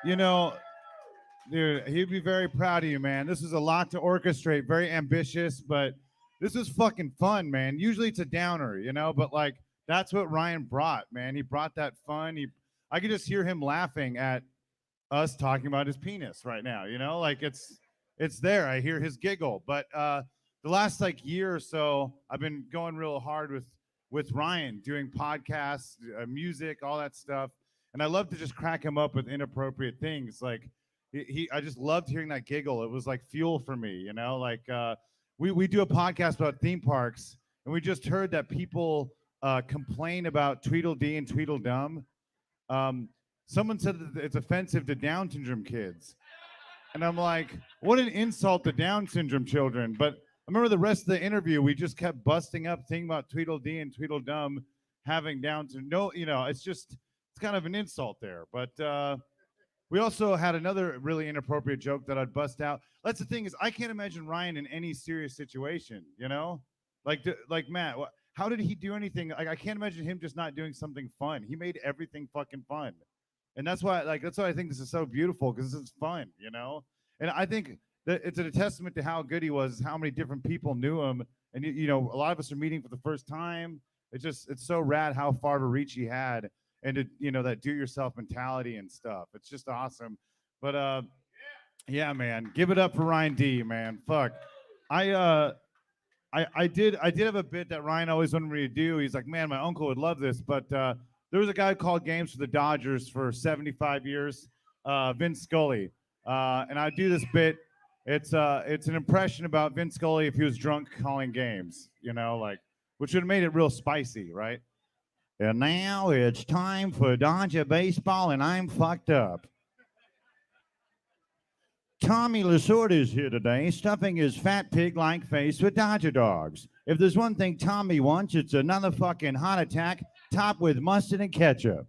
You know, dude, he'd be very proud of you, man. This is a lot to orchestrate, very ambitious, but this is fucking fun, man. Usually it's a downer, you know, but like that's what Ryan brought, man. He brought that fun. I could just hear him laughing at us talking about his penis right now, you know, like it's there. I hear his giggle. But the last like year or so, I've been going real hard with Ryan, doing podcasts, music, all that stuff. And I love to just crack him up with inappropriate things. Like I just loved hearing that giggle. It was like fuel for me, you know, like we do a podcast about theme parks, and we just heard that people complain about Tweedledee and Tweedledum. Someone said that it's offensive to Down syndrome kids. And I'm like, what an insult to Down syndrome children. But I remember the rest of the interview, we just kept busting up thinking about Tweedledee and Tweedledum having Down syndrome. No, you know, it's kind of an insult there. But we also had another really inappropriate joke that I'd bust out. That's the thing, is I can't imagine Ryan in any serious situation, you know? Like Matt, how did he do anything? Like, I can't imagine him just not doing something fun. He made everything fucking fun. And that's why I think this is so beautiful, because this is fun, you know? And I think that it's a testament to how good he was, how many different people knew him. And, you know, a lot of us are meeting for the first time. It's so rad how far to reach he had. And, that do-yourself mentality and stuff. It's just awesome. But, yeah, man, give it up for Ryan D, man. Fuck. I did have a bit that Ryan always wanted me to do. He's like, man, my uncle would love this. But there was a guy who called games for the Dodgers for 75 years, Vince Scully. And I do this bit. It's an impression about Vince Scully if he was drunk calling games, you know, like, which would have made it real spicy, right? And now it's time for Dodger baseball, and I'm fucked up. Tommy Lasorda's here today, stuffing his fat pig-like face with Dodger dogs. If there's one thing Tommy wants, it's another fucking heart attack topped with mustard and ketchup.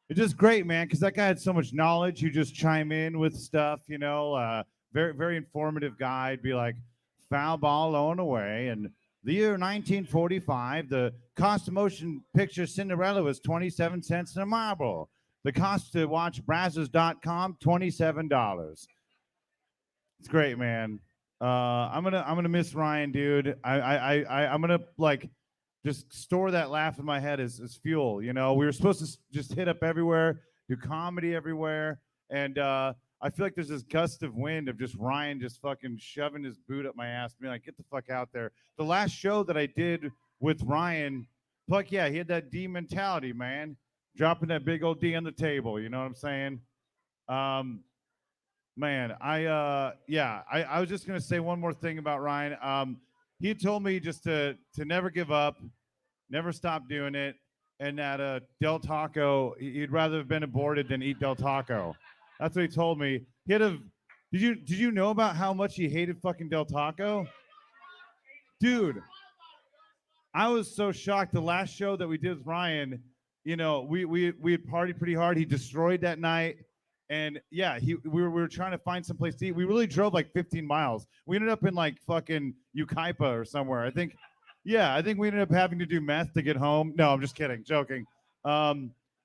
it's just great, man, because that guy had so much knowledge. You just chime in with stuff, you know. Very, very informative guy. He'd be like, foul ball on away. And the year 1945, the cost of motion picture Cinderella was 27 cents in a marble. The cost to watch Brazzers.com, $27. It's great, man. I'm gonna miss Ryan, dude. I'm gonna like just store that laugh in my head as fuel. You know, we were supposed to just hit up everywhere, do comedy everywhere, and I feel like there's this gust of wind of just Ryan just fucking shoving his boot up my ass, being like, "Get the fuck out there." The last show that I did with Ryan, fuck yeah, he had that D mentality, man, dropping that big old D on the table. You know what I'm saying? Man, I was just gonna say one more thing about Ryan. He told me just to never give up, never stop doing it, and that Del Taco, he'd rather have been aborted than eat Del Taco. That's what he told me. He had a. Did you know about how much he hated fucking Del Taco? Dude, I was so shocked. The last show that we did with Ryan, you know, we had partied pretty hard. He destroyed that night. And yeah, we were trying to find some place to eat. We really drove like 15 miles. We ended up in like fucking Ukaipa or somewhere. I think we ended up having to do meth to get home. No, I'm just kidding, joking.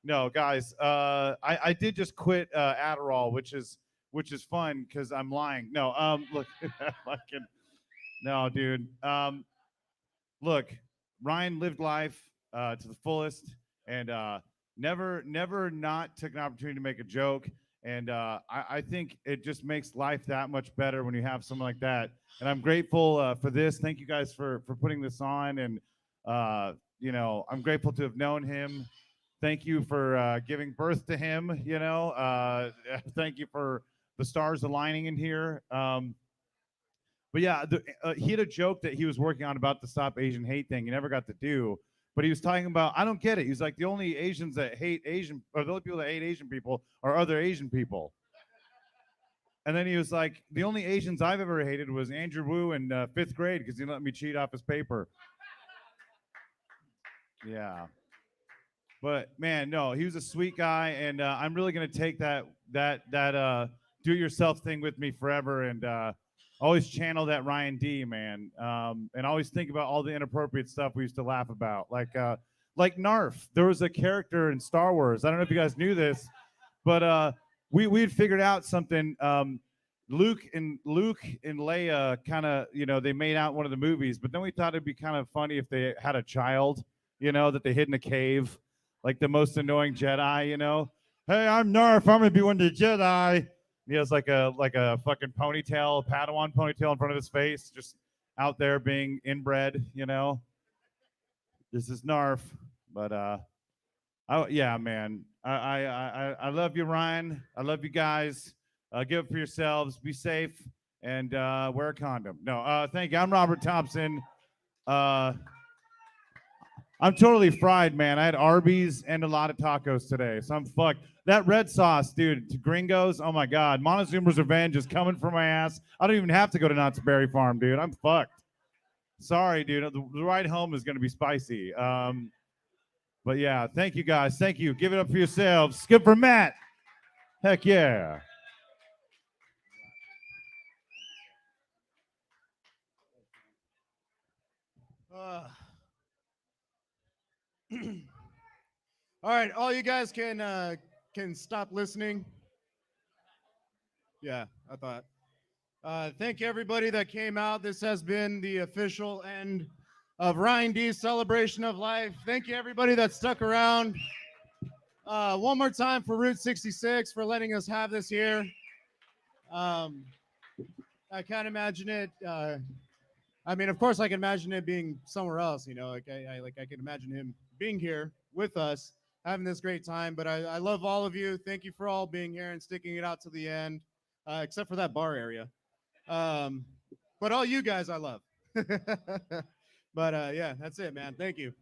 No, guys, I did just quit Adderall, which is fun because I'm lying. No, look, fucking no, dude. Look, Ryan lived life to the fullest, and never not took an opportunity to make a joke. And I think it just makes life that much better when you have someone like that. And I'm grateful for this. Thank you guys for putting this on. And, you know, I'm grateful to have known him. Thank you for giving birth to him, you know. Thank you for the stars aligning in here. But yeah, he had a joke that he was working on about the Stop Asian Hate thing. He never got to do. But he was talking about, I don't get it. He's like, the only Asians that hate Asian, or the only people that hate Asian people are other Asian people. And then he was like, the only Asians I've ever hated was Andrew Wu in 5th grade because he let me cheat off his paper. Yeah. But man, no, he was a sweet guy, and I'm really gonna take that do-it-yourself thing with me forever, and always channel that Ryan D, man, and always think about all the inappropriate stuff we used to laugh about, like Narf. There was a character in Star Wars. I don't know if you guys knew this, but we had figured out something. Luke and Leia kind of, you know, they made out in one of the movies, but then we thought it'd be kind of funny if they had a child, you know, that they hid in a cave, like the most annoying Jedi, you know. Hey, I'm Narf. I'm gonna be one of the Jedi. He has like a fucking ponytail, Padawan ponytail in front of his face, just out there being inbred, you know. This is Narf, but yeah, man. I love you, Ryan. I love you guys. Give it for yourselves. Be safe and wear a condom. No, thank you. I'm Robert Thompson. I'm totally fried, man. I had Arby's and a lot of tacos today, so I'm fucked. That red sauce, dude, to Gringos, oh my God. Montezuma's Revenge is coming for my ass. I don't even have to go to Knott's Berry Farm, dude. I'm fucked. Sorry, dude. The ride home is going to be spicy. But yeah, thank you guys. Thank you. Give it up for yourselves. Good for Matt. Heck yeah. All right, all you guys can stop listening. Yeah, I thought. Thank you, everybody that came out. This has been the official end of Ryan D's celebration of life. Thank you, everybody that stuck around. One more time for Route 66 for letting us have this here. I can't imagine it. I mean, of course, I can imagine it being somewhere else. You know, I can imagine him being here with us, having this great time. But I love all of you. Thank you for all being here and sticking it out to the end, except for that bar area. But all you guys I love. But yeah, that's it, man. Thank you.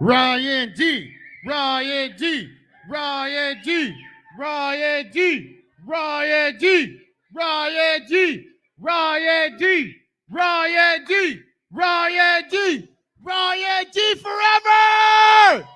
Ryan D, Ryan D, Ryan D, Ryan D, Ryan D, Ryan D, Ryan D. Ryan D. Ryan D. Ryan D forever!